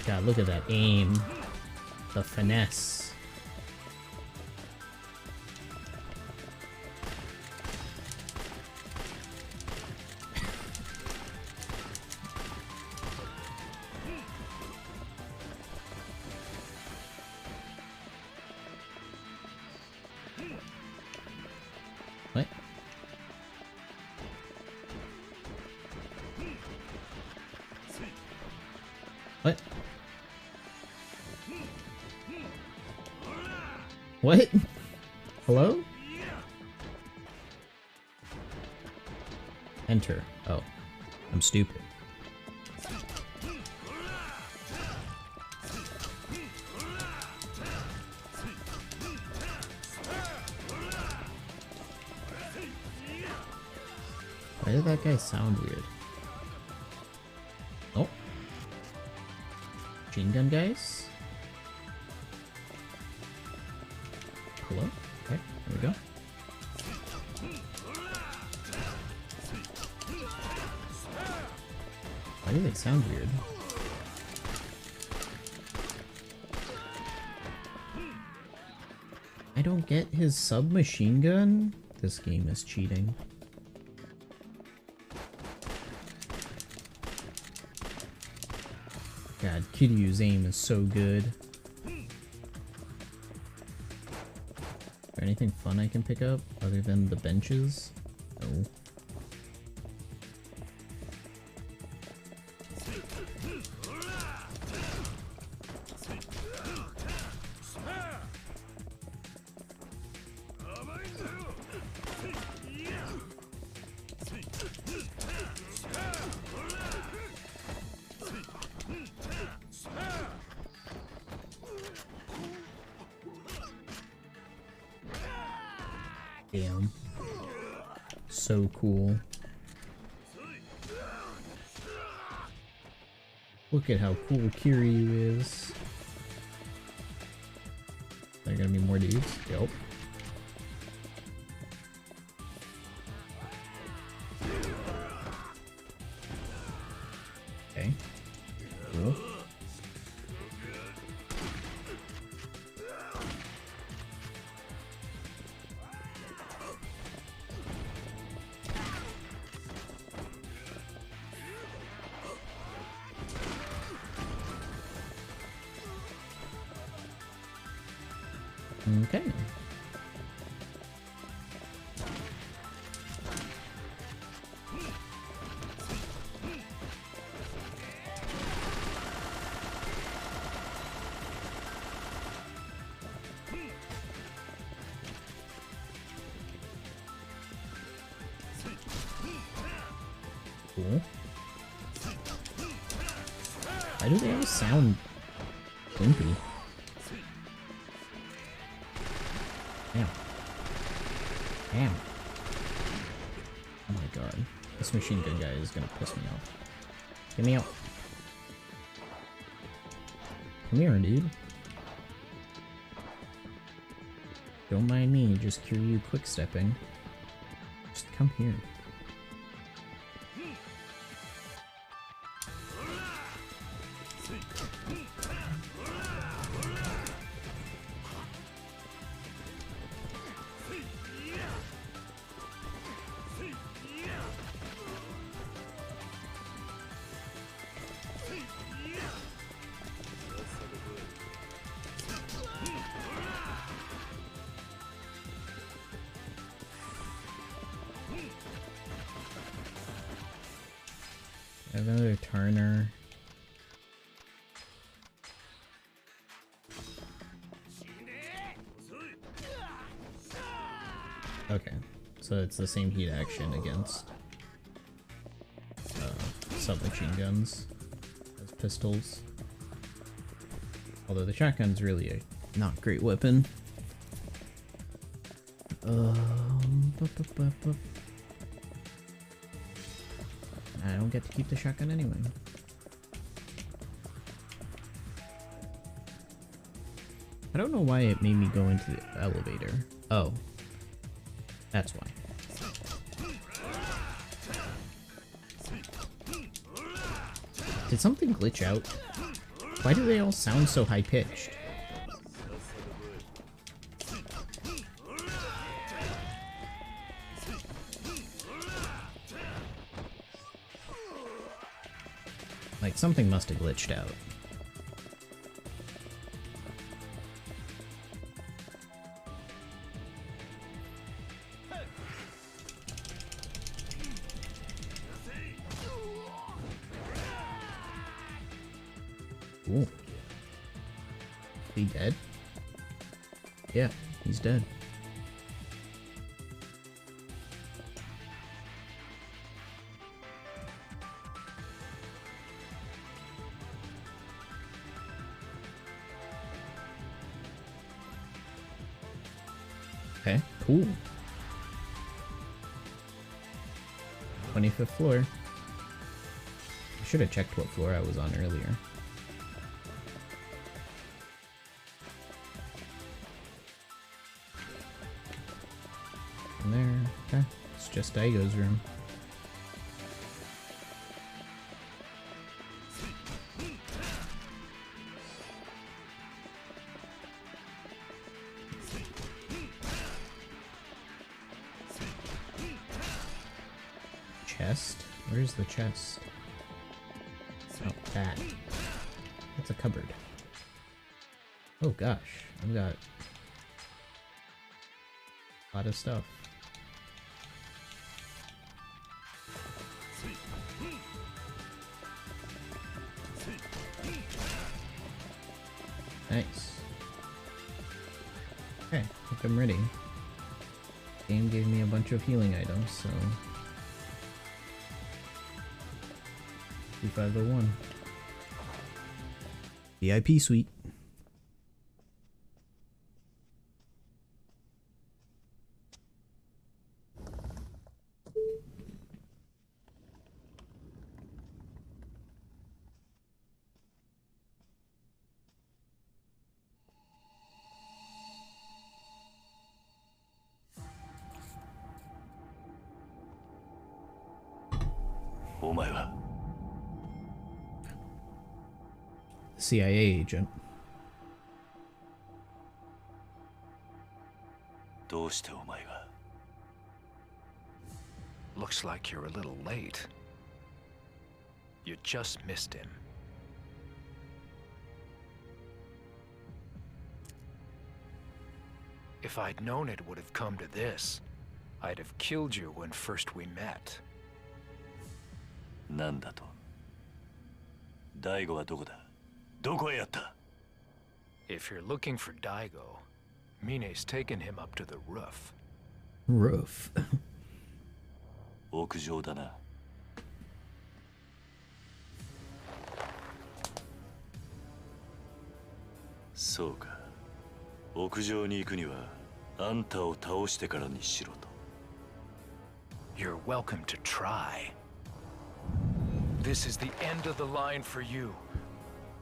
God, look at that aim. The finesse. What? What? What? Hello? Enter. Oh. I'm stupid. Why did that guy sound weird? Oh. Machine gun guys? Hello? Okay, there we go. Why Why do they sound weird? I don't get his submachine gun. This game is cheating. God, Kiryu's aim is so good. Is there anything fun I can pick up other than the benches? No. Damn. So cool. Look at how cool Kiryu is. There gonna be more dudes? Yep. Okay. Cool. Okay. Cool. Why do they all sound wimpy? Damn. Damn. Oh my god. This machine gun guy is gonna piss me off. Get me out. Come here, dude. Don't mind me, just Kiryu quick-stepping. Just come here. I have another Turner. Okay, so it's the same heat action against submachine guns as pistols. Although the shotgun's really a not great weapon. I don't get to keep the shotgun anyway. I don't know why it made me go into the elevator. Oh. That's why. Did something glitch out? Why do they all sound so high-pitched? Like, something must have glitched out. Cool. He dead? Yeah, he's dead. Okay, cool. 25th floor. I should have checked what floor I was on earlier. And there. Okay, it's just Daigo's room. chest? Where's the chest? Oh, that. That's a cupboard. Oh gosh, I've got a lot of stuff. Nice. Okay, I think I'm ready. Game gave me a bunch of healing items, so 2501. VIP suite. CIA agent. Looks like you're a little late. You just missed him. If I'd known it would have come to this, I'd have killed you when first we met. なんだと? 大悟はどこだ? どこへやった? If you're looking for Daigo, Mine's taken him up to the roof. Roof. 屋上だな. そうか. 屋上に行くにはあんたを倒してからにしろと. You're welcome to try. This is the end of the line for you,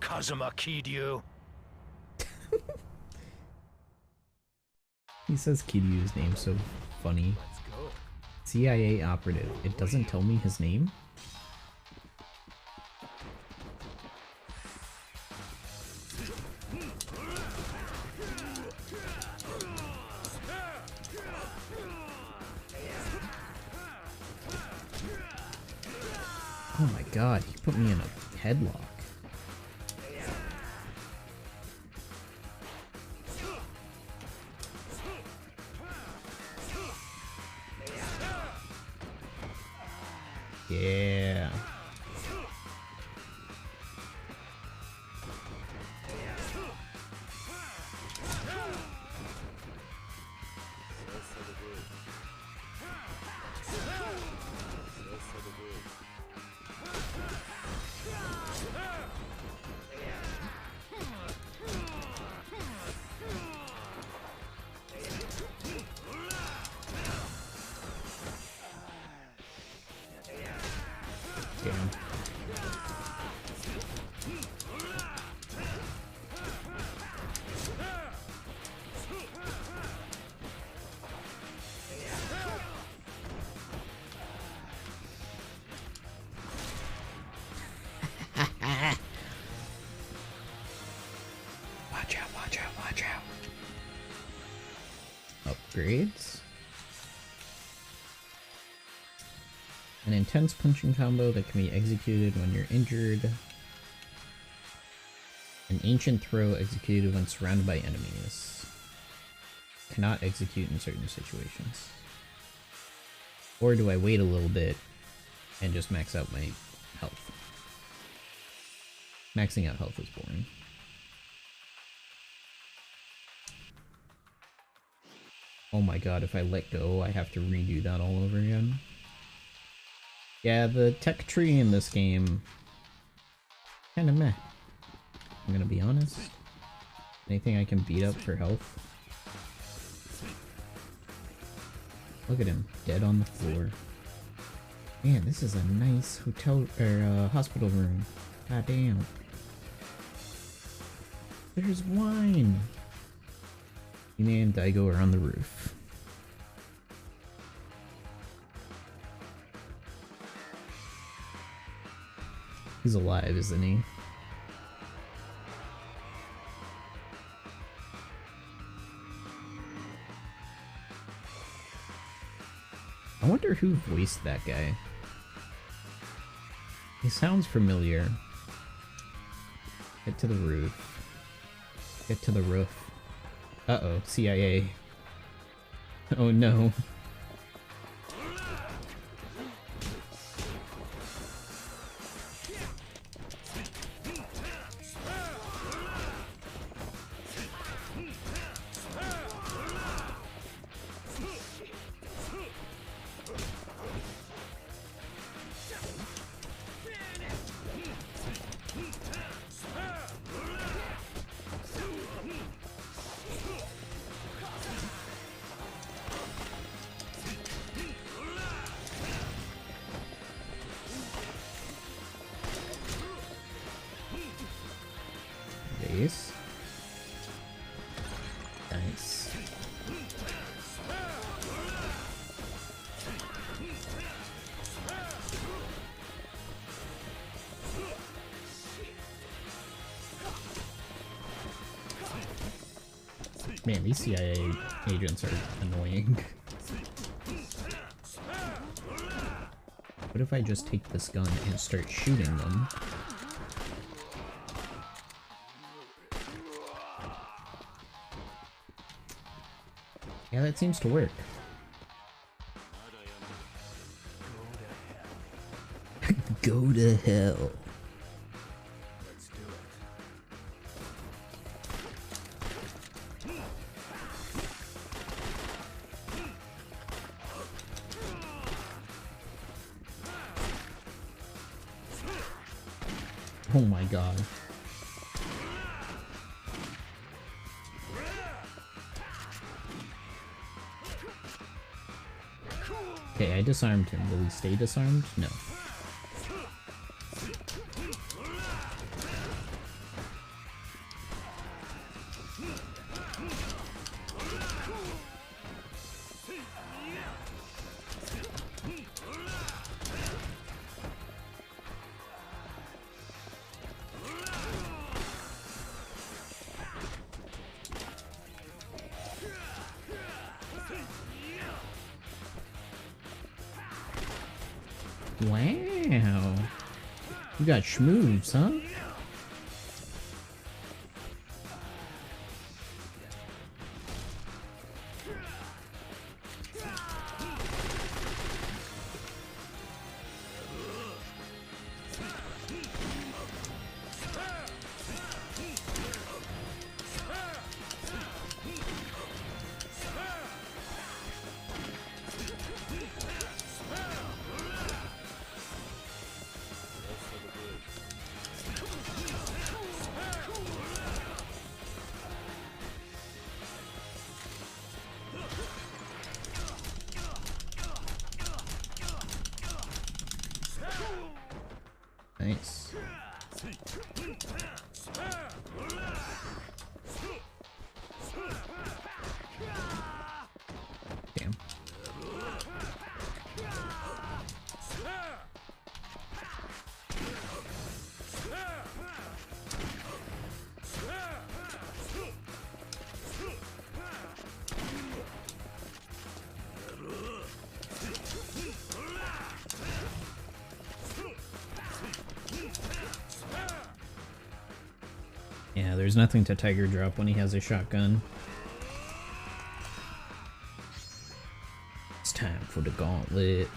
Kazuma Kiryu. He says Kiryu's name so funny. CIA operative. It doesn't tell me his name? Oh my god, he put me in a headlock. Yeah. Damn. Watch out, watch out, watch out. Upgrades. An intense punching combo that can be executed when you're injured. An ancient throw executed when surrounded by enemies. Cannot execute in certain situations. Or do I wait a little bit and just max out my health? Maxing out health is boring. Oh my god, if I let go, I have to redo that all over again. Yeah, the tech tree in this game, kinda meh. I'm gonna be honest. Anything I can beat up for health? Look at him, dead on the floor. Man, this is a nice hotel or hospital room. God damn. There's wine. Mine and Daigo are on the roof. He's alive, isn't he? I wonder who voiced that guy. He sounds familiar. Get to the roof. Get to the roof. Uh-oh, CIA. Oh no. Base. Nice. Man, these CIA agents are annoying. What if I just take this gun and start shooting them? Yeah, that seems to work. Go to hell. Oh my god. Okay, I disarmed him. Will he stay disarmed? No. Wow. You got schmoves, huh? Nice. Damn. Yeah, there's nothing to Tiger Drop when he has a shotgun. It's time for the gauntlet.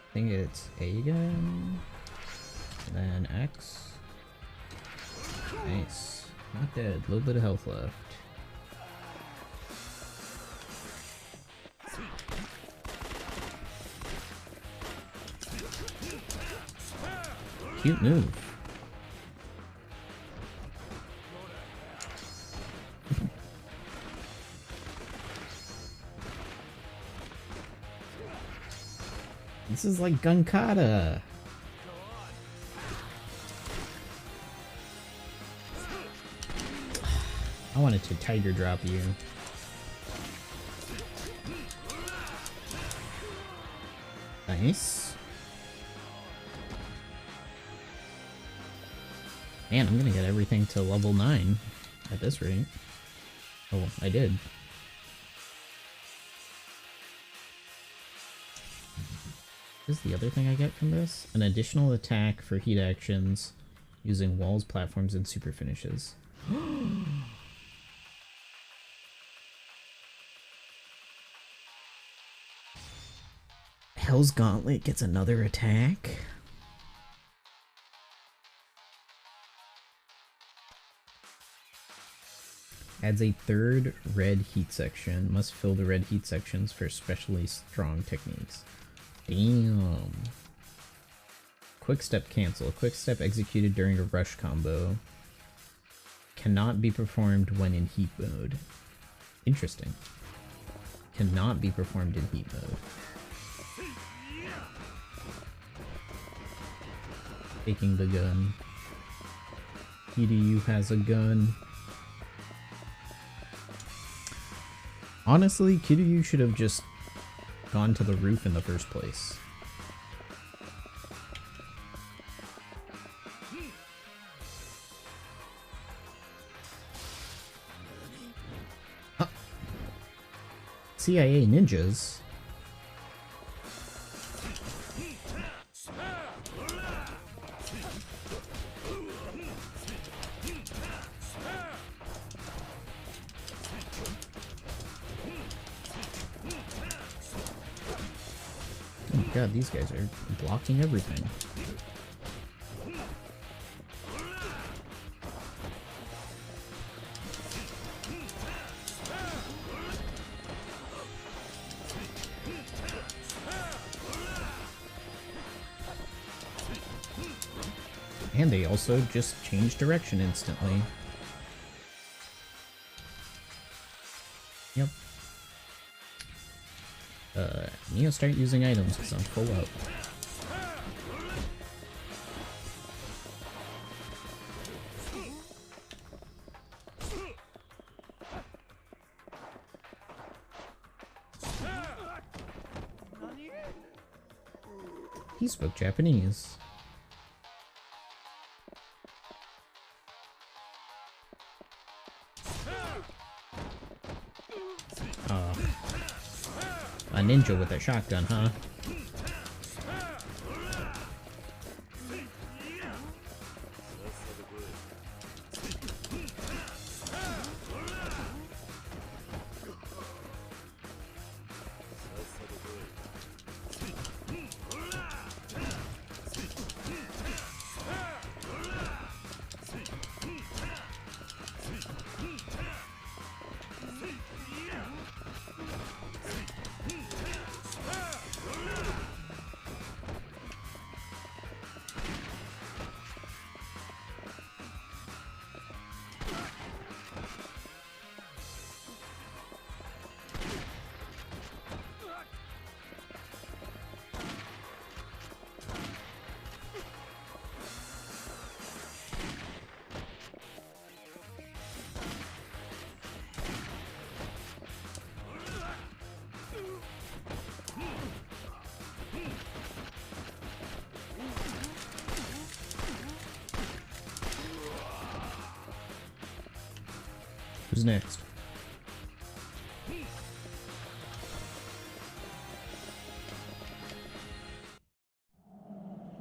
I think it's A again, then X. Nice. Not dead. A little bit of health left. Cute move. This is like Gunkata. I wanted to Tiger Drop you. Nice. Man, I'm gonna get everything to level 9 at this rate. Oh, I did. What is the other thing I get from this? An additional attack for heat actions using walls, platforms, and super finishes. Hell's Gauntlet gets another attack? Adds a third red heat section. Must fill the red heat sections for especially strong techniques. Damn. Quick step cancel. Quick step executed during a rush combo. Cannot be performed when in heat mode. Interesting. Cannot be performed in heat mode. Taking the gun. Kiryu has a gun. Honestly, Kiryu should have just gone to the roof in the first place. Huh. CIA ninjas? God, these guys are blocking everything. And they also just change direction instantly. Yep. I'm gonna start using items because I'm full up. He spoke Japanese. A ninja with a shotgun, huh? Who's next?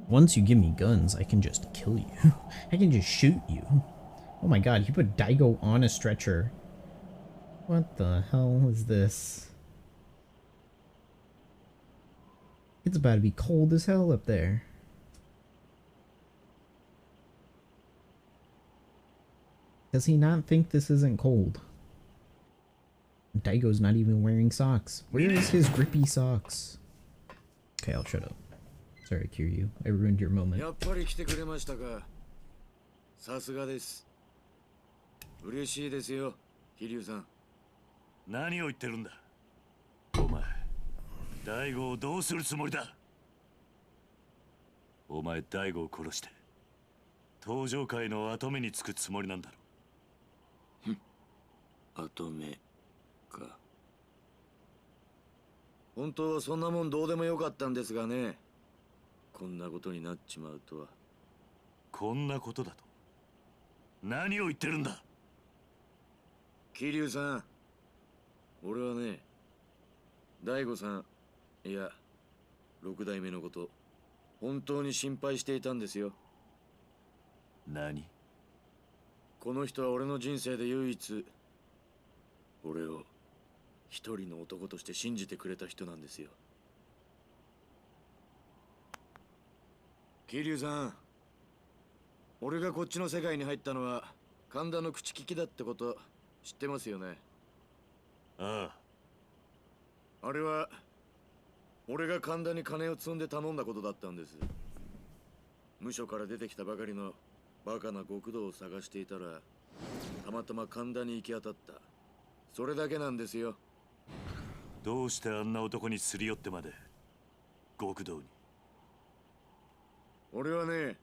Once you give me guns, I can just kill you. I can just shoot you. Oh my god, he put Daigo on a stretcher. What the hell is this? It's about to be cold as hell up there. Does he not think this isn't cold? Daigo's not even wearing socks. Where is his grippy socks? Okay, I'll shut up. Sorry, Kiryu. I ruined your moment. やっぱり来てくれましたか。さすがです。嬉しいですよ、桐生さん。何を言ってるんだ。お前、大悟をどうするつもりだ。お前、大悟を殺して、登場界の跡目につくつもりなんだろ。跡目か。本当はそんなもんどうでもよかったんですがね。こんなことになっちまうとは。こんなことだと。何を言ってるんだ。桐生さん、俺はね、大悟さん、いや、六代目のこと、本当に心配していたんですよ。何？この人は俺の人生で唯一、俺を一人の男として信じてくれた人なんですよ。桐生さん、俺がこっちの世界に入ったのは神田の口利きだってこと知ってますよね。ああれは俺が神田に金を積んで頼んだことだったんです。無所から出てきたばかりのバカな極道を探していたら、たまたま神田に行き当たった。それだけなんですよ。どうしてあんな男にすり寄ってまで極道に。俺はね、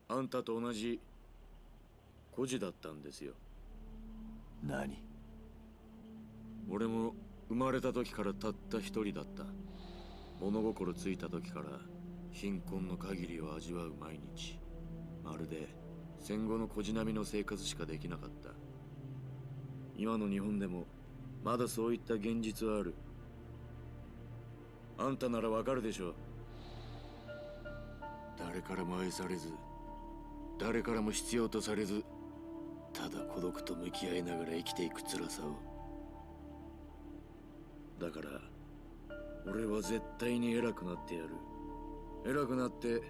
あんたと同じ孤児だったんですよ。何？俺も生まれた時からたった一人だった。物心ついた時から貧困の限りを味わう毎日。まるで戦後の孤児並みの生活しかできなかった。今の日本でもまだそういった現実はある。あんたならわかるでしょ。誰からも愛されず、誰からも必要とされず、ただ孤独と向き合いながら生きていく辛さを。だから俺は絶対に偉くなってやる。偉くなって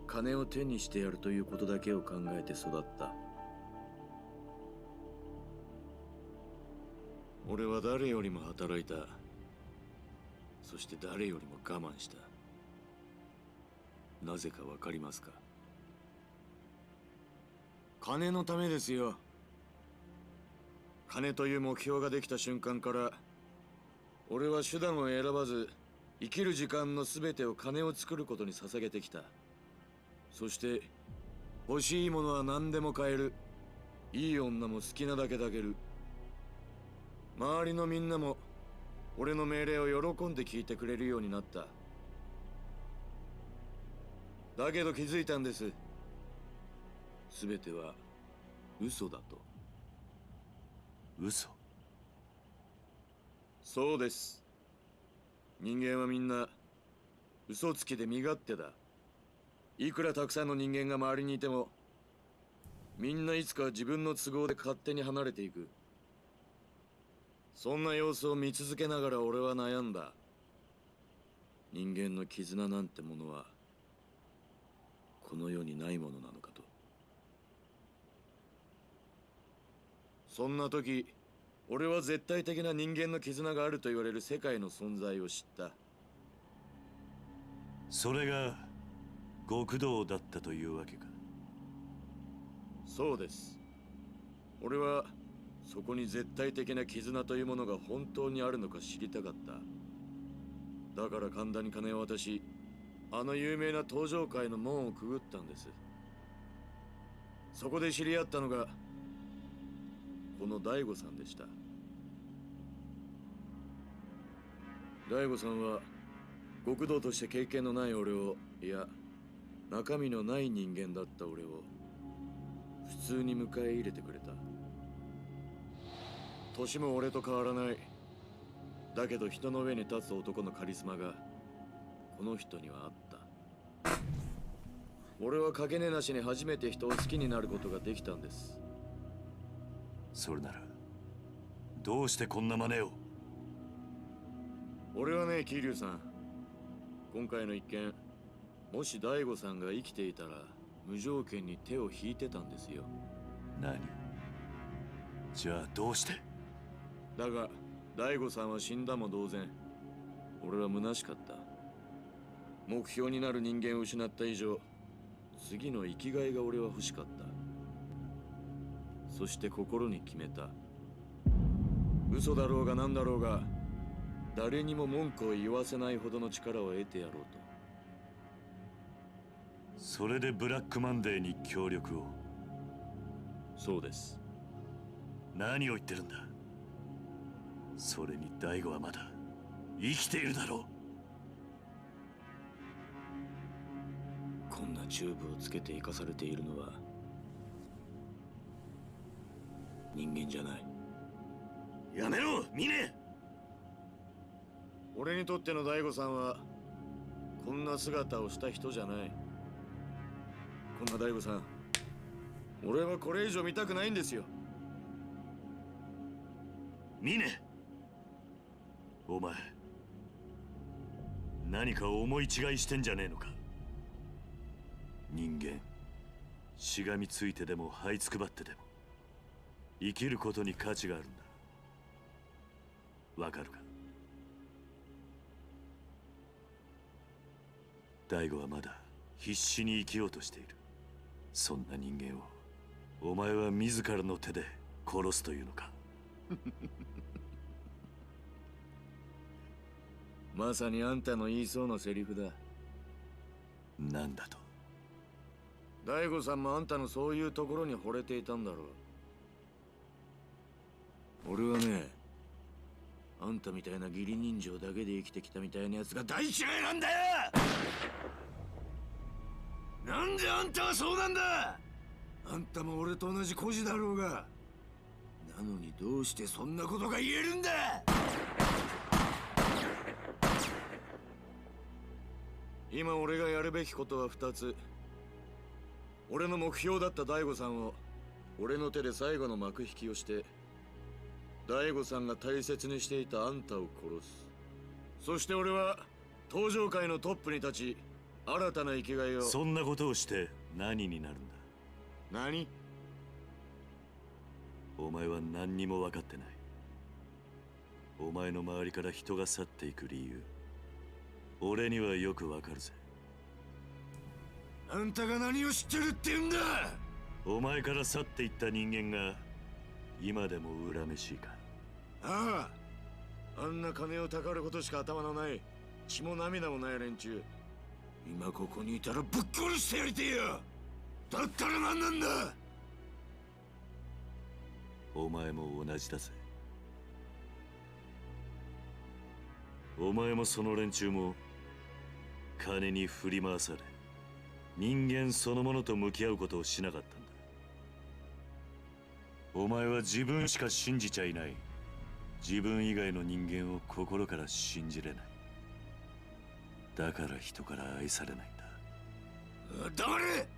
金を手にしてやるということだけを考えて育った。俺は誰よりも働いた。そして誰よりも我慢した。なぜかわかりますか？金のためですよ。金という目標ができた瞬間から、俺は手段を選ばず、生きる時間の全てを金を作ることに捧げてきた。そして欲しいものは何でも買える。いい女も好きなだけ抱ける。周りのみんなも俺の命令を喜んで聞いてくれるようになった。だけど気づいたんです。全ては嘘だと。嘘？そうです。人間はみんな嘘つきで身勝手だ。いくらたくさんの人間が周りにいても、みんないつか自分の都合で勝手に離れていく。そんな様子を見続けながら俺は悩んだ。人間の絆なんてものはこの世にないものなのかと。そんな時、俺は絶対的な人間の絆があると言われる世界の存在を知った。それが極道だったというわけか。そうです。俺はそこに絶対的な絆というものが本当にあるのか知りたかった。だから神田に金を渡し、あの有名な登場界の門をくぐったんです。そこで知り合ったのがこの大悟さんでした。大悟さんは極道として経験のない俺を、いや中身のない人間だった俺を普通に迎え入れてくれた。年も俺と変わらない。だけど人の上に立つ男のカリスマがこの人にはあった。俺はかけねなしに初めて人を好きになることができたんです。それならどうしてこんな真似を？俺はね、桐生さん、今回の一件、もし大悟さんが生きていたら無条件に手を引いてたんですよ。何？じゃあどうして？だが大悟さんは死んだも同然。俺は虚しかった。目標になる人間を失った以上、次の生きがいが俺は欲しかった。そして心に決めた。嘘だろうが何だろうが、誰にも文句を言わせないほどの力を得てやろうと。それでブラックマンデーに協力を？そうです。何を言ってるんだ。それに大悟はまだ生きているだろう。こんなチューブをつけて生かされているのは人間じゃない。やめろ、ミネ。俺にとっての大悟さんはこんな姿をした人じゃない。こんな大悟さん、俺はこれ以上見たくないんですよ。ミネ、お前何か思い違いしてんじゃねえのか。人間しがみついてでも這いつくばってでも生きることに価値があるんだ。わかるか。大悟はまだ必死に生きようとしている。そんな人間をお前は自らの手で殺すというのか。まさにあんたの言いそうなセリフだ。なんだと。大悟さんもあんたのそういうところに惚れていたんだろう。俺はね、あんたみたいな義理人情だけで生きてきたみたいなやつが大嫌いなんだよ。なんであんたはそうなんだ。あんたも俺と同じ孤児だろうが。なのにどうしてそんなことが言えるんだ。今俺がやるべきことは2つ。俺の目標だった大悟さんを俺の手で最後の幕引きをして、大悟さんが大切にしていたあんたを殺す。そして俺は登場界のトップに立ち、新たな生きがいを。そんなことをして何になるんだ。何？お前は何にも分かってない。お前の周りから人が去っていく理由、俺にはよくわかるぜ。あんたが何を知ってるって言うんだ。お前から去っていった人間が今でも恨めしいか。ああ、あんな金をたかることしか頭のない血も涙もない連中、今ここにいたらぶっ殺してやりてえよ。だったら何なんだ。お前も同じだぜ。お前もその連中も金に振り回され、人間そのものと向き合うことをしなかったんだ。お前は自分しか信じちゃいない。自分以外の人間を心から信じれない。だから人から愛されないんだ。黙れ！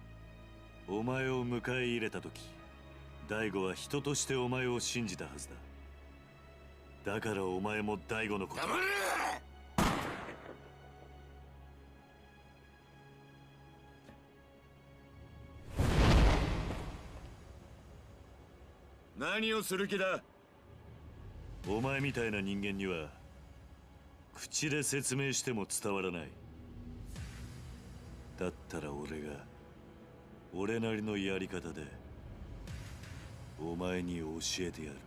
お前を迎え入れた時、大悟は人としてお前を信じたはずだ。だからお前も大悟のこと。黙れ！何をする気だ。お前みたいな人間には口で説明しても伝わらない。だったら俺が俺なりのやり方でお前に教えてやる。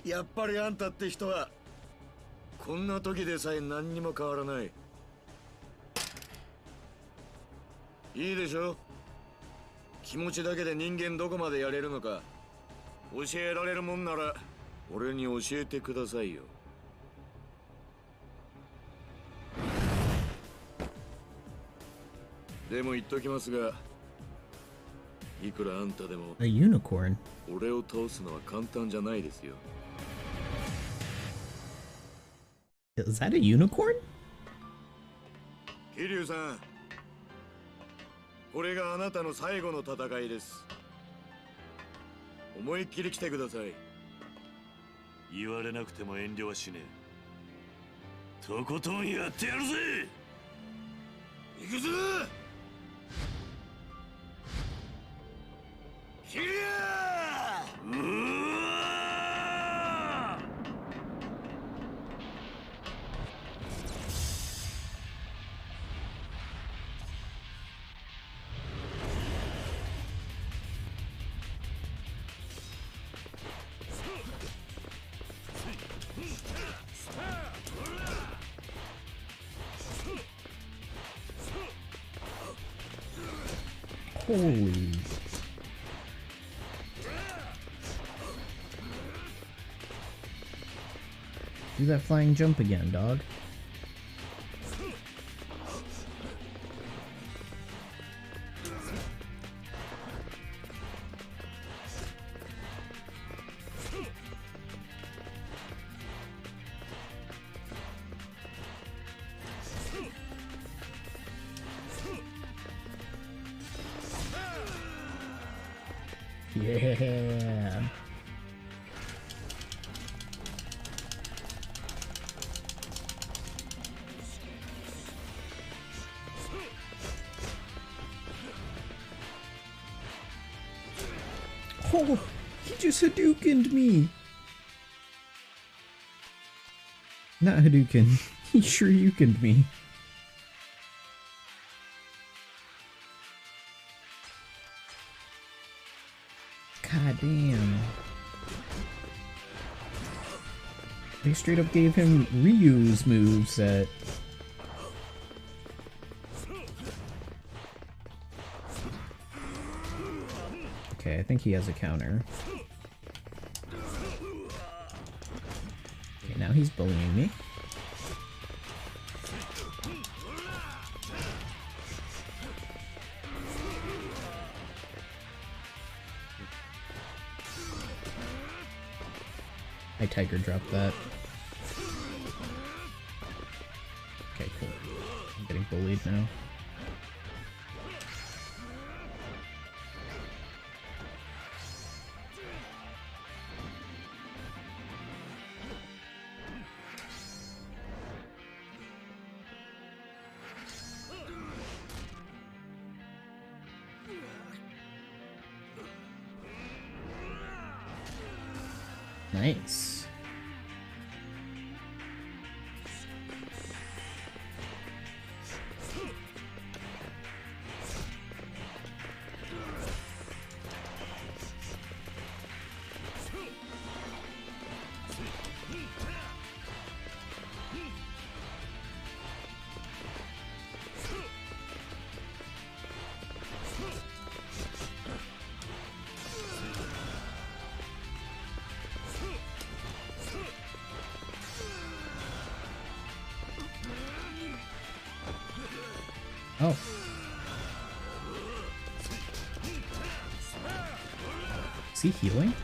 やっぱりあんたって人はこんな時でさえ何にも変わらない。いいでしょ。気持ちだけで人間どこまでやれるのか教えられるもんなら俺に教えてくださいよ。でも言っときますが、いくらあんたでも A unicorn? 俺を倒すのは簡単じゃないですよ。Is that a unicorn? 桐生さん、これがあなたの最後の戦いです。思いっきり来てください。言われなくても遠慮はしねえ。とことんやってやるぜ。行くぞ。ヒリアー！Holy. Do that flying jump again, dog. Yeah. Oh, he just Hadoukened me. Not Hadouken. He Shoryukened me. God damn. They straight up gave him Ryu's moveset. Okay, I think he has a counter. Okay, now he's bullying me. I Tiger dropped that. Okay, cool. I'm getting bullied now. Nice. Oh. Is he healing?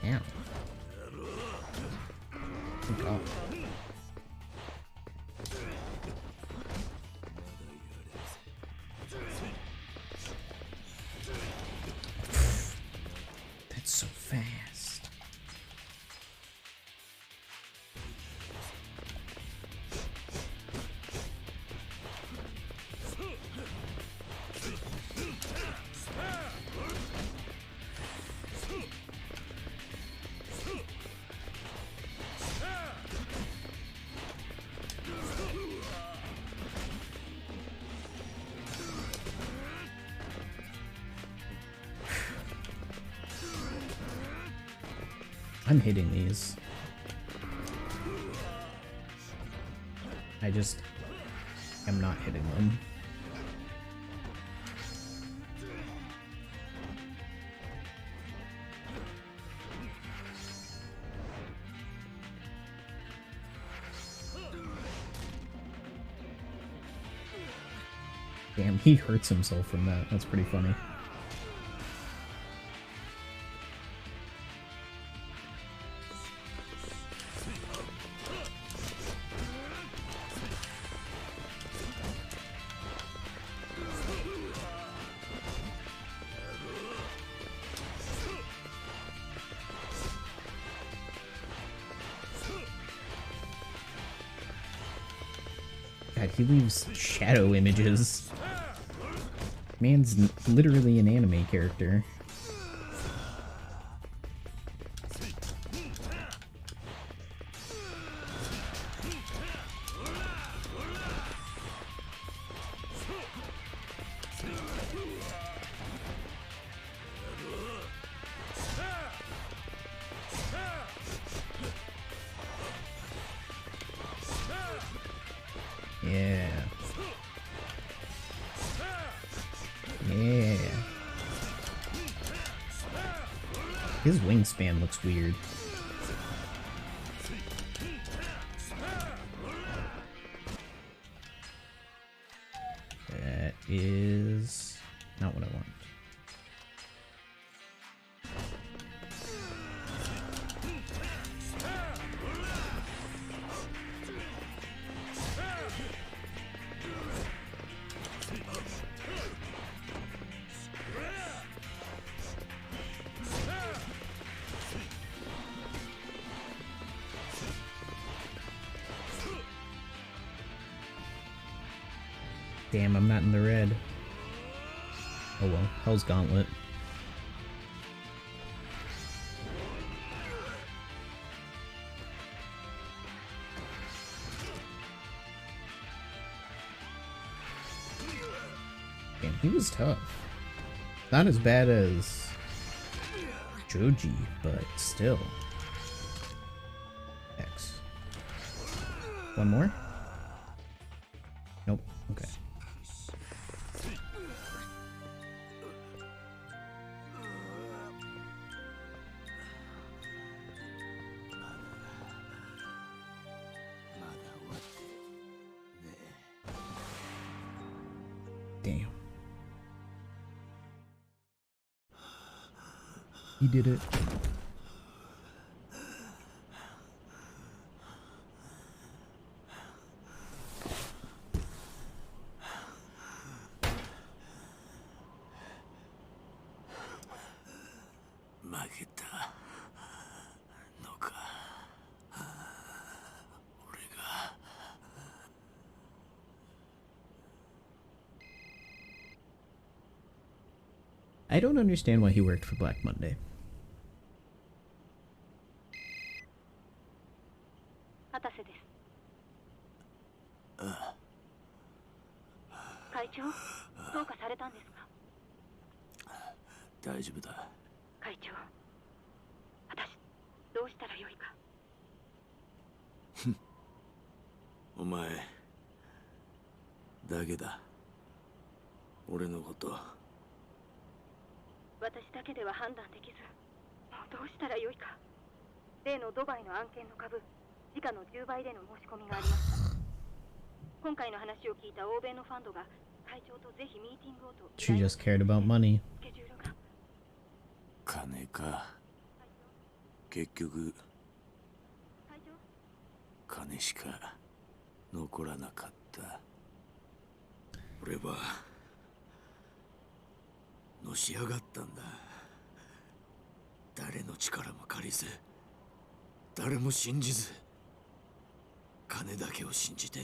Damn. Oh god. That's so fast. I'm hitting these. I just am not hitting them. Damn, he hurts himself from that. That's pretty funny. God, he leaves shadow images. Man's literally an anime character. Yeah. Yeah. His wingspan looks weird. That is not what I want. Damn, I'm not in the red. Oh well, Hell's Gauntlet. Damn, he was tough. Not as bad as Joji, but still. X. One more? Nope. Okay. Damn. He did it. I don't understand why he worked for Black Monday. She just cared about money. 金か。結局金しか残らなかった。俺はのし上がったんだ。誰の力も借りず、誰も信じず、金だけを信じて。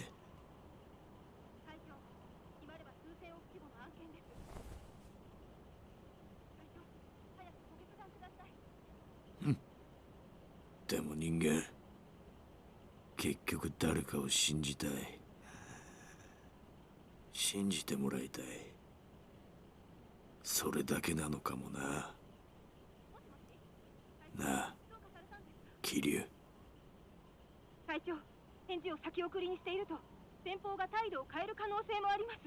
でも人間、結局誰かを信じたい。信じてもらいたい。それだけなのかもな。なあ、桐生。隊長、返事を先送りにしていると先方が態度を変える可能性もあります。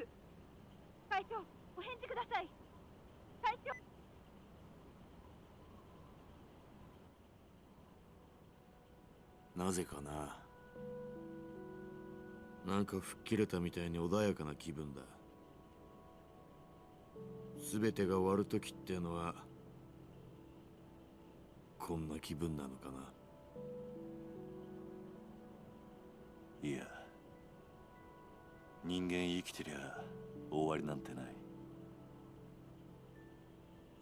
隊長、お返事ください。隊長。なぜかな。なんか吹っ切れたみたいに穏やかな気分だ。全てが終わる時ってのはこんな気分なのかな。いや、人間生きてりゃ終わりなんてな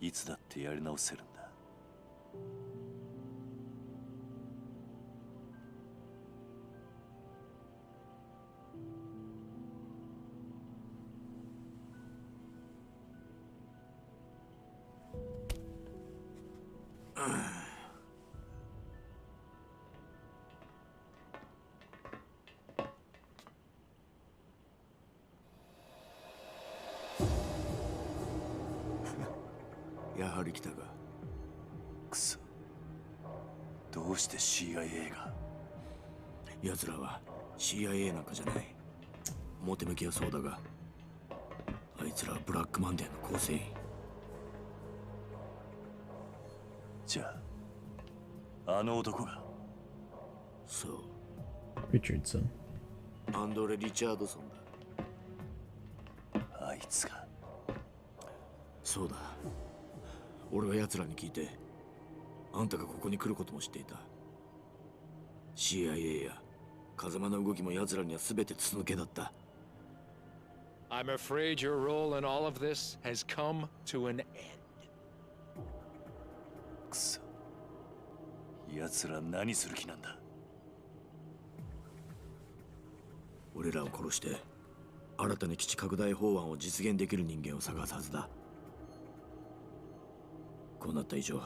い。いつだってやり直せるんだ。やはり来たか。くそ、どうして CIA が。奴らは CIA なんかじゃない。表向きはそうだが、あいつらはブラックマンデーの構成員。じゃああの男が。そう、 Richardson. アンドレ・リチャードソンだ。あいつが。そうだ。俺は奴らに聞いて、あんたがここに来ることも知っていた。CIA や風間の動きも奴らには全て筒抜けだった。I'm afraid your role in all of this has come to an end. くそ。奴ら何する気なんだ。俺らを殺して新たな基地拡大法案を実現できる人間を探すはずだ。こうなった以上、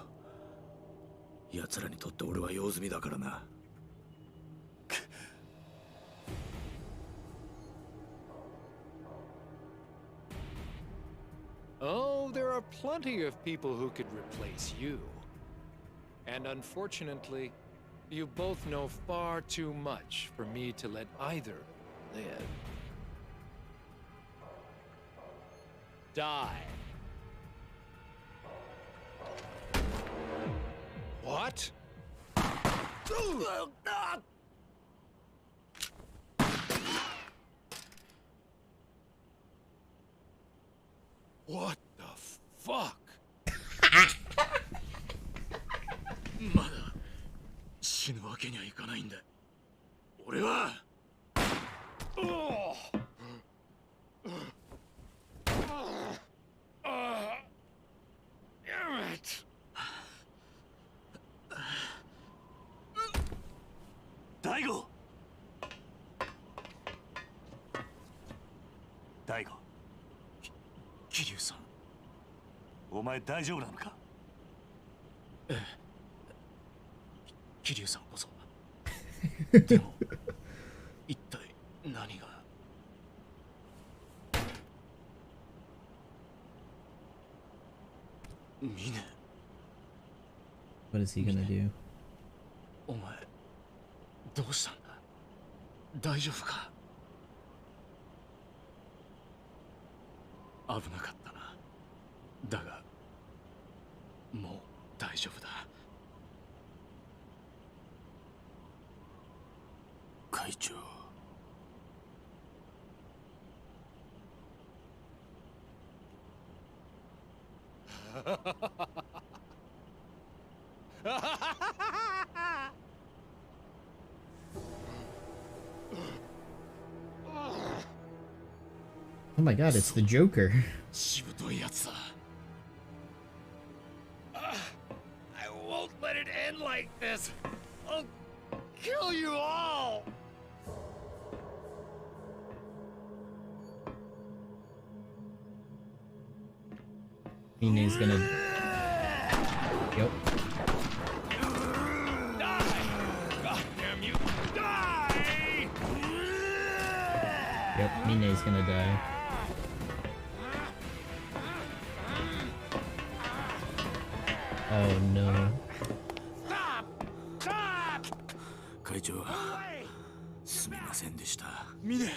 奴らにとって俺は用済みだからな。Oh, there are plenty of people who could replace you. And unfortunately, you both know far too much for me to let either live. Die. What? What the fuck? まだ死ぬわけにはいかないんだ。俺は。Damn it! 大悟。大悟。桐生さん。お前大丈夫なのか。ええ。桐生さんこそ。でも一体何が。ミネ。What is he gonna do? お前どうしたんだ。大丈夫か。危なかったな。だがもう大丈夫だ。会長。Oh my god, it's the Joker. しぶといやつだ。I won't let it end like this. I'll kill you all. Mine's gonna. Yep. Yep, Mine's gonna die. Oh no. 会長、すみませんでした。ミネ、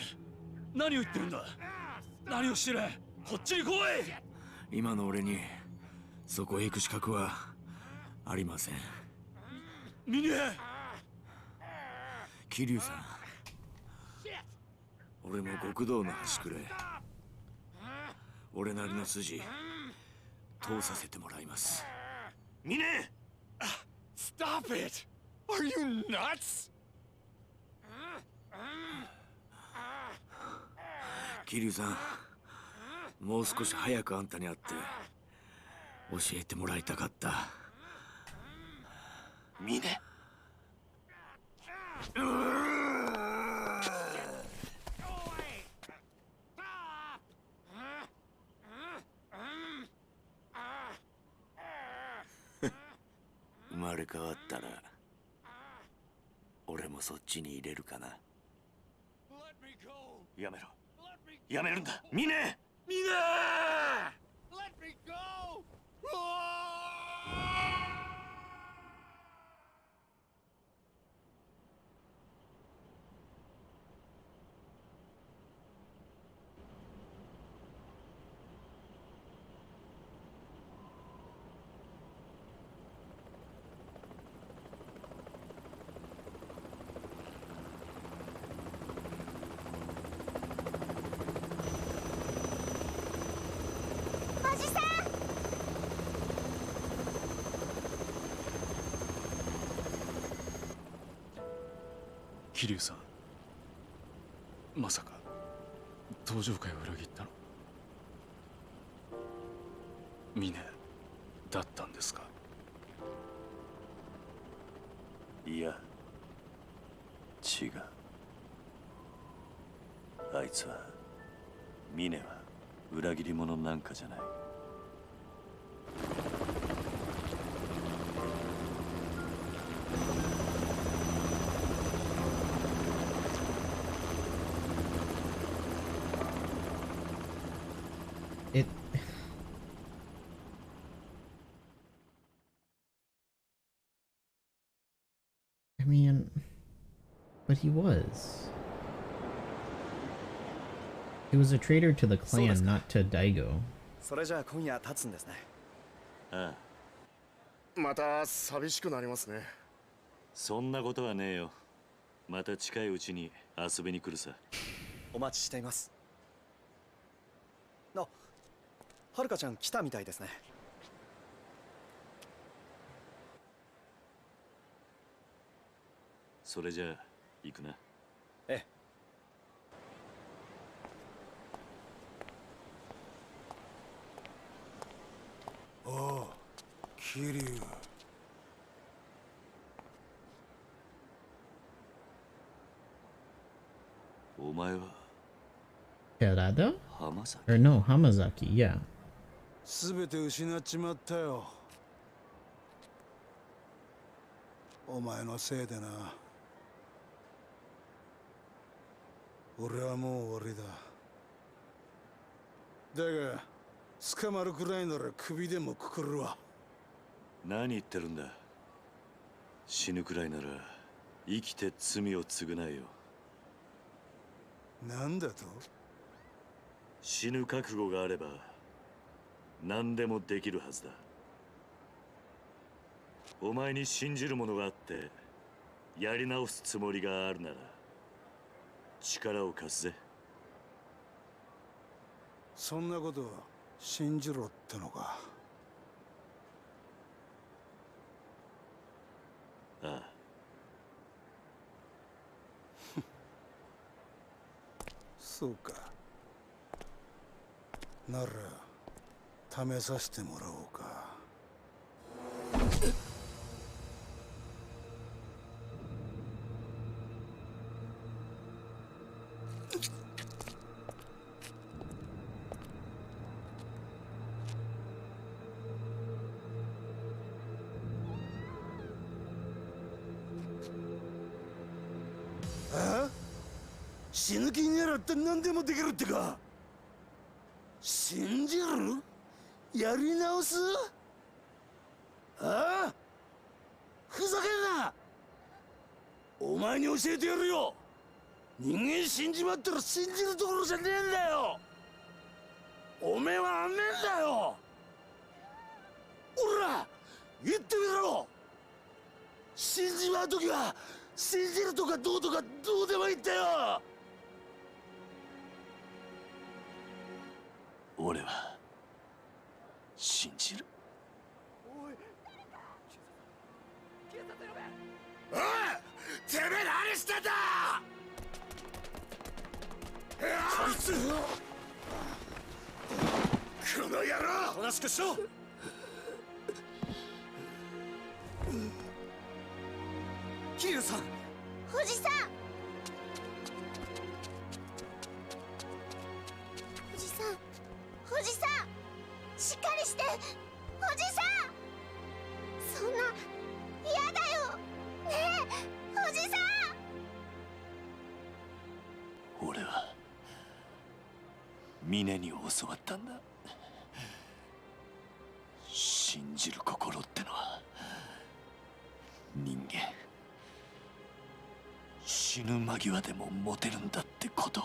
何を言ってるんだ。何をしてる。こっちに来い。今の俺にそこへ行く資格はありません。ミネ。桐生さん、俺も極道の端くれ。俺なりの筋通させてもらいます。ミネ。Stop it! Are you nuts? 桐生さん、もう少し早くあんたに会って教えてもらいたかった。ミネ。生まれ変わったら俺もそっちに入れるかな。やめろ。やめるんだ。ミネ。ミネ。Let me go! 桐生さん、まさか登場会を裏切ったの峰だったんですか？いや、違う。あいつは、峰は裏切り者なんかじゃない。It. I mean, but he was. He was a traitor to the clan, not to Daigo. それじゃあ今夜立つんですね。ああ、また寂しくなりますね。そんなことはねえよ。また近いうちに遊びに来るさ。お待ちしています。あ、はるかちゃん来たみたいですね。それじゃあ行くな。ええ。おお、桐生。お前は Terada? 浜崎。 Or no, Hamazaki, yeah. すべて失っちまったよ。お前のせいでな。俺はもう終わりだ。だが、捕まるくらいなら首でもくくるわ。何言ってるんだ。死ぬくらいなら生きて罪を償えよ。なんだと？死ぬ覚悟があれば何でもできるはずだ。お前に信じるものがあってやり直すつもりがあるなら力を貸すぜ。そんなこと信じろってのか。ああ。そうか。なら試させてもらおうか。あ？死ぬ気にならって何でもできるってか。信じる？やり直す？ああ？ふざけんな！お前に教えてやるよ。人間死んじまったら信じるところじゃねえんだよ。おめえはあんねえんだよ。おら言ってみろ。死んじまう時は信じるとかどうとかどうでもいいってよ。俺は信じる。おい！てめえ何してんだ！こいつ！この野郎！おとなしくしろ！桐生さん！おじさん、おじさん、おじさん、しっかりして、おじさん。そんな嫌だよねえ、おじさん。俺は峰に教わったんだ。信じる心ってのは人間死ぬ間際でも持てるんだってことを。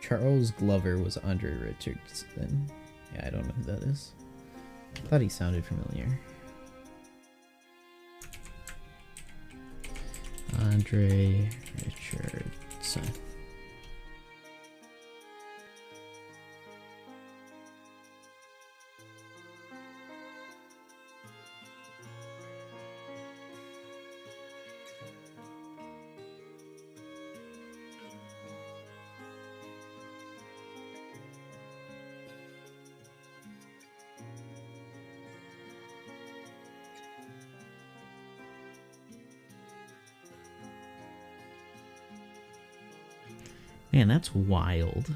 Charles Glover was Andre Richardson. Yeah, I don't know who that is. I thought he sounded familiar. Andre Richardson. Man, that's wild.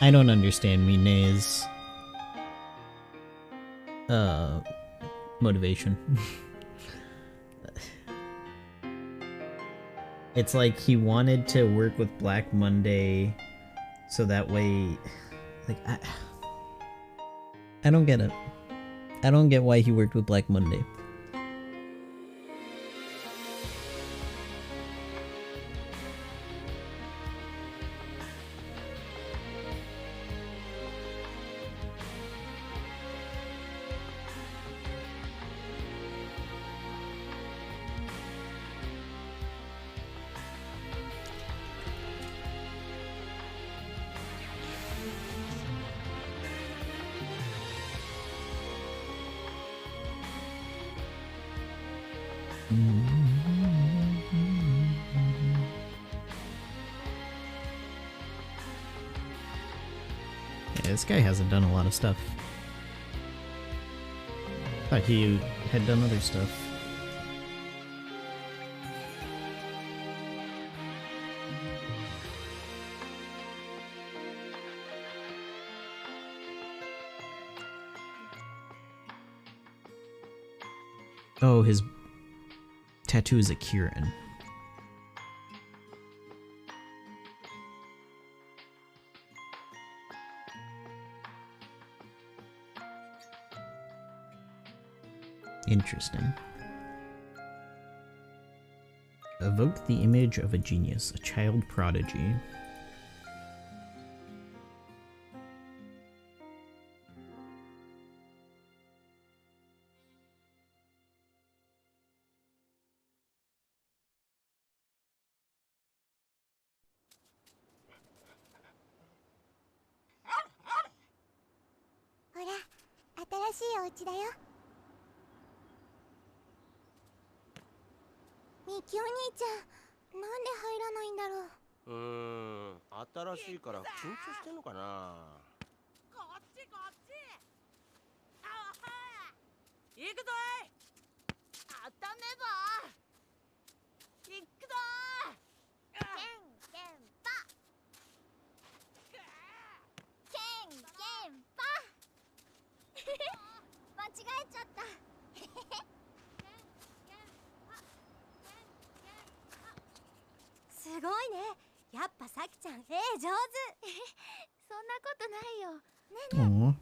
I don't understand Mine's motivation. It's like he wanted to work with Black Monday so that way, like, I don't get it. I don't get why he worked with Black Monday. Yeah, this guy hasn't done a lot of stuff. Thought he had done other stuff. Oh, his tattoo is a Kieran. Interesting. Evoke the image of a genius, a child prodigy. Aww.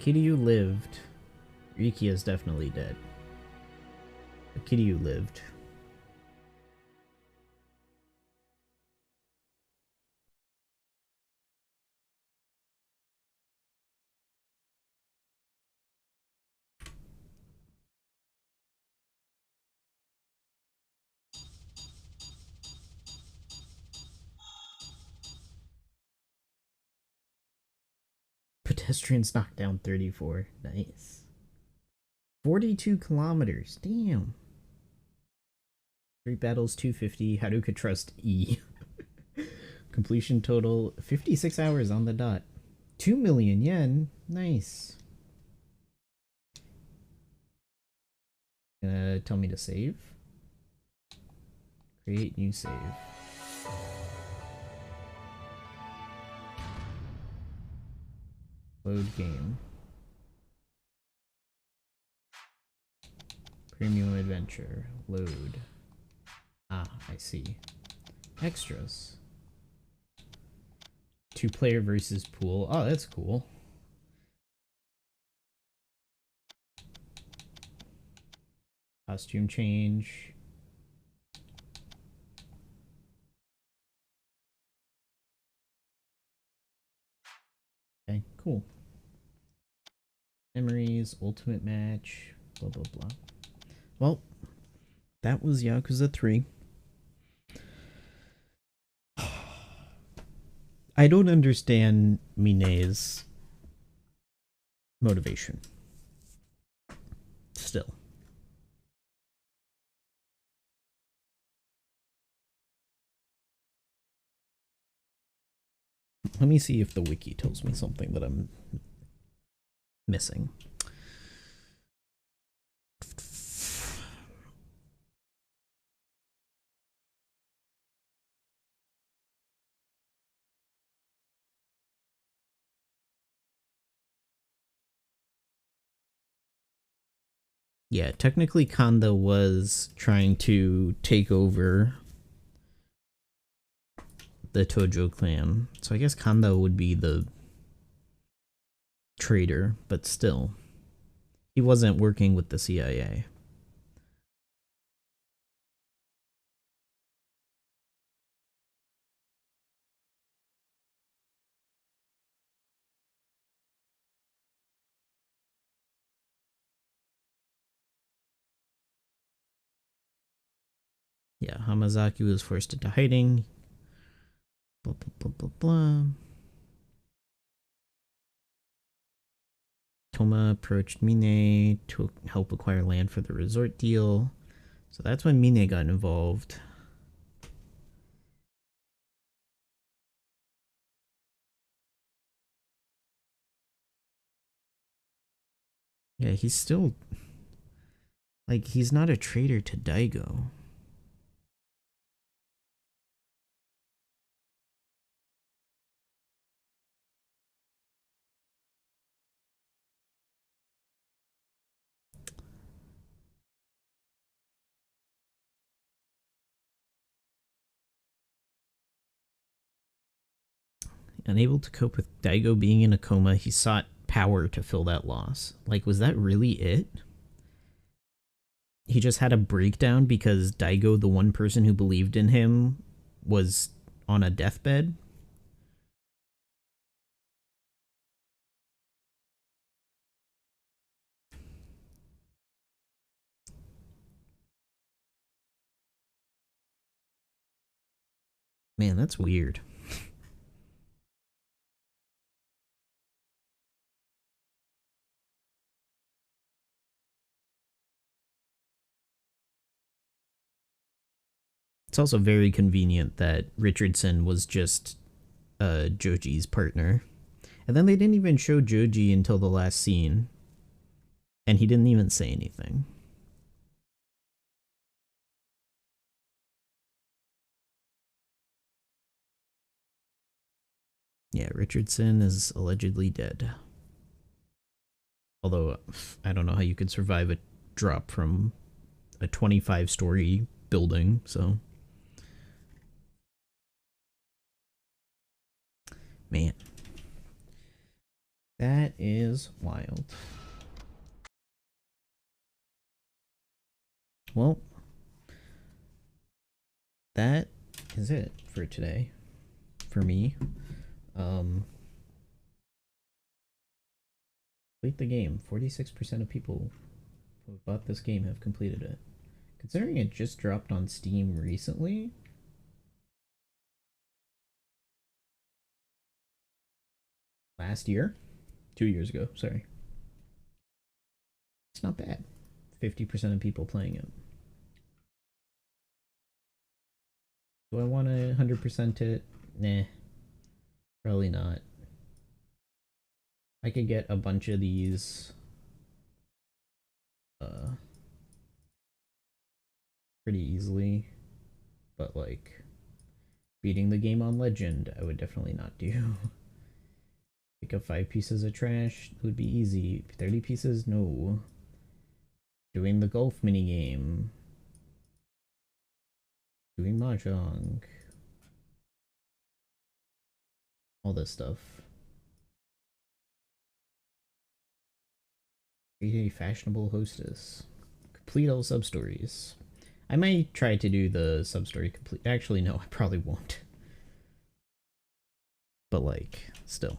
Kiryu lived. Riki is definitely dead. But Kiryu lived. Pedestrians knocked down 34. Nice. 42 kilometers. Damn. 3 battles, 250. Haruka Trust E. Completion total 56 hours on the dot. 2 million yen. Nice. Gonna tell me to save. Create new save. Load game. Premium adventure. Load. Ah, I see. Extras. 2-player versus pool. Oh, that's cool. Costume change. Okay, cool. Memories, ultimate match, blah blah blah. Well, that was Yakuza 3. I don't understand Mine's motivation. Still. Let me see if the wiki tells me something that I'm missing. Yeah, technically Kanda was trying to take over the Tojo clan. So I guess Kanda would be the traitor, but still. He wasn't working with the CIA. Yeah, Hamazaki was forced into hiding. Blah, blah, blah, blah, blah. Toma approached Mine to help acquire land for the resort deal. So that's when Mine got involved. Yeah, he's still... like, he's not a traitor to Daigo. Unable to cope with Daigo being in a coma, he sought power to fill that loss. Like, was that really it? He just had a breakdown because Daigo, the one person who believed in him, was on a deathbed? Man, that's weird. It's also very convenient that Richardson was just Joji's partner. And then they didn't even show Joji until the last scene. And he didn't even say anything. Yeah, Richardson is allegedly dead. Although, I don't know how you could survive a drop from a 25-story building, so... Man. That is wild. Well, that is it for today. For me. Complete the game. 46% of people who bought this game have completed it. Considering it just dropped on Steam recently, last year? 2 years ago, sorry. It's not bad. 50% of people playing it. Do I want to 100% it? Nah. Probably not. I could get a bunch of these pretty easily, but like beating the game on Legend I would definitely not do. Pick up 5 pieces of trash would be easy. 30 pieces? No. Doing the golf minigame. Doing mahjong. All this stuff. Create a fashionable hostess. Complete all sub-stories. I might try to do the sub-story complete. Actually, no, I probably won't. But like, still.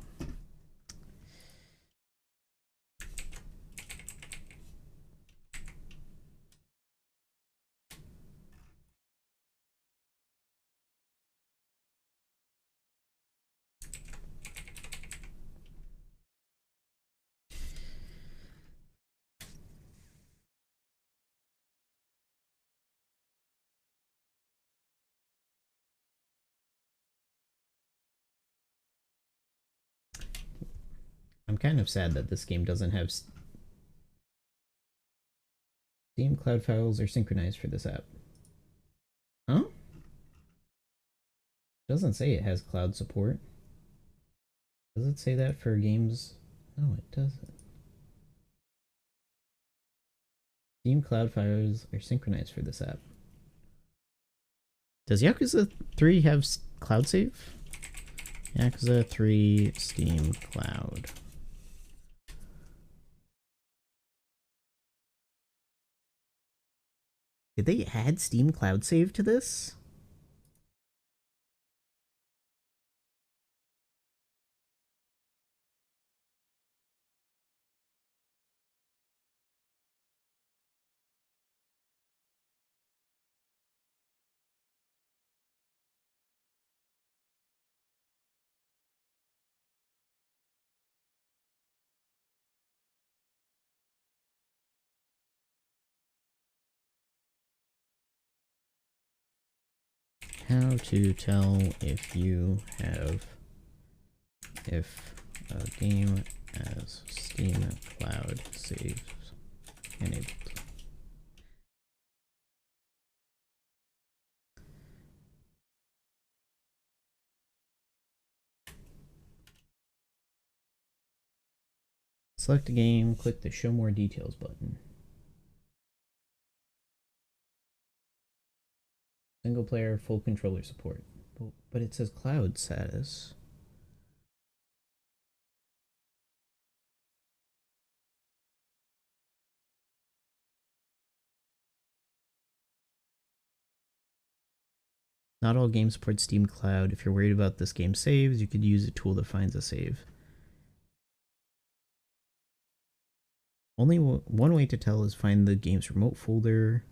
I'm kind of sad that this game doesn't have Steam cloud files are synchronized for this app. Huh? Doesn't say it has cloud support. Does it say that for games? No, it doesn't. Steam cloud files are synchronized for this app. Does Yakuza 3 have cloud save? Yakuza 3 Steam Cloud. Did they add Steam Cloud Save to this? How to tell if you have, if a game has Steam Cloud Saves enabled. Select a game, click the Show More Details button. Single player, full controller support. But it says cloud status. Not all games support Steam Cloud. If you're worried about this game saves, you could use a tool that finds a save. Only one way to tell is find the game's remote folder.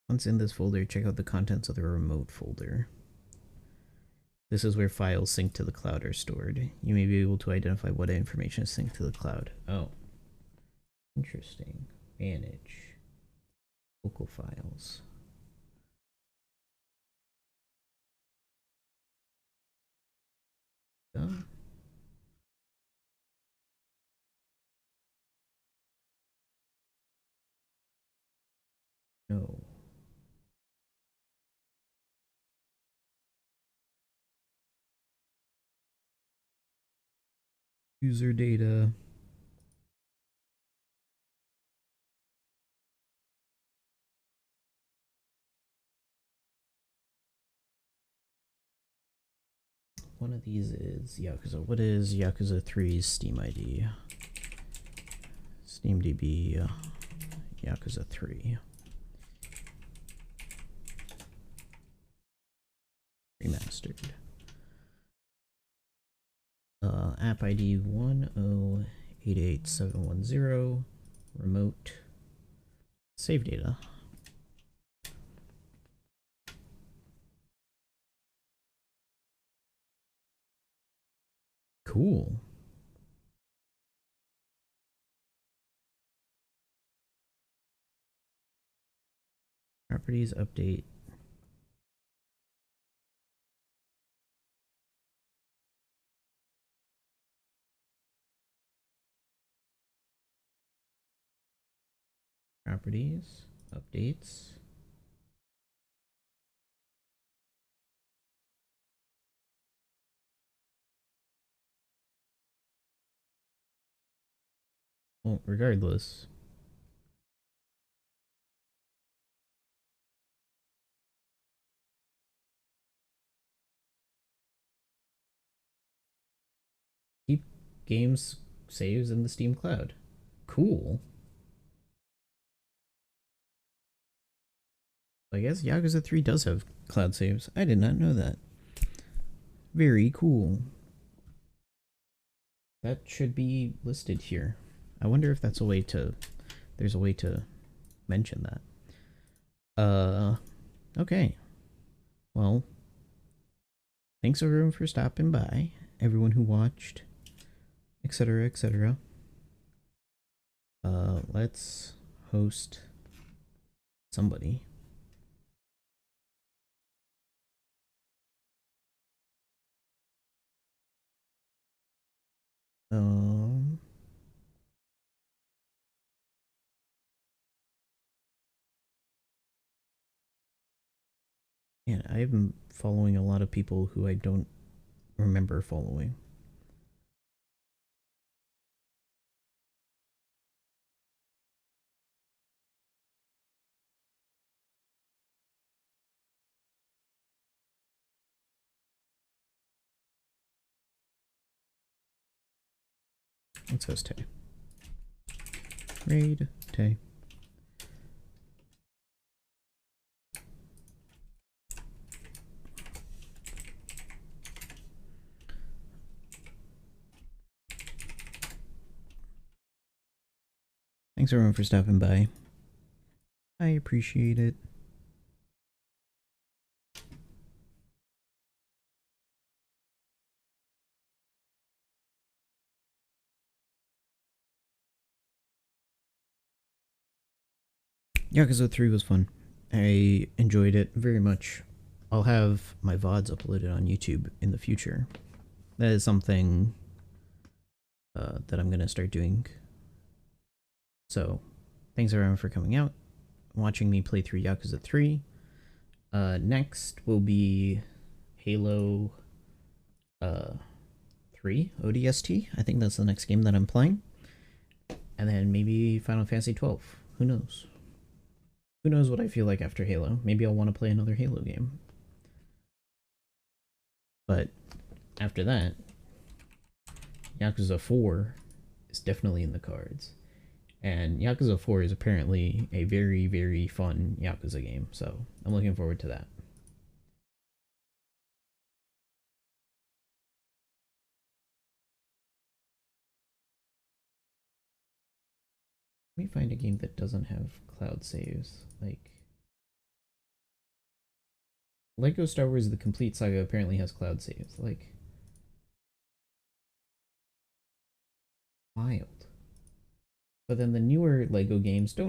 Once in this folder, check out the contents of the remote folder. This is where files synced to the cloud are stored. You may be able to identify what information is synced to the cloud. Oh. Interesting. Manage. Local files. Oh. No. User data. one of these is Yakuza. What is Yakuza 3's Steam ID? SteamDB Yakuza 3. Remastered. App ID 1088710. Remote. Save data. Cool. Properties update. Properties, updates. Well, regardless. Keep games saves in the Steam Cloud. Cool. I guess Yakuza 3 does have cloud saves. I did not know that. Very cool. That should be listed here. I wonder if that's a way to... There's a way to mention that. Okay. Well, thanks everyone for stopping by. Everyone who watched, etc., etc. Let's host somebody. Man, I'm following a lot of people who I don't remember following. Let's host Tay. Raid Tay. Thanks everyone for stopping by. I appreciate it. Yakuza 3 was fun. I enjoyed it very much. I'll have my VODs uploaded on YouTube in the future. That is something that I'm going to start doing. So, thanks everyone for coming out, watching me play through Yakuza 3. Next will be Halo 3 ODST. I think that's the next game that I'm playing. And then maybe Final Fantasy 12. Who knows? Who knows what I feel like after Halo? Maybe I'll want to play another Halo game. But after that, Yakuza 4 is definitely in the cards. And Yakuza 4 is apparently a very, very fun Yakuza game, so I'm looking forward to that. Let me find a game that doesn't have cloud saves. Like, Lego Star Wars The Complete Saga apparently has cloud saves. Like, wild. But then the newer Lego games don't have